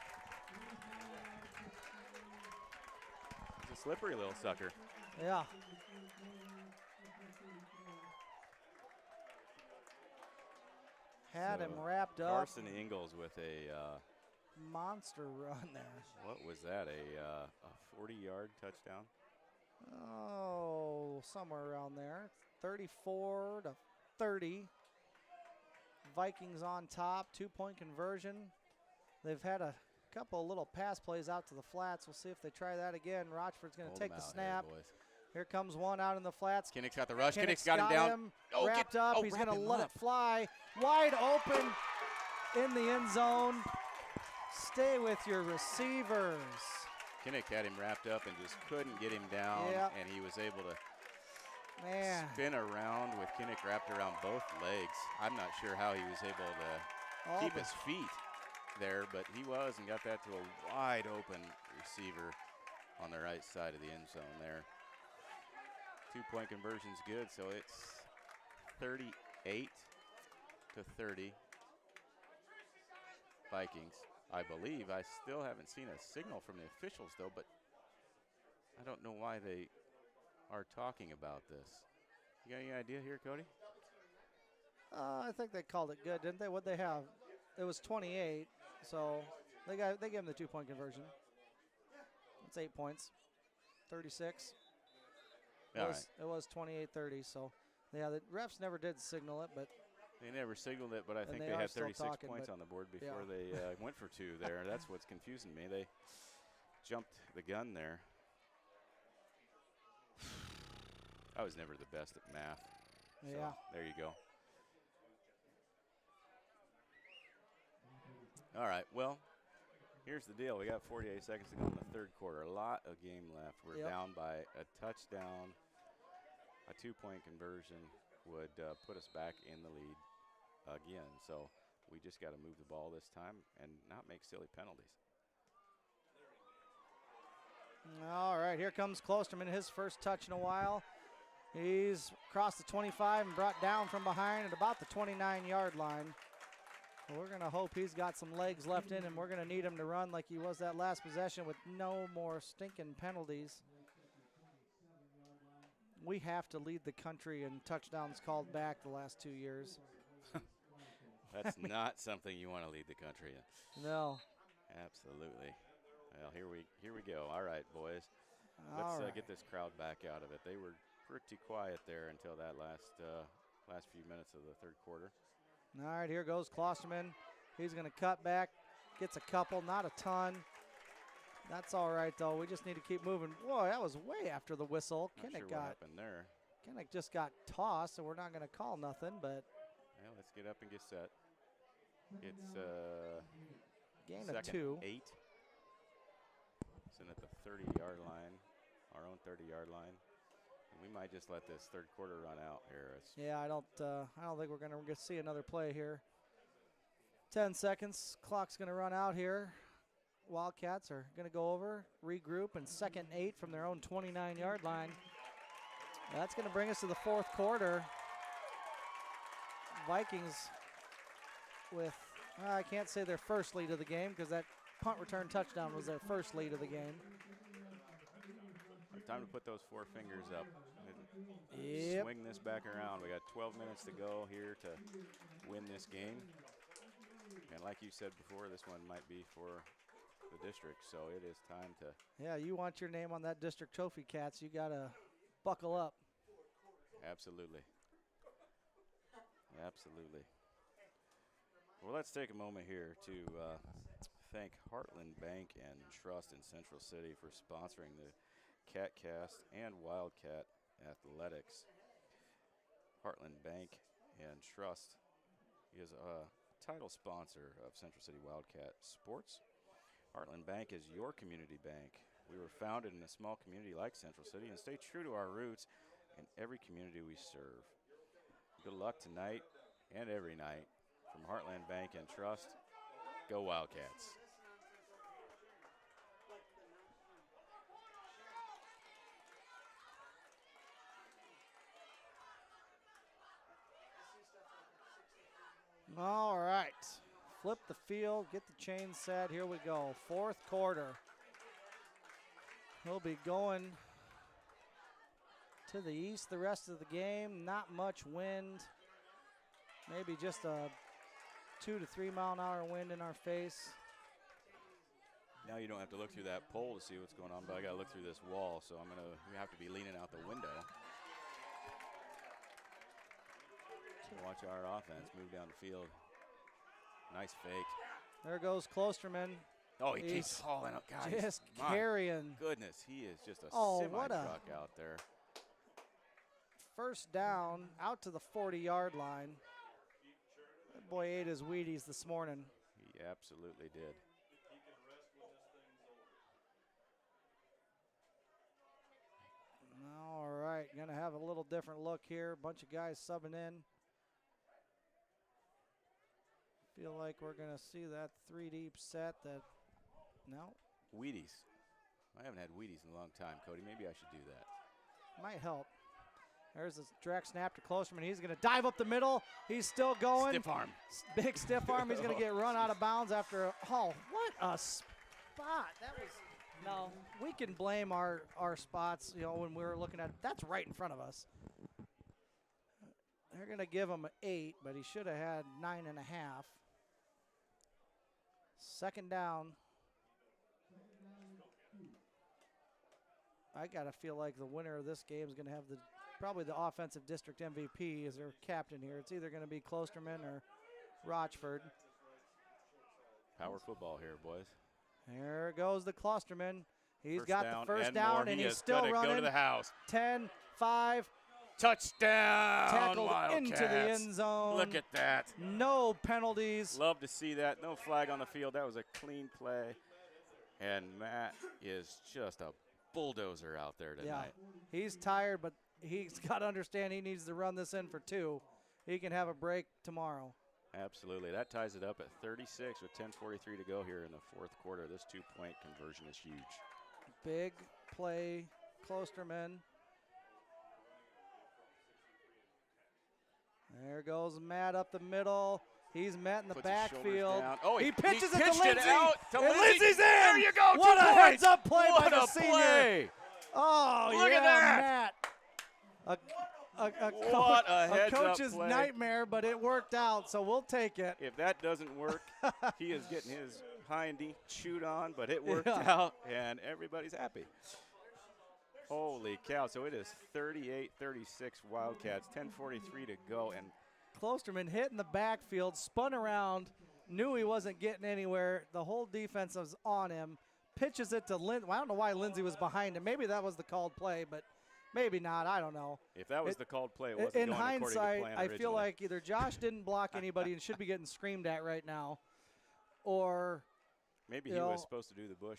He's a slippery little sucker. yeah. Had him So, wrapped up. Carson Ingalls with a, Monster run there. what was that, a 40-yard touchdown? Oh, somewhere around there. 34 to 30. Vikings on top, 2-point conversion. They've had a couple little pass plays out to the flats. We'll see if they try that again. Rochford's going to Hold take him the out snap. Here, boys. Here comes one out in the flats. Kinnick's got the rush. Kinnick's Kinnick's got him down. Oh, wrapped up. He's wrap going to him let up. it fly. Wide open in the end zone. Stay with your receivers. Kinnick had him wrapped up and just couldn't get him down, Yep. and he was able to Man. spin around with Kinnick wrapped around both legs. I'm not sure how he was able to all keep the- his feet there, but he was, and got that to a wide open receiver on the right side of the end zone there. 2-point conversion's good, so it's 38 to 30. Vikings. I believe. I still haven't seen a signal from the officials, though, but I don't know why they are talking about this. You got any idea here, Cody? I think they called it good, didn't they? What'd they have? It was 28, so they gave him the 2-point conversion. That's 8 points. 36. All right. It was 28-30, so yeah, the refs never did signal it, but They never signaled it, but I think they they are had still 36 talking, points but on the board yeah. before they went for 2 there. That's what's confusing me. They jumped the gun there. I was never the best at math. So yeah. there you go. All right, well, here's the deal. We got 48 seconds to go in the third quarter. A lot of game left. We're Yep. down by a touchdown. A 2-point conversion would put us back in the lead again. So we just got to move the ball this time and not make silly penalties. All right, here comes Klosterman, his first touch in a while. He's crossed the 25 and brought down from behind at about the 29-yard line. We're going to hope he's got some legs left in him. We're going to need him to run like he was that last possession with no more stinking penalties. We have to lead the country in touchdowns called back the last 2 years. That's not something you want to lead the country in. No. Absolutely. Well, here we go. All right, boys. All Let's right. get this crowd back out of it. They were pretty quiet there until that last few minutes of the third quarter. All right, here goes Klosterman. He's going to cut back, gets a couple, not a ton. That's all right, though. We just need to keep moving. Boy, that was way after the whistle. Not sure what happened there. Kinnick just got tossed, so we're not going to call nothing, but Well, let's get up and get set. It's gain of second 2. 8. Sitting at the 30-yard line, our own 30-yard line. And we might just let this third quarter run out here. Yeah, I don't think we're going to see another play here. 10 seconds. Clock's going to run out here. Wildcats are going to go over, regroup, and 2nd and 8 from their own 29-yard line. That's going to bring us to the fourth quarter. Vikings with, I can't say their first lead of the game because that punt return touchdown was their first lead of the game. Time to put those 4 fingers up and Yep. swing this back around. We got 12 minutes to go here to win this game. And like you said before, this one might be for the district, so it is time to. Yeah, you want your name on that district trophy, Cats. You got to buckle up. Absolutely. Absolutely. Well, let's take a moment here to thank Heartland Bank and Trust in Central City for sponsoring the CatCast and Wildcat Athletics. Heartland Bank and Trust is a title sponsor of Central City Wildcat Sports. Heartland Bank is your community bank. We were founded in a small community like Central City and stay true to our roots in every community we serve. Good luck tonight and every night from Heartland Bank and Trust. Go Wildcats. All right. Flip the field, get the chain set. Here we go. Fourth quarter. He'll be going to the east the rest of the game. Not much wind. Maybe just a 2 to 3 mile an hour wind in our face. Now you don't have to look through that pole to see what's going on, but I got to look through this wall, so we have to be leaning out the window. Watch our offense move down the field. Nice fake. There goes Klosterman. Oh, he keeps hauling up, guys. Just carrying. Goodness, he is just a what a semi-truck out there. First down, out to the 40-yard line. That boy ate his Wheaties this morning. He absolutely did. All right, going to have a little different look here. Bunch of guys subbing in. Feel like we're going to see that 3-deep set that, no. Wheaties. I haven't had Wheaties in a long time, Cody. Maybe I should do that. Might help. There's a direct snap to Klosterman. He's going to dive up the middle. He's still going. Stiff arm. Big stiff arm. He's going to get run out of bounds after, what a spot. That was, no, we can blame our spots, when we were looking at it. That's right in front of us. They're going to give him an 8, but he should have had 9.5. Second down. I got to feel like the winner of this game is going to have probably the offensive district MVP as their captain here. It's either going to be Klosterman or Rochford. Power football here, boys. There goes the Klosterman. He's First got down the first and down, more. and He he's is still gonna running. Go to the house. 10, 5. Touchdown, Tackled Wildcats. into the end zone. Look at that. No penalties. Love to see that. No flag on the field. That was a clean play. And Matt is just a bulldozer out there tonight. Yeah, he's tired, but he's got to understand he needs to run this in for 2. He can have a break tomorrow. Absolutely. That ties it up at 36 with 10:43 to go here in the fourth quarter. This 2-point conversion is huge. Big play, Klosterman. There goes Matt up the middle. He's met in the Puts his shoulders backfield. down. Oh, he pitches it pitched to Lindsay. it out to And Lindsay. Lindsay's in. There you go. What 2 a points. heads-up play What by the a senior. play. Oh, Look yeah, at that. Matt. What a a heads-up coach's play. nightmare, but it worked out, so we'll take it. If that doesn't work, he is getting his hindy chewed on, but it worked Yeah. out, and everybody's happy. Holy cow. So it is 38-36 Wildcats, 10:43 to go. And Klosterman hit in the backfield, spun around, knew he wasn't getting anywhere. The whole defense was on him. Pitches it to Lindsay. Well, I don't know why Lindsay was behind him. Maybe that was the called play, but maybe not. I don't know. if that was the called play, it wasn't In going according to hindsight, plan I originally. feel like either Josh didn't block anybody and should be getting screamed at right now, or maybe you he know, was supposed to do the push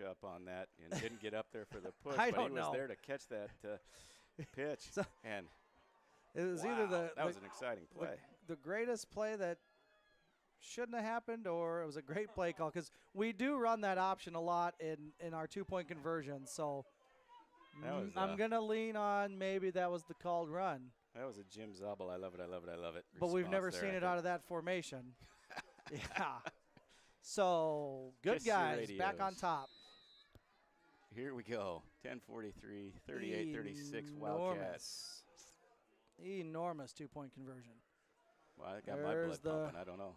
up on that and didn't get up there for the push, I but he don't was know. there to catch that pitch. So- and it was wow, either that was an exciting play. the greatest play that shouldn't have happened, or it was a great play call, because we do run that option a lot in our 2-point conversion. So That was, I'm going to lean on maybe that was the called run. That was a Jim Zabel. I love it. I love it. I love it. But we've response never there, seen I it think. out of that formation. Yeah. So, good Kiss your guys, back on radios. top. Here we go. 10:43, 38-36 Wildcats. Enormous 2-point conversion. Well, I got my There's blood pumping. I don't know.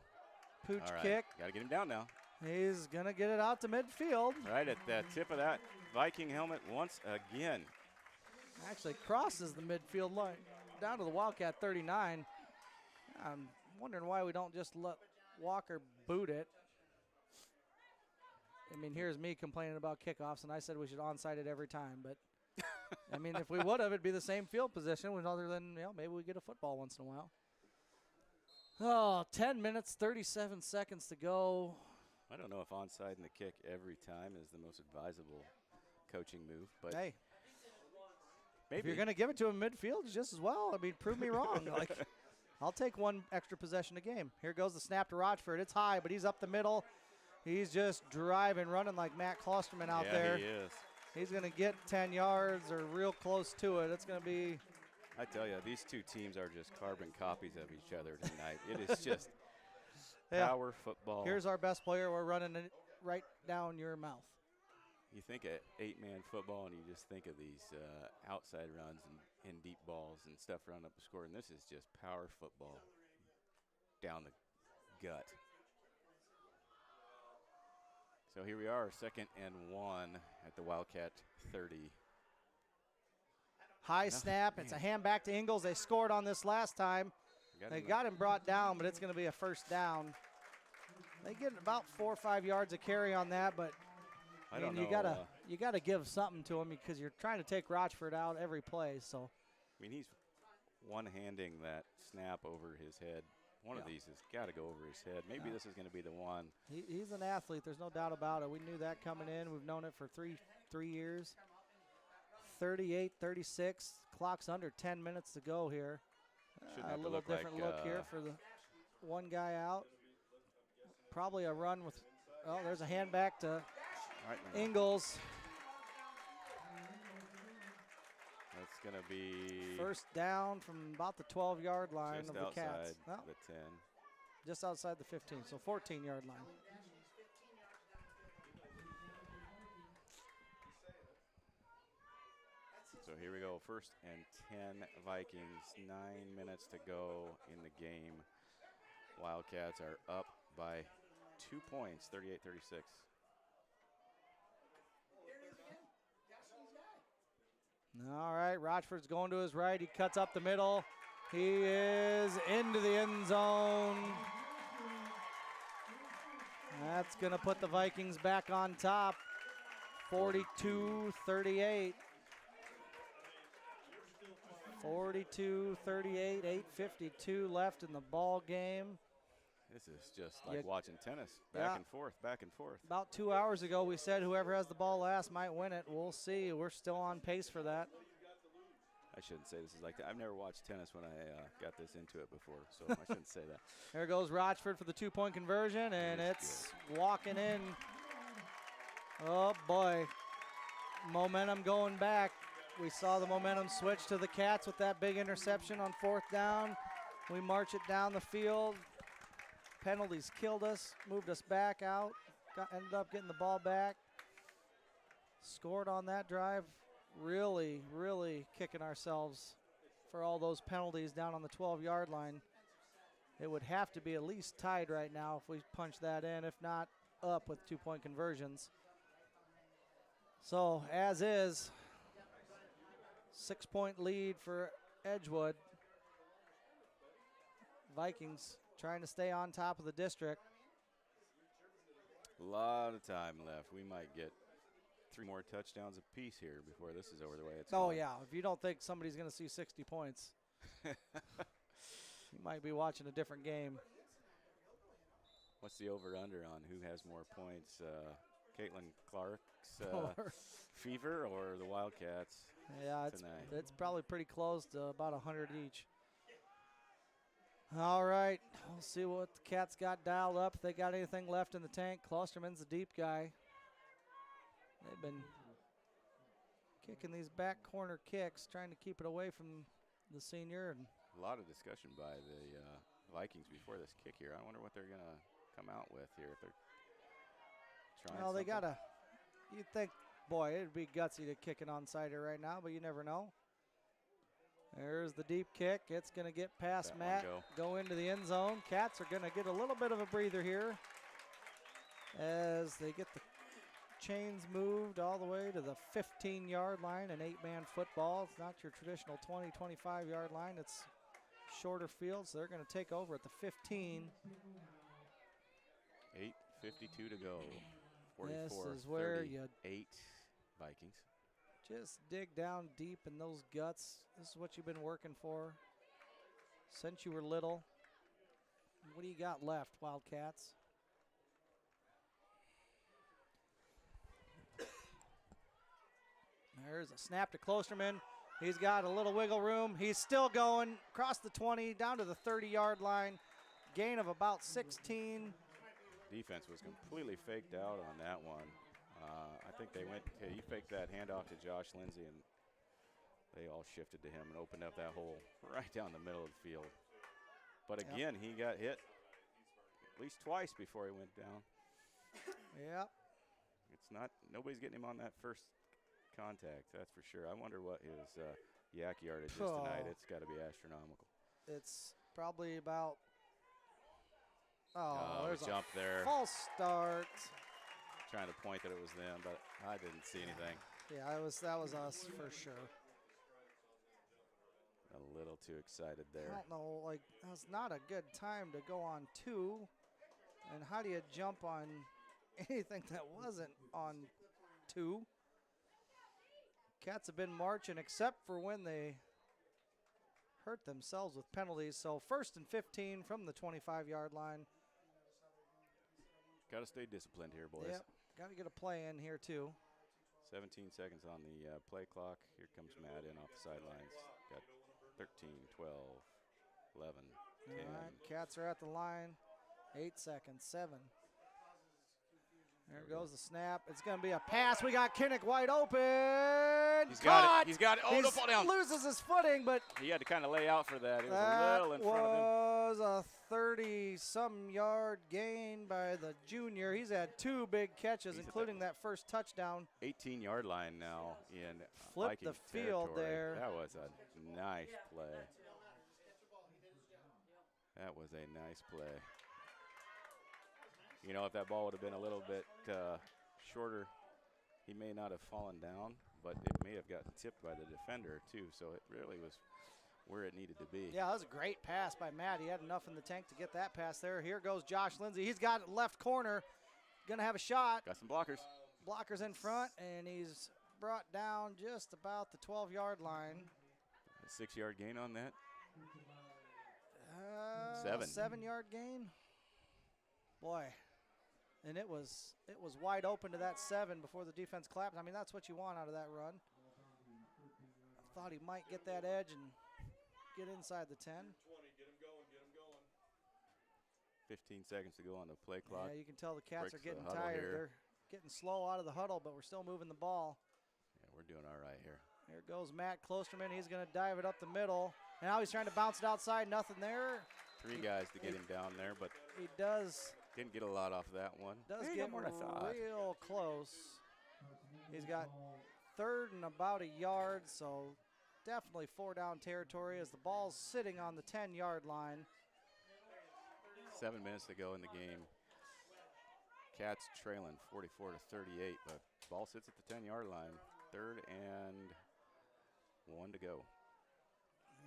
Pooch All right, kick. got to get him down now. He's going to get it out to midfield. Right at the tip of that Viking helmet once again. Actually crosses the midfield line down to the Wildcat 39. I'm wondering why we don't just let Walker boot it. I mean, here's me complaining about kickoffs, and I said we should onside it every time. But, I mean, if we would have, it'd be the same field position, other than, maybe we get a football once in a while. Oh, 10 minutes, 37 seconds to go. I don't know if onside in the kick every time is the most advisable coaching move, but Hey, maybe. if you're going to give it to him midfield, just as well. I mean, prove me wrong. I'll take one extra possession a game. Here goes the snap to Rochford. It's high, but he's up the middle. He's just driving, running like Matt Klosterman out there. He is. He's going to get 10 yards or real close to it. It's going to be. I tell you, these two teams are just carbon copies of each other tonight. It is just power football. Here's our best player. We're running it right down your mouth. You think of 8-man football, and you just think of these outside runs and deep balls and stuff running up the score, and this is just power football down the gut. So here we are, 2nd and 1 at the Wildcat 30. High snap. It's a hand back to Ingles. They scored on this last time. They got him brought down, but it's going to be a first down. They get about 4 or 5 yards of carry on that, but I mean, you gotta give something to him because you're trying to take Rochford out every play. So, I mean, he's one-handing that snap over his head. One of these has got to go over his head. Maybe this is going to be the one. He's an athlete. There's no doubt about it. We knew that coming in. We've known it for three years. 38-36. Clock's under 10 minutes to go here. A little different look here for the one guy out. Probably a run with. Oh, there's a hand back to Ingles. That's going to be first down from about the 12-yard line just of the Cats. outside the 10. Just outside the 15, so 14-yard line. So here we go, 1st and 10 Vikings, 9 minutes to go in the game. Wildcats are up by 2 points, 38-36. All right, Rochford's going to his right. He cuts up the middle. He is into the end zone. That's going to put the Vikings back on top, 42-38. 42-38, 8:52 left in the ball game. This is just like watching tennis, back and forth, back and forth. About 2 hours ago, we said whoever has the ball last might win it. We'll see. We're still on pace for that. I shouldn't say this is like that. I've never watched tennis when I got this into it before, so I shouldn't say that. There goes Rochford for the 2-point conversion, and it's walking in. Oh, boy. Momentum going back. We saw the momentum switch to the Cats with that big interception on 4th down. We march it down the field. Penalties killed us, moved us back out, ended up getting the ball back. Scored on that drive. Really, really kicking ourselves for all those penalties down on the 12-yard line. It would have to be at least tied right now if we punch that in, if not up with 2-point conversions. So, as is, 6-point lead for Edgewood. Vikings trying to stay on top of the district. A lot of time left. We might get 3 more touchdowns apiece here before this is over the way it's going. Yeah. If you don't think somebody's going to see 60 points, you might be watching a different game. What's the over-under on who has more points? Caitlin Clark's Fever or the Wildcats? Yeah, tonight? It's probably pretty close to about 100 each. All right, we'll see what the Cats got dialed up. If they got anything left in the tank. Klosterman's the deep guy. They've been kicking these back corner kicks, trying to keep it away from the senior. And a lot of discussion by the Vikings before this kick here. I wonder what they're going to come out with here. If they're trying well, they something. you'd think, boy, it'd be gutsy to kick an onside right now, but you never know. There's the deep kick. It's going to get past That one Matt, go. go into the end zone. Cats are going to get a little bit of a breather here as they get the chains moved all the way to the 15-yard line, an 8-man football. It's not your traditional 20, 25-yard line. It's shorter field, so they're going to take over at the 15. 8:52 to go. This 44, is where you 38 Vikings. just dig down deep in those guts. This is what you've been working for since you were little. What do you got left, Wildcats? There's a snap to Klosterman. He's got a little wiggle room. He's still going across the 20, down to the 30-yard line. Gain of about 16. Defense was completely faked out on that one. I think they went, hey, you faked that handoff to Josh Lindsay, and they all shifted to him and opened up that hole right down the middle of the field. But again, he got hit at least twice before he went down. Yep. It's not, nobody's getting him on that first contact, that's for sure. I wonder what his yak yardage is tonight. It's got to be astronomical. It's probably about, there's jump there. False start. Trying to point that it was them, but I didn't see anything. Yeah, that was us for sure. A little too excited there. I don't know, like, that's not a good time to go on 2. And how do you jump on anything that wasn't on 2? Cats have been marching except for when they hurt themselves with penalties. So 1st and 15 from the 25-yard line. Got to stay disciplined here, boys. Yep, got to get a play in here too. 17 seconds on the play clock. Here comes Matt in off the sidelines. Got 13, 12, 11, 10. All right, Cats are at the line. 8 seconds, 7. There goes the snap. It's going to be a pass. We got Kinnick wide open. He's Caught. got it. He's got it. Oh, He don't fall down. loses his footing, but He had to kind of lay out for that. It was a that little in front of him. was a 30-some yard gain by the junior. He's had 2 big catches, He's at including that first touchdown. 18-yard line now in Flipped the Vikings field territory. there. That was a nice play. That was a nice play. You know, if that ball would have been a little bit shorter, he may not have fallen down, but it may have gotten tipped by the defender too. So it really was where it needed to be. Yeah, that was a great pass by Matt. He had enough in the tank to get that pass there. Here goes Josh Lindsay. He's got it left corner. Going to have a shot. Got some blockers. Blockers in front, and he's brought down just about the 12-yard line. A 6-yard gain on that. 7. 7-yard gain. Boy. And it was wide open to that 7 before the defense clapped. I mean, that's what you want out of that run. I thought he might get that edge and get inside the 10. 20, get him going, get him going. 15 seconds to go on the play clock. Yeah, you can tell the Cats are Breaks the getting huddle tired. here. They're getting slow out of the huddle, but we're still moving the ball. Yeah, we're doing all right here. Here goes Matt Klosterman. He's going to dive it up the middle. Now he's trying to bounce it outside. Nothing there. 3 guys to get him down there, but He does didn't get a lot off of that one. He get got more than I thought. real close. He's got 3rd and about a yard, so definitely 4 down territory as the ball's sitting on the 10-yard line. 7 minutes to go in the game. Cats trailing 44 to 38, but ball sits at the 10-yard line. 3rd and 1 to go.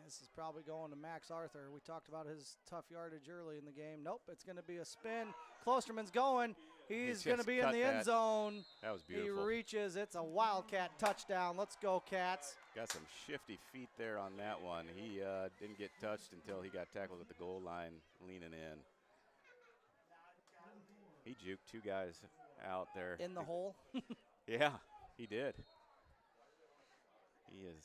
This is probably going to Max Arthur. We talked about his tough yardage early in the game. Nope, it's going to be a spin. Klosterman's going. He's going to just be in cut the end that. zone. That was He beautiful. reaches. It's a Wildcat touchdown. Let's go, Cats. Got some shifty feet there on that one. He didn't get touched until he got tackled at the goal line, leaning in. He juked 2 guys out there. In the hole. Yeah, he did. He has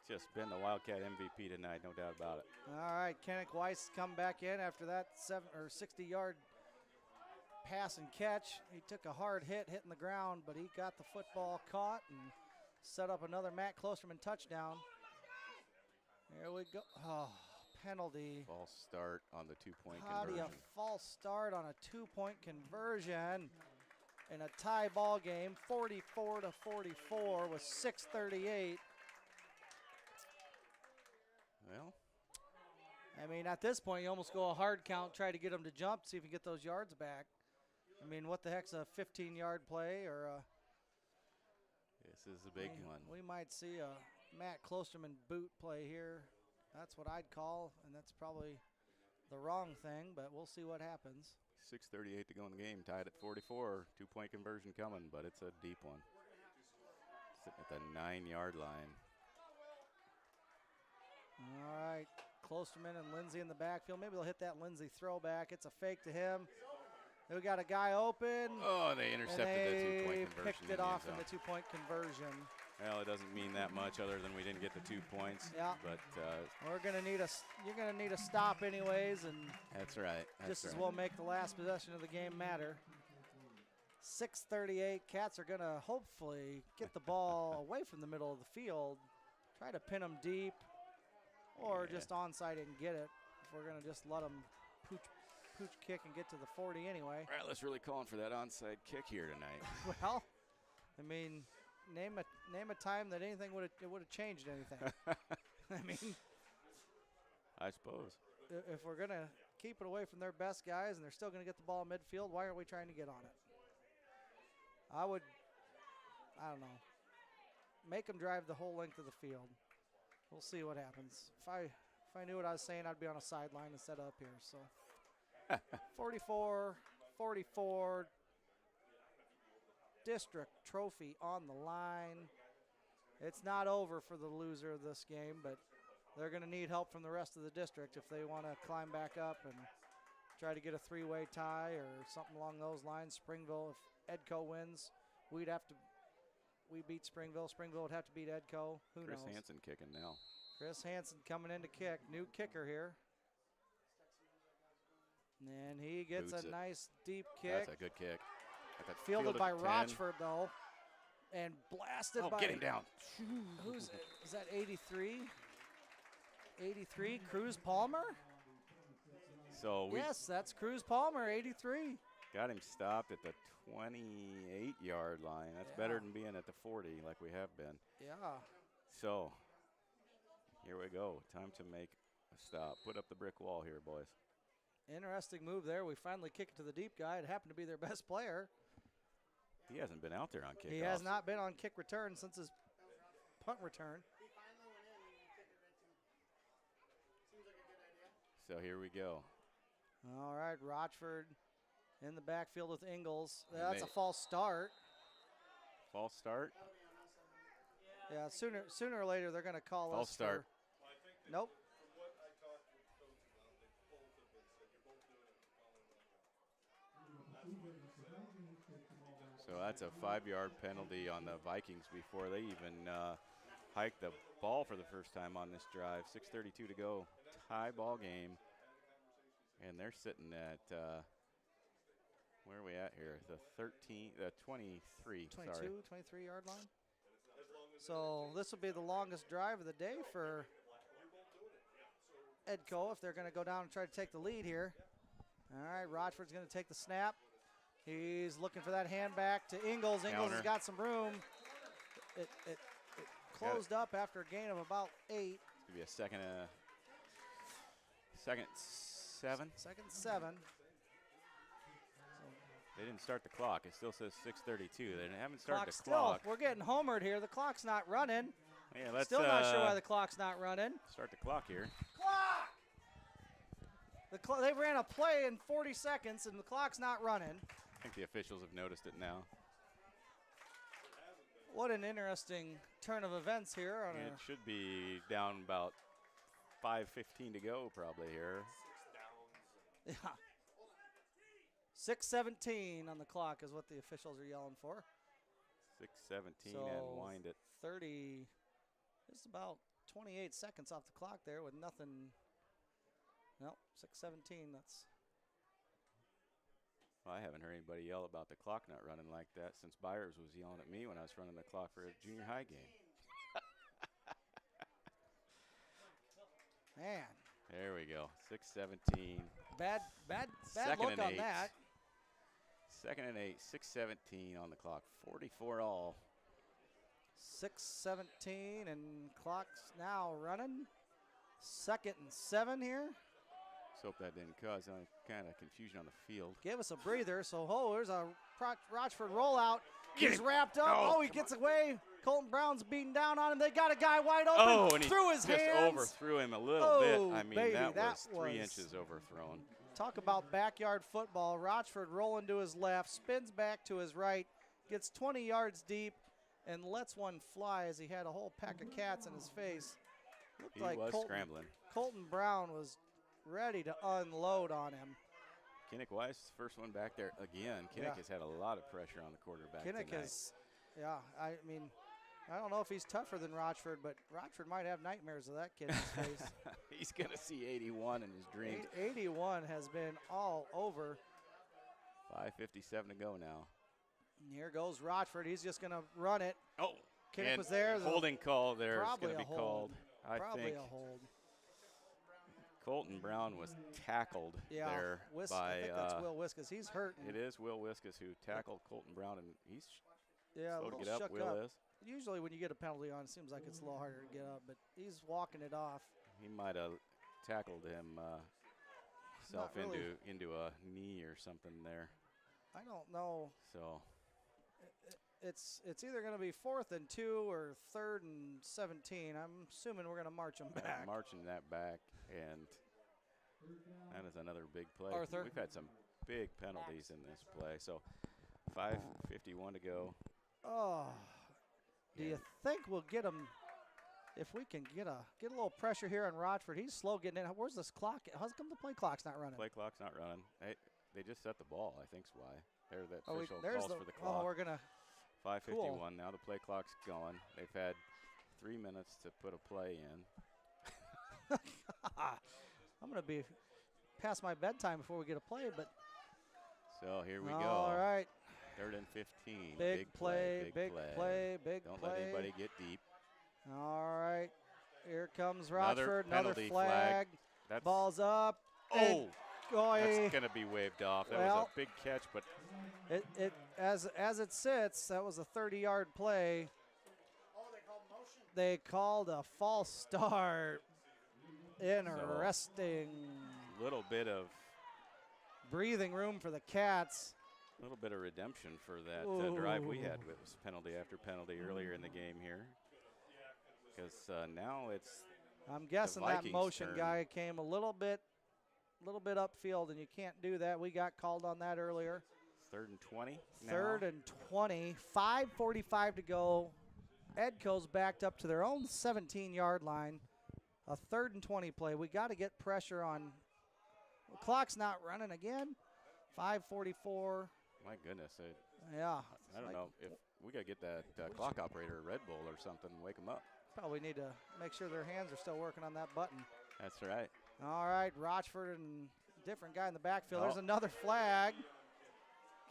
just been the Wildcat MVP tonight, no doubt about it. All right, Kenneth Weiss come back in after that 60-yard pass and catch. He took a hard hitting the ground, but he got the football caught and set up another Matt Klosterman touchdown. Here we go. Oh, penalty. False start on the 2-point How do you conversion. false start on a 2-point conversion in a tie ball game, 44 to 44 with 6:38? Well, I mean, at this point, you almost go a hard count, try to get them to jump, see if you can get those yards back. I mean, what the heck's a 15-yard play or a this is a big one. We might see a Matt Klosterman boot play here. That's what I'd call, and that's probably the wrong thing, but we'll see what happens. 6:38 to go in the game, tied at 44. 2-point conversion coming, but it's a deep one. Sitting at the 9-yard line. All right, Klosterman and Lindsay in the backfield. Maybe they'll hit that Lindsay throwback. It's a fake to him. We got a guy open. Oh, they intercepted the 2-point conversion. Picked it off in the 2-point conversion. Well, it doesn't mean that much other than we didn't get the 2 points. Yeah. But you're gonna need a stop anyways, and that's right. Just as well make the last possession of the game matter. 6:38. Cats are gonna hopefully get the ball away from the middle of the field, try to pin them deep, or just onside it and get it. If we're gonna just let them pooch kick and get to the 40 anyway. Rattler's really calling for that onside kick here tonight. Well, I mean, name a time that anything would have changed anything. I mean, I suppose. If we're gonna keep it away from their best guys and they're still gonna get the ball midfield, why aren't we trying to get on it? I don't know. Make them drive the whole length of the field. We'll see what happens. If I knew what I was saying, I'd be on a sideline instead of up here. So 44, district trophy on the line. It's not over for the loser of this game, but they're going to need help from the rest of the district if they want to climb back up and try to get a 3-way tie or something along those lines. Springville, if Edco wins, we beat Springville. Springville would have to beat Edco. Who knows? Chris Hansen kicking now. Chris Hansen coming in to kick. New kicker here. And he gets a nice deep kick. That's a good kick. Fielded by Rochford, though. And blasted by... Oh, get him down. Is that 83? 83, Cruz Palmer? So yes, that's Cruz Palmer, 83. Got him stopped at the 28-yard line. That's better than being at the 40 like we have been. Yeah. So here we go. Time to make a stop. Put up the brick wall here, boys. Interesting move there. We finally kick it to the deep guy. It happened to be their best player. He hasn't been out there on kickoff. He has not been on kick return since his punt return. He finally went in and kicked it right to him. Seems like a good idea. So here we go. All right, Rochford in the backfield with Ingalls. That's a false start. False start? Yeah, sooner or later they're going to call false us. False start. Nope. So that's a 5-yard penalty on the Vikings before they even hike the ball for the first time on this drive. 6:32 to go, tie ball game, and they're sitting at where are we at here? The 23. 23-yard line. So this will be the longest drive of the day for Edco if they're going to go down and try to take the lead here. All right, Rochford's going to take the snap. He's looking for that hand back to Ingalls. Ingalls has got some room. It closed up after a gain of about 8. It's going to be a second 7. Second 7. They didn't start the clock. It still says 6:32. They haven't started the clock. We're getting homered here. The clock's not running. Yeah, let's still not sure why the clock's not running. Start the clock here. They ran a play in 40 seconds, and the clock's not running. I think the officials have noticed it now. What an interesting turn of events here. It should be down about 5:15 to go probably here. Yeah. 6:17 on the clock is what the officials are yelling for. 6:17 so and wind it. 30, just about 28 seconds off the clock there with nothing. Nope, 6:17. That's. Well, I haven't heard anybody yell about the clock not running like that since Byers was yelling at me when I was running the clock for a junior high game. Man. There we go. 6:17. Bad Second look and on 8. that. Second and 8. 6:17 on the clock. 44 all. 6:17 and clock's now running. 2nd and 7 here. Let's hope that didn't cause any kind of confusion on the field. Give us a breather. So, there's a Rochford rollout. He's wrapped up. Oh, he gets away. Colton Brown's beating down on him. They got a guy wide open. Oh, and he through his just hands. overthrew him a little bit. I mean, baby, that that was 3 inches overthrown. Talk about backyard football. Rochford rolling to his left, spins back to his right, gets 20 yards deep, and lets one fly as he had a whole pack of cats in his face. Looked He like was Colton, scrambling. Colton Brown was ready to unload on him. Kinnick Weiss, first one back there again. Kinnick has had a lot of pressure on the quarterback Kinnick tonight. has, I mean, I don't know if he's tougher than Rochford, but Rochford might have nightmares of that kid in his face. He's going to see 81 in his dreams. 81 has been all over. 5:57 to go now. And here goes Rochford. He's just going to run it. Oh, Kinnick and was there. Holding call there is Probably going to a be called. hold. I Probably think a hold. Colton Brown was tackled there by. I think that's Will Wiskus. He's hurt. It is Will Wiskus who tackled Colton Brown, and he's a slow to little get up. shook Will is. Usually when you get a penalty on, it seems like it's a little harder to get up, but he's walking it off. He might have tackled him self really. into a knee or something there. I don't know. So It's either going to be 4th and 2 or 3rd and 17. I'm assuming we're going to march them back. marching that back, and that is another big play. Arthur. We've had some big penalties in this play. So 5:51 to go. Oh, do you think we'll get him? If we can get a little pressure here on Rochford, he's slow getting in. Where's this clock? How's come the play clock's not running? Play clock's not running. They just set the ball, I think's why. There, the Oh, official there's calls for the clock. Oh, we're gonna. 5:51 cool. now. The play clock's going. They've had 3 minutes to put a play in. I'm gonna be past my bedtime before we get a play, but. So here we go. All right. 3rd and 15. Big play, big play, big Don't play. let anybody get deep. All right. Here comes Another Rochford. Another penalty flag. That's Ball's up. oh, Goy. that's gonna be waved off. That was Well, a big catch, but It as it sits, that was a 30-yard play. Oh, they called motion. They called a false start. Interesting. little bit of Breathing room for the Cats. redemption for that drive we had with penalty after penalty earlier in the game here. Because now it's I'm guessing that Vikings' motion turn. guy came a little bit upfield, and you can't do that. We got called on that earlier. 3rd and 20 now. 3rd and 20. 5:45 to go. Edco's backed up to their own 17-yard line. A 3rd and 20 play. We got to get pressure on. The clock's not running again. 5:44. My goodness. Yeah. I don't know if we got to get that clock operator a Red Bull or something and wake them up. Probably need to make sure their hands are still working on that button. That's right. All right, Rochford and different guy in the backfield. Oh. There's another flag.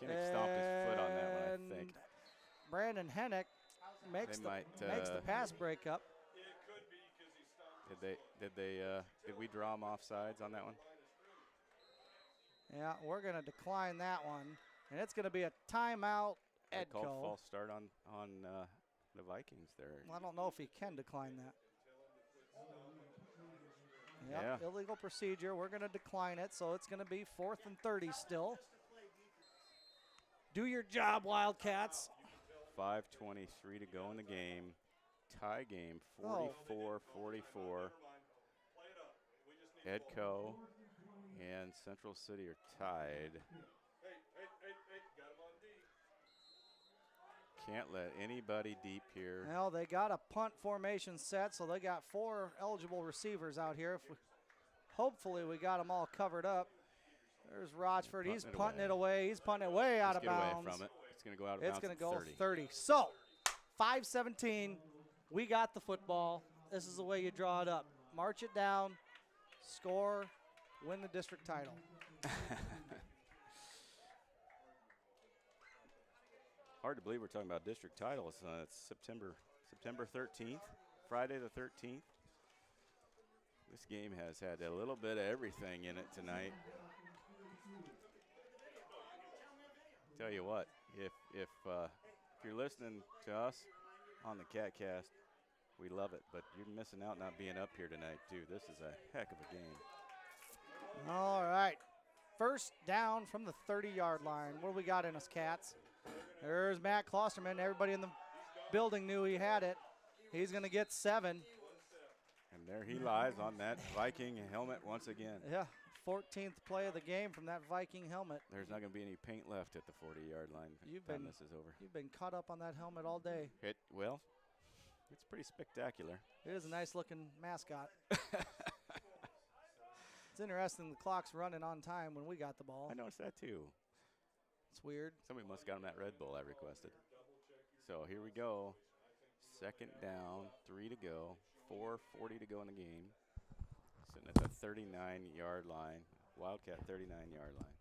Kinnick stomped his foot on that one, I think. And Brandon Hennick makes They the pass break up. Did we draw him offsides on that one? Yeah, we're going to decline that one. And it's going to be a timeout, They called Edco. false start on the Vikings there. Well, I don't know if he can decline that. Yep, Yeah. illegal procedure. We're going to decline it, so it's going to be 4th and 30 still. Do your job, Wildcats. 5:23 to go in the game. Tie game, Oh. 44-44. Edco and Central City are tied. Can't let anybody deep here. Well, they got a punt formation set, so they got 4 eligible receivers out here. Hopefully we got them all covered up. There's Rochford. He's punting it away. He's punting it way out of Let's get bounds. away from it. It's going to go out of It's bounds. going to at go 30. 30. So, 5:17. We got the football. This is the way you draw it up. March it down, score, win the district title. Hard to believe we're talking about district titles. It's September 13th, Friday the 13th. This game has had a little bit of everything in it tonight. Tell you what, if you're listening to us on the CatCast, We love it, but you're missing out not being up here tonight, too. This is a heck of a game. All right. First down from the 30-yard line. What do we got in us, Cats? There's Matt Klosterman. Everybody in the building knew he had it. He's going to get 7. And there he lies on that Viking helmet once again. Yeah, 14th play of the game from that Viking helmet. There's not going to be any paint left at the 40-yard line by the time this is over. You've been caught up on that helmet all day. Well, it's pretty spectacular. It is a nice-looking mascot. It's interesting the clock's running on time when we got the ball. I noticed that, too. It's weird. Somebody must have got him that Red Bull I requested. So here we go. Second down, 3 to go, 4:40 to go in the game. Sitting at the 39-yard line, Wildcat 39-yard line.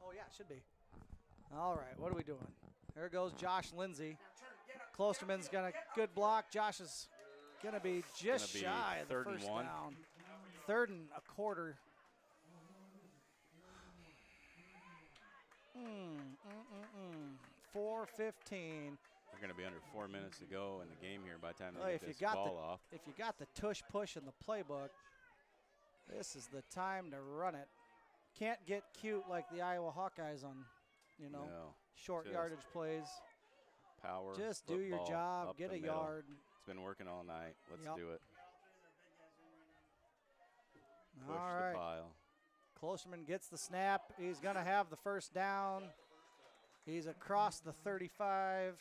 Oh, yeah, it should be. All right, what are we doing? There goes Josh Lindsay. Klosterman's got a good block. Josh is going to be just shy of the first down. 3rd and a quarter. 4:15. We're going to be under 4 minutes to go in the game here by the time they If get you this got ball off. if you got the tush push in the playbook, this is the time to run it. Can't get cute like the Iowa Hawkeyes on, No, short just yardage plays. power. Just do your football job, up get the a middle. yard. It's been working all night. Let's Yep. do it. All Push right. the pile. Klosterman gets the snap. He's going to have the first down. He's across the 35.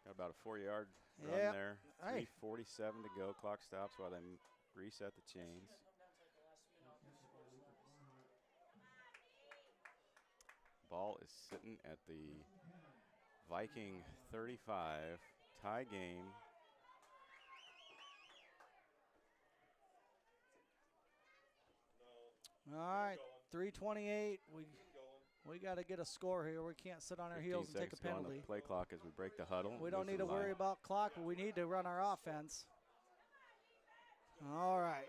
Got about a 4-yard run Yep. there. Hey. 3:47 to go. Clock stops while they reset the chains. Ball is sitting at the Viking 35. Tie game. All right, 3:28. We got to get a score here. We can't sit on our 15 heels and take a seconds to go on penalty. the play clock as we break the huddle. We don't Lose need the to worry line. about clock, but we need to run our offense. All right.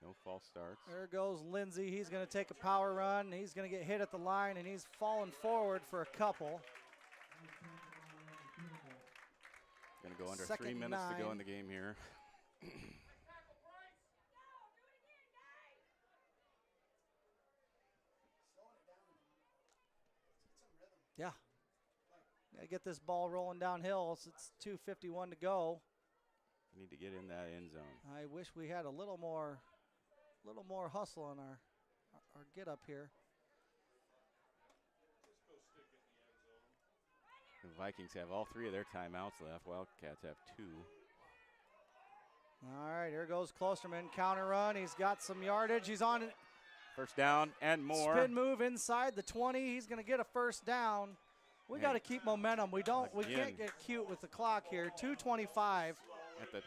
No false starts. There goes Lindsay. He's going to take a power run. He's going to get hit at the line, and he's falling forward for a couple. Going to go under 3 Second and minutes to go 9. in the game here. Yeah. Got to get this ball rolling downhill. It's 2:51 to go. We need to get in that end zone. I wish we had a little more hustle on our get up here. The Vikings have all 3 of their timeouts left. Wildcats have 2. All right, here goes Klosterman. Counter run. He's got some yardage. He's on it. First down and more. Spin move inside the 20. He's going to get a first down. We Man. got to keep momentum. We Again. can't get cute with the clock here. 2:25. At the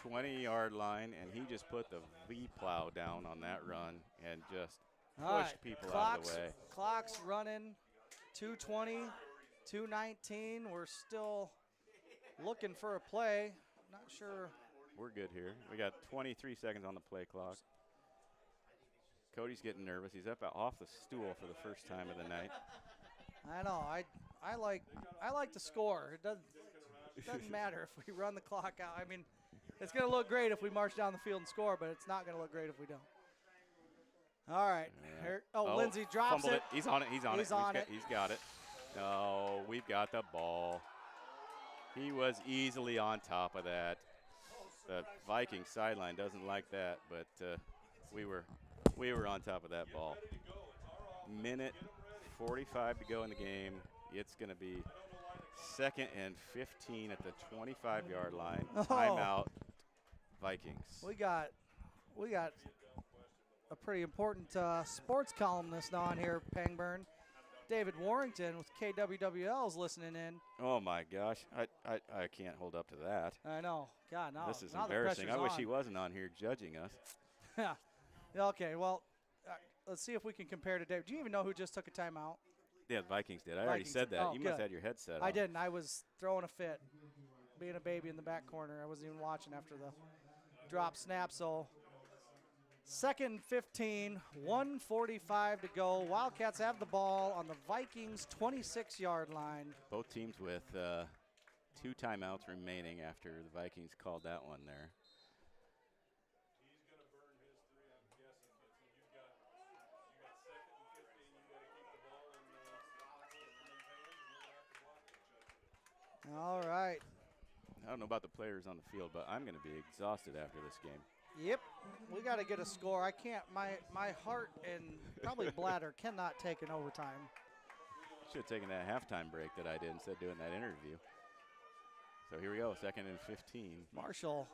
20-yard line, and he just put the V-plow down on that run and just All pushed right, people out of the way. Clock's running. 2:20, 2:19. We're still looking for a play. Not sure. We're good here. We got 23 seconds on the play clock. Cody's getting nervous. He's up off the stool for the first time of the night. I know. I like to score. It doesn't matter if we run the clock out. I mean, it's going to look great if we march down the field and score, but it's not going to look great if we don't. All right. Here, Lindsay drops fumbled it. He's on it. He's on it. it. He's got it. No, we've got the ball. He was easily on top of that. The Viking sideline doesn't like that, but we were on top of that ball. Minute 45 to go in the game. It's going to be 2nd and 15 at the 25-yard line. Oh. Timeout, Vikings. We got a pretty important sports columnist on here, Pangburn. David Warrington with KWWL is listening in. Oh my gosh, I can't hold up to that. I know. God, no. This is now the embarrassing. I pressure's wish on. he wasn't on here judging us. Yeah. Okay, well, let's see if we can compare to Dave. Do you even know who just took a timeout? Yeah, the Vikings did. I already Vikings said did. that. Oh, You must good. have had your headset I on. didn't. I was throwing a fit, being a baby in the back corner. I wasn't even watching after the drop snap. So 2nd and 15, 1:45 to go. Wildcats have the ball on the Vikings' 26-yard line. Both teams with 2 timeouts remaining after the Vikings called that one there. He's going to burn his 3, I'm guessing. But you got 2nd and 15. You got to keep the ball in Osterman's hands, and you're going to have to block it, Chuck. All right. I don't know about the players on the field, but I'm going to be exhausted after this game. Yep. We got to get a score. I can't. My heart and probably bladder cannot take an overtime. Should have taken that halftime break that I did instead of doing that interview. So here we go, 2nd and 15. Marshall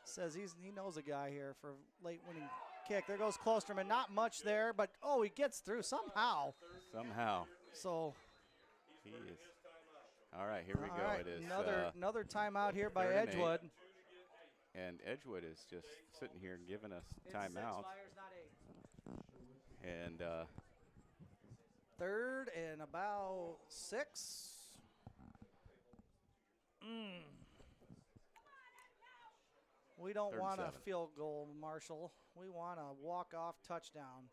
says he knows a guy here for late winning kick. There goes Klosterman. Not much there, but he gets through somehow. Somehow. So He is. All right, here we go. right, It is another timeout here by 3rd and 8. Edgewood. And Edgewood is just sitting here and giving us timeout. And 3rd and about 6. We don't 3rd and want a 7. field goal, Marshall. We want a walk-off touchdown.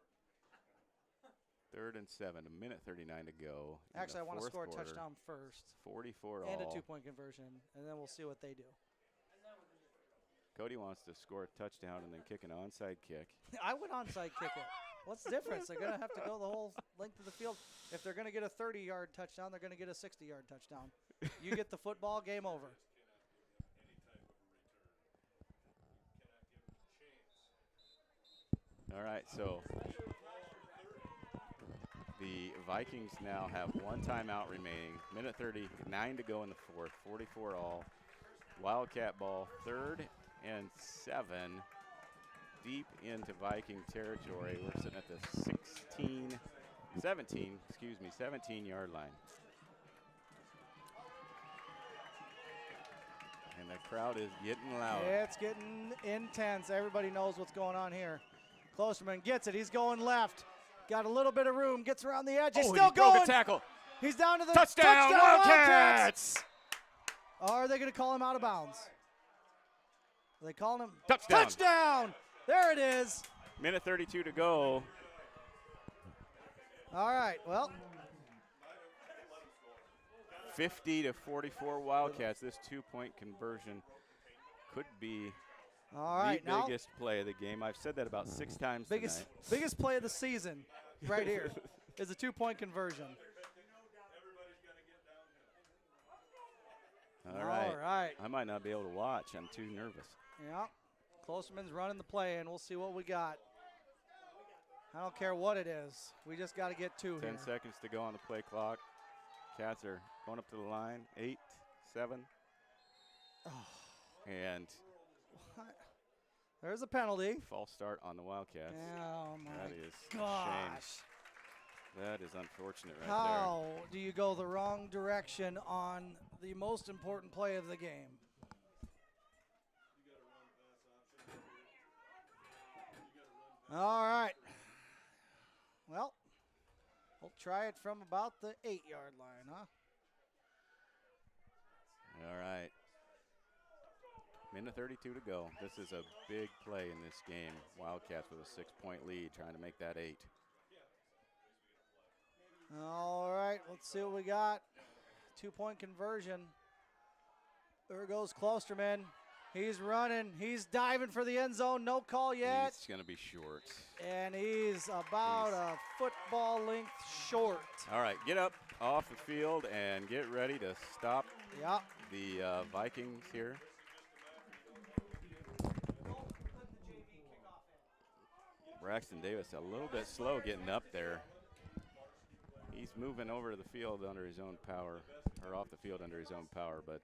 3rd and 7, 1:39 to go. in Actually, the I want to fourth score a quarter. touchdown first 44 and a all. 2-point conversion, and then we'll see what they do. Cody wants to score a touchdown and then kick an onside kick. I would onside kick it. What's the difference? They're going to have to go the whole length of the field. If they're going to get a 30-yard touchdown, they're going to get a 60-yard touchdown. You get the football, game over. All right, so the Vikings now have 1 timeout remaining. 1:39 to go in the 4th. 44 all. Wildcat ball, 3rd and 7. Deep into Viking territory. We're sitting at the 17-yard line. And the crowd is getting loud. It's getting intense. Everybody knows what's going on here. Klosterman gets it. He's going left. Got a little bit of room. Gets around the edge. He's still he broke going. a tackle. He's down to the Touchdown, Wildcats! Are they going to call him out of bounds? Are they calling him? Touchdown. Touchdown! There it is. 1:32 to go. All right, well. 50-44 Wildcats. This 2-point conversion could be All right, the biggest play of the game. I've said that about 6 times tonight. Biggest play of the season right here is a 2-point conversion. All right. All right. I might not be able to watch. I'm too nervous. Yeah. Klosterman's running the play, and we'll see what we got. I don't care what it is. We just got to get 2 10 here. seconds to go on the play clock. Cats are going up to the line. 8, 7. And What? There's a penalty. false start on the Wildcats. Oh, my That is a gosh. shame. That is unfortunate right How do you go the wrong direction on the most important play of the game? All right. Well, we'll try it from about the 8-yard line, huh? there. All right. 1:32 to go. This is a big play in this game. Wildcats with a 6-point lead, trying to make that 8. All right, let's see what we got. 2-point conversion. There goes Klosterman. He's running. He's diving for the end zone. No call yet. It's going to be short. And he's about a football length short. All right, get up off the field and get ready to stop Yeah. the Vikings here. Braxton Davis a little bit slow getting up there. He's moving over to the field under his own power, or off the field under his own power, but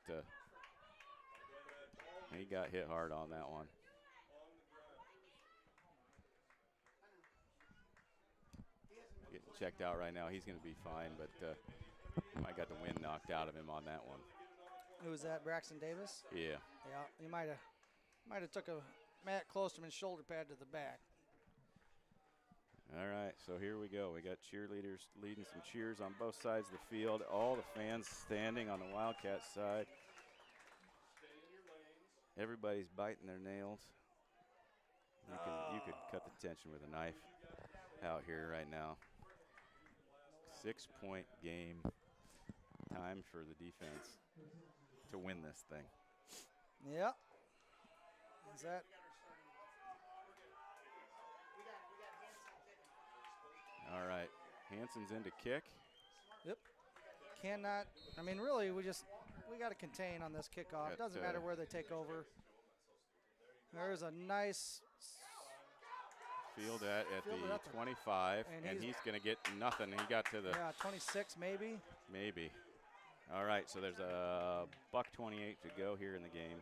he got hit hard on that one. Getting checked out right now. He's going to be fine, but I got the wind knocked out of him on that one. Who was that? Braxton Davis? Yeah. Yeah. He might have took a Matt Klosterman shoulder pad to the back. All right, so here we go. We got cheerleaders leading some cheers on both sides of the field. All the fans standing on the Wildcat side. Everybody's biting their nails. You could cut the tension with a knife out here right now. 6-point game. Time for the defense. to win this thing. Yep. Is that? All right, Hanson's in to kick. Yep. Cannot. I mean, really, we got to contain on this kickoff. It doesn't matter where they take over. There's a nice field at the 25, and he's going to get nothing. He got to the 26 maybe. Maybe. All right, so there's a $1:28 to go here in the game.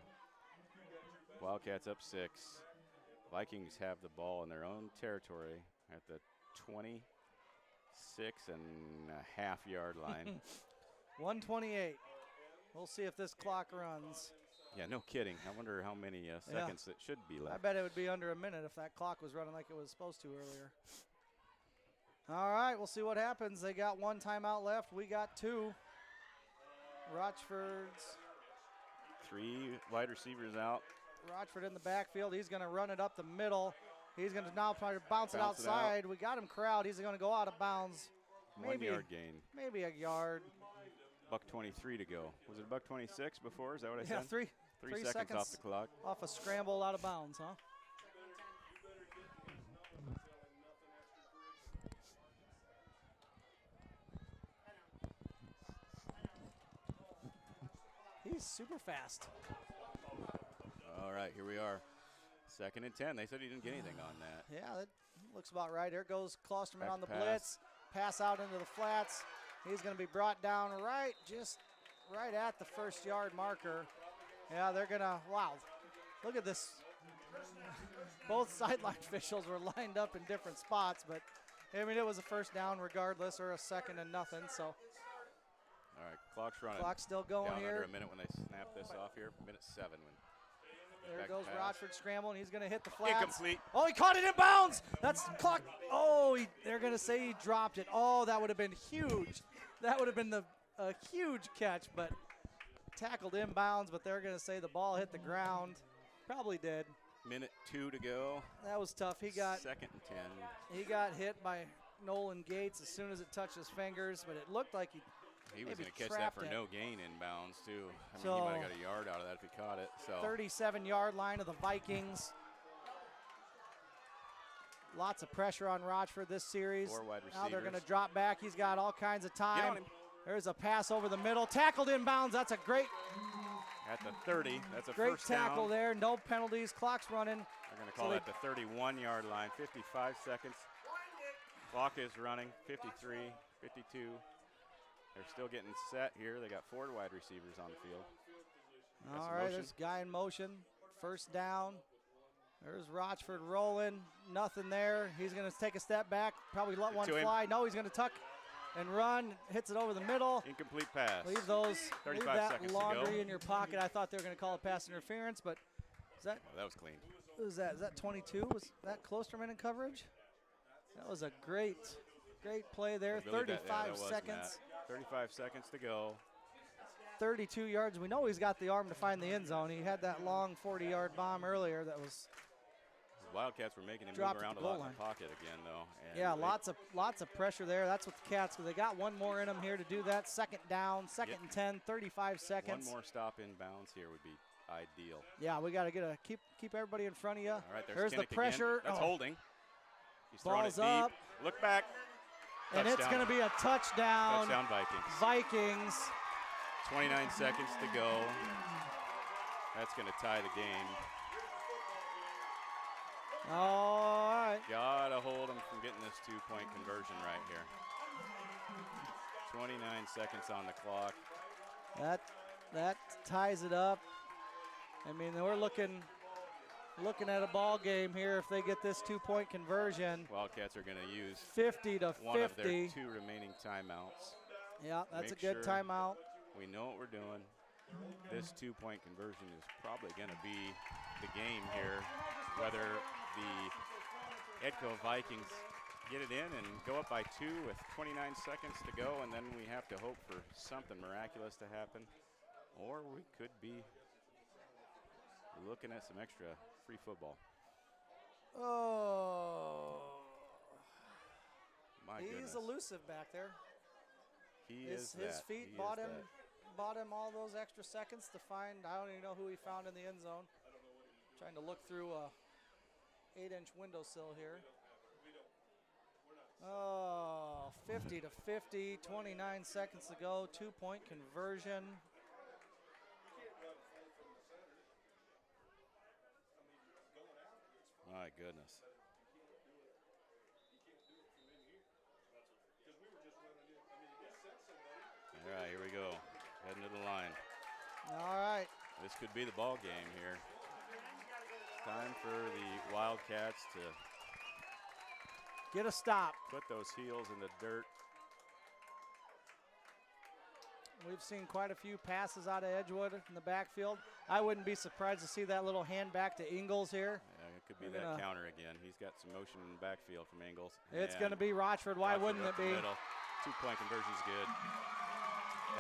Wildcats up 6. Vikings have the ball in their own territory at the 26.5 yard line. 1:28. We'll see if this clock runs. Yeah, no kidding. I wonder how many seconds it should be left. I bet it would be under a minute if that clock was running like it was supposed to earlier. All right, we'll see what happens. They got 1 timeout left. We got 2. Rochford's 3 wide receivers out. Rochford in the backfield. He's going to run it up the middle. He's going to now try to bounce it outside. We got him corralled. He's going to go out of bounds. 1 yard gain. Maybe a yard. $1:23 to go. Was it $1:26 before? Is that what I said? 3 seconds off the clock. Off a scramble out of bounds, huh? He's super fast. All right, here we are. 2nd and 10. They said he didn't get anything on that. Yeah, that looks about right. Here goes Klosterman Back on the pass. blitz. Pass out into the flats. He's going to be brought down right at the 1st yard marker. Yeah, they're going to, wow. Look at this. Both sideline officials were lined up in different spots, but, I mean, it was a 1st down regardless, or a 2nd and nothing, so. All right, clock's running. Clock's still going down here. Under a minute when they snap this off here. Minute 7. There goes Rochford scrambling. He's going to hit the flats. Incomplete. Oh, he caught it in bounds. That's clock. Oh, they're going to say he dropped it. Oh, that would have been huge. That would have been a huge catch, but tackled in bounds, but they're going to say the ball hit the ground. Probably did. Minute 2 to go. That was tough. He got 2nd and 10. He got hit by Nolan Gates as soon as it touched his fingers, but it looked like he was maybe going to catch that trapped for it. no gain in bounds, too. I mean, So, he might have got a yard out of that if he caught it. So 37-yard line of the Vikings. Lots of pressure on Rochford this series. 4 wide Now they're going to receivers. drop back. He's got all kinds of Get on time. him. There's a pass over the middle. Tackled in bounds. That's a great At the 30, that's a great first tackle down. there. No penalties. Clock's running. They're going to call that the 31-yard line. 55 seconds. Clock is running. 53, 52. They're still getting set here. They got 4 wide receivers on the field. Got All some right, motion. there's guy in motion. 1st down. There's Rochford rolling. Nothing there. He's going to take a step back. Probably let one To him. fly. No, he's going to tuck and run. Hits it over the middle. Incomplete pass. Leave 35 that seconds to laundry go. in your pocket. I thought they were going to call it pass interference, but is that Well, that was clean. Is that 22? Was that Klosterman in coverage? That was a great play there. I believe 35 that was seconds. Matt. 35 seconds to go. 32 yards. We know he's got the arm to find the end zone. He had that long 40-yard bomb earlier that was Wildcats were making him dropped move at around the a lot goal in the pocket again, though. And yeah, they- lots of pressure there. That's what the Cats, they got one more in them here to do that. 2nd down, 2nd and 10, 35 seconds. One more stop in bounds here would be ideal. Yeah, we got to keep everybody in front of you. All right, there's the Kinnick again. pressure. That's Oh. holding. He's throwing it Ball's deep. up. Look back. And it's Touchdown. going to be a touchdown. Touchdown Vikings. Vikings. 29 seconds to go. That's going to tie the game. All right. Gotta hold them from getting this 2-point conversion right here. 29 seconds on the clock. That ties it up. I mean, we're looking at a ball game here if they get this 2-point conversion. Wildcats are going to use 50 to 50. one of their 2 remaining timeouts. Yeah, that's Make a good sure timeout. We know what we're doing. This 2-point conversion is probably going to be the game here, whether the Edco Vikings get it in and go up by 2 with 29 seconds to go, and then we have to hope for something miraculous to happen, or we could be looking at some extra free football. Oh. My He's goodness. elusive back there. He His is that. feet He bought is him. that. bought him all those extra seconds to find, I don't even know who he found in the end zone. Trying to look through a 8-inch windowsill here. Oh, 50 to 50, 29 seconds to go, 2-point conversion. My goodness. All right, here we go. Heading to the line. All right. This could be the ball game here. Time for the Wildcats to Get a stop. put those heels in the dirt. We've seen quite a few passes out of Edgewood in the backfield. I wouldn't be surprised to see that little hand back to Ingles here. Yeah, it could be They're that gonna- counter again. He's got some motion in the backfield from Ingles. It's And going to be Rochford. Why Rochford wouldn't up it the be? middle. 2-point conversion's good.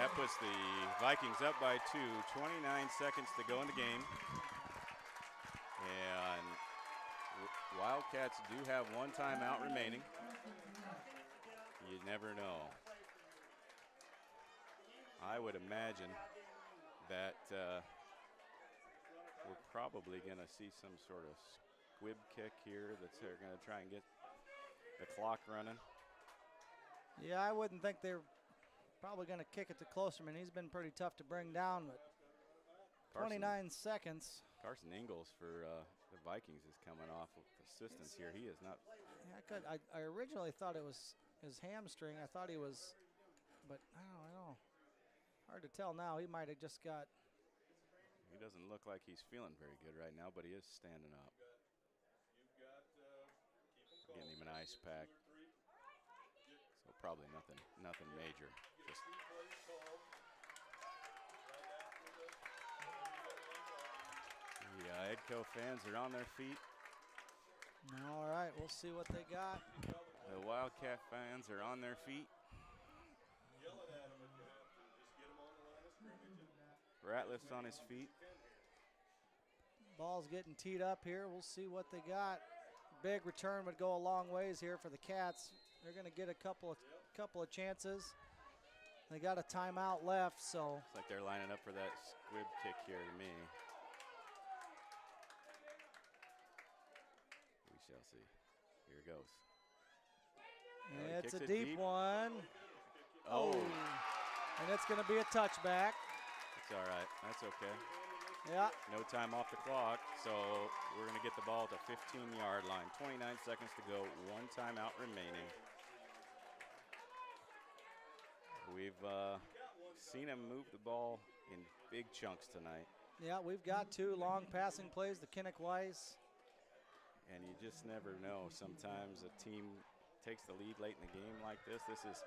That puts the Vikings up by 2. 29 seconds to go in the game. And Wildcats do have one timeout remaining. You never know. I would imagine that we're probably going to see some sort of squib kick here that's they're going to try and get the clock running. Yeah, I wouldn't think they're probably going to kick it to Klosterman. He's been pretty tough to bring down, but 29 seconds. Carson Ingles for the Vikings is coming off of assistance here. He is not. Yeah, I originally thought it was his hamstring. I thought he was, but I don't know. Hard to tell now. He might have just got. He doesn't look like he's feeling very good right now, but he is standing up. Getting him an ice pack. So probably nothing major. Just the Edco fans are on their feet. All right, we'll see what they got. The Wildcat fans are on their feet. Ratliff's on his feet. Ball's getting teed up here. We'll see what they got. Big return would go a long ways here for the Cats. They're going to get a couple of chances. They got a timeout left, so. It's like they're lining up for that squib kick here to me. We shall see. Here it goes. Oh, he It's a kicks it deep one. Oh, And it's going to be a touchback. it's all right. That's okay. Yeah. No time off the clock, so we're going to get the ball at the 15-yard line. 29 seconds to go, one timeout remaining. We've seen him move the ball in big chunks tonight. Yeah, we've got 2 long passing plays to Kinnick Weiss. And you just never know. Sometimes a team takes the lead late in the game like this. This is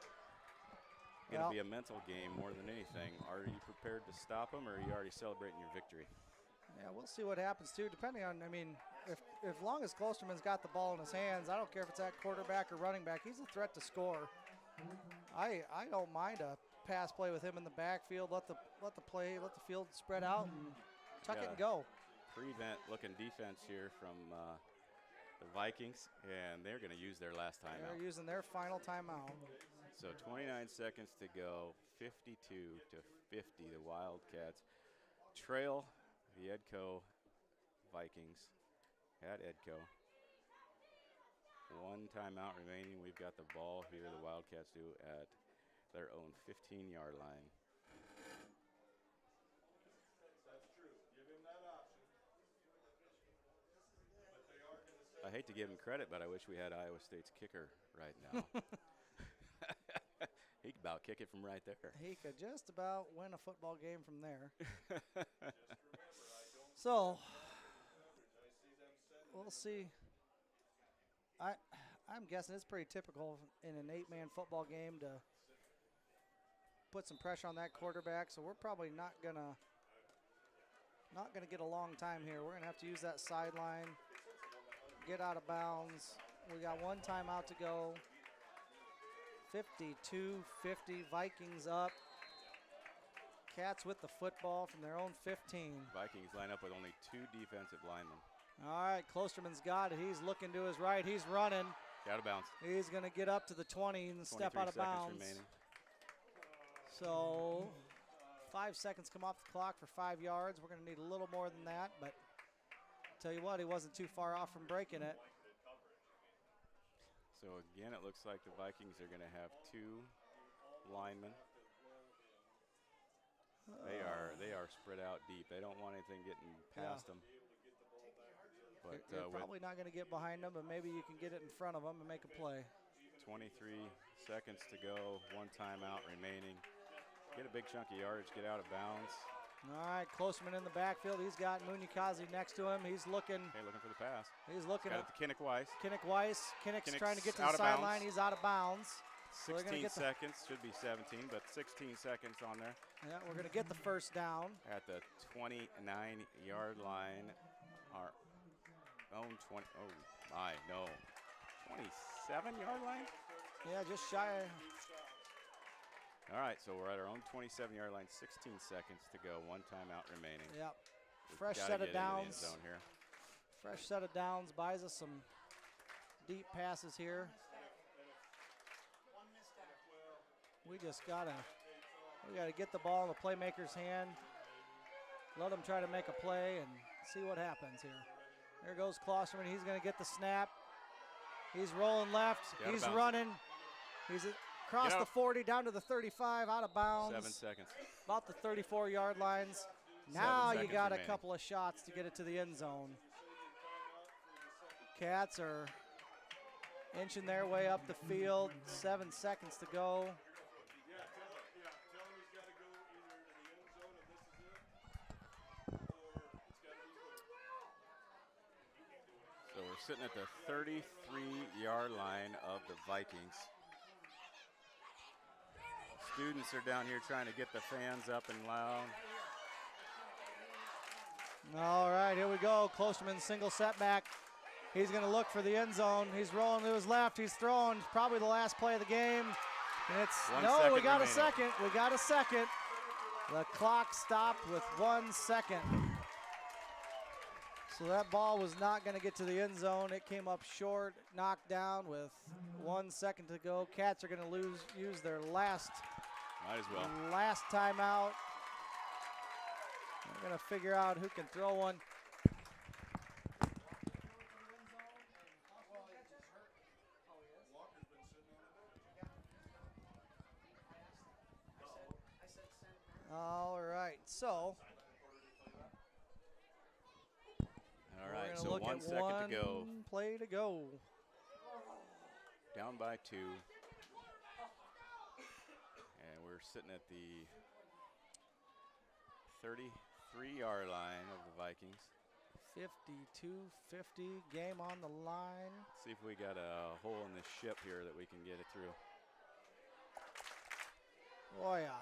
going to be a mental game more than anything. Are you prepared to stop them, or are you already celebrating your victory? Yeah, we'll see what happens, too, depending on, I mean, if long as Klosterman's got the ball in his hands, I don't care if it's at quarterback or running back, he's a threat to score. I don't mind a pass play with him in the backfield, let the field spread out and tuck it and go. Prevent looking defense here from the Vikings, and they're going to use their last timeout. They're using their final timeout. So 29 seconds to go, 52 to 50. The Wildcats trail the Edco Vikings at Edco. One timeout remaining. We've got the ball here. The Wildcats do at their own 15-yard line. That's true. Give him that option. But they are going to say. I hate to give him credit, but I wish we had Iowa State's kicker right now. He could about kick it from right there. He could just about win a football game from there. So, we'll see. I'm guessing it's pretty typical in an 8-man football game to put some pressure on that quarterback. So we're probably not gonna get a long time here. We're gonna have to use that sideline, get out of bounds. We got one timeout to go. 52-50, Vikings up. Cats with the football from their own 15. Vikings line up with only 2 defensive linemen. All right, Klosterman's got it. He's looking to his right. He's running. Out of bounds. He's going to get up to the 20 and step out of 23 seconds bounds. remaining. So 5 seconds come off the clock for 5 yards. We're going to need a little more than that, but tell you what, he wasn't too far off from breaking it. So again, it looks like the Vikings are going to have 2 linemen. They are spread out deep. They don't want anything getting past them. But You're with probably not going to get behind them, but maybe you can get it in front of them and make a play. 23 seconds to go, 1 timeout remaining. Get a big chunk of yardage, get out of bounds. All right, Closeman in the backfield. He's got Munyakazi next to him. He's looking. Okay, looking for the pass. He's looking Got at it to Kinnick Weiss. Kinnick Weiss. Kinnick's trying to get to out the of bounds. sideline. He's out of bounds. So they're going to 16 get the, seconds, should be 17, but 16 seconds on there. yeah, we're going to get the first down. At the 29-yard line, our own 20. Oh my, no, 27-yard line. Yeah, just shy. All right, so we're at our own 27-yard line. 16 seconds to go. 1 timeout remaining. Yep. We've Fresh gotta set of get into the end downs. zone here. Fresh set of downs buys us some deep passes here. We just gotta get the ball in the playmaker's hand. Let him try to make a play and see what happens here. There goes Klosterman. He's going to get the snap. He's rolling left. Get out of He's bounds. running. He's across Get the out. 40, down to the 35, out of bounds. 7 seconds. About the 34-yard lines. 7 Now you seconds got remaining. a couple of shots to get it to the end zone. Cats are inching their way up the field. 7 seconds to go. Tell him he's got to go either to the end zone and this is it, or it's got to be quick. So we're sitting at the 33-yard line of the Vikings. Students are down here trying to get the fans up and loud. All right, here we go. Klosterman single setback. He's going to look for the end zone. He's rolling to his left. He's throwing. Probably the last play of the game. And it's 1 no, we second got remaining. a second. We got a second. The clock stopped with 1 second. So that ball was not going to get to the end zone. It came up short, knocked down with 1 second to go. Cats are going to use their last Might as well. timeout. They're going to figure out who can throw one. All right, so All we're right, gonna so look 1 at second one to go. play to go. Down by 2. And we're sitting at the 33-yard line of the Vikings. 52-50, game on the line. See if we got a hole in this ship here that we can get it through. Oh yeah.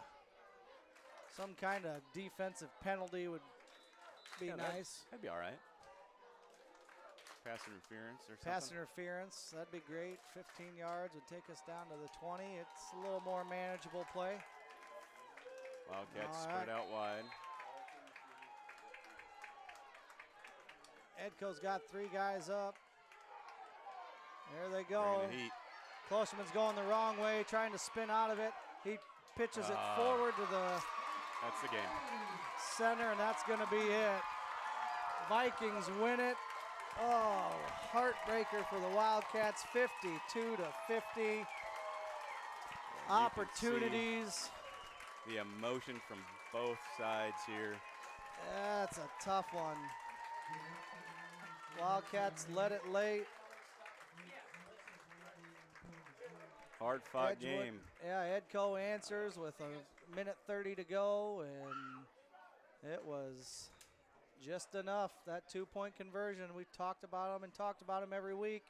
Some kind of defensive penalty would be Yeah, nice. That'd be all right. Pass interference or Pass something. interference, that'd be great. 15 yards would take us down to the 20. It's a little more manageable play. Wildcats All spread right. out wide. Edco's got 3 guys up. There they Bringing go. the heat. Klosterman's going the wrong way, trying to spin out of it. He pitches it Ah. forward to the That's the game. center, and that's going to be it. Vikings win it. Oh, heartbreaker for the Wildcats, 52-50. Opportunities. The emotion from both sides here. That's a tough one. Wildcats led it late. Hard fought Edgewood- game. Yeah, Edco answers with a minute 30 to go, and it was just enough. That 2-point conversion, we've talked about them every week.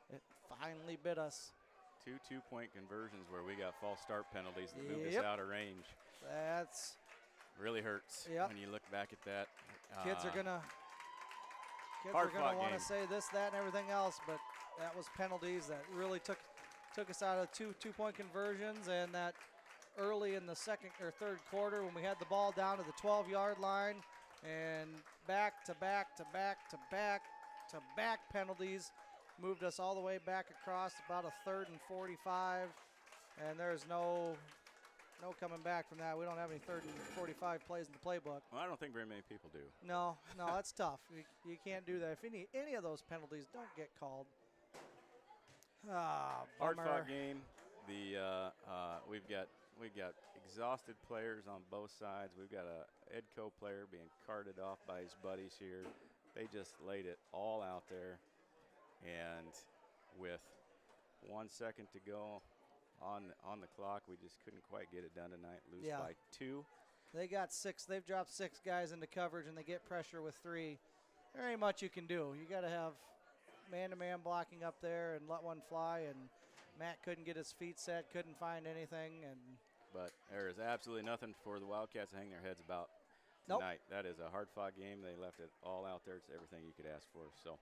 It finally bit us. 2 two-point conversions where we got false start penalties that moved us Yep. out of range. That's Really hurts Yep. when you look back at that. kids are gonna hard-fought want to game. say this, that, and everything else, but that was penalties that really took us out of two-point conversions, and that early in the second or third quarter when we had the ball down to the 12-yard line, and back to back to back to back to back penalties moved us all the way back across about a 3rd and 45, and there's no no coming back from that. We don't have any 3rd and 45 plays in the playbook. Well, I don't think very many people do. No, that's tough. You can't do that. If any of those penalties don't get called. Ah, Hard bummer. fought game. We've got exhausted players on both sides. We've got a Edco player being carted off by his buddies here. They just laid it all out there, and with 1 second to go on the clock, we just couldn't quite get it done tonight. Lose Yeah. by 2. They got 6. They've dropped 6 guys into coverage, and they get pressure with 3. There ain't much you can do. You got to have man-to-man blocking up there and let one fly. And Matt couldn't get his feet set, couldn't find anything, and But there is absolutely nothing for the Wildcats to hang their heads about Nope. tonight. That is a hard-fought game. They left it all out there. It's everything you could ask for. So,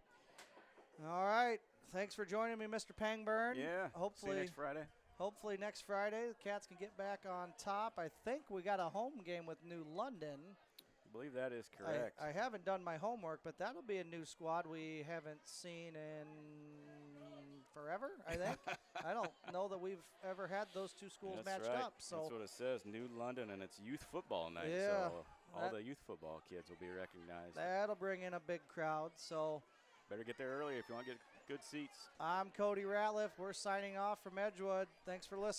all right. Thanks for joining me, Mr. Pangburn. yeah. See Hopefully, you next Friday. hopefully next Friday the Cats can get back on top. I think we got a home game with New London. I believe that is correct. I haven't done my homework, but that'll be a new squad we haven't seen in forever, I think. I don't know that we've ever had those two schools That's matched right. up. So That's what it says, New London, and it's youth football night. Yeah, So all that- the youth football kids will be recognized. that'll bring in a big crowd. So Better get there early if you want to get good seats. I'm Cody Ratliff. We're signing off from Edgewood. Thanks for listening.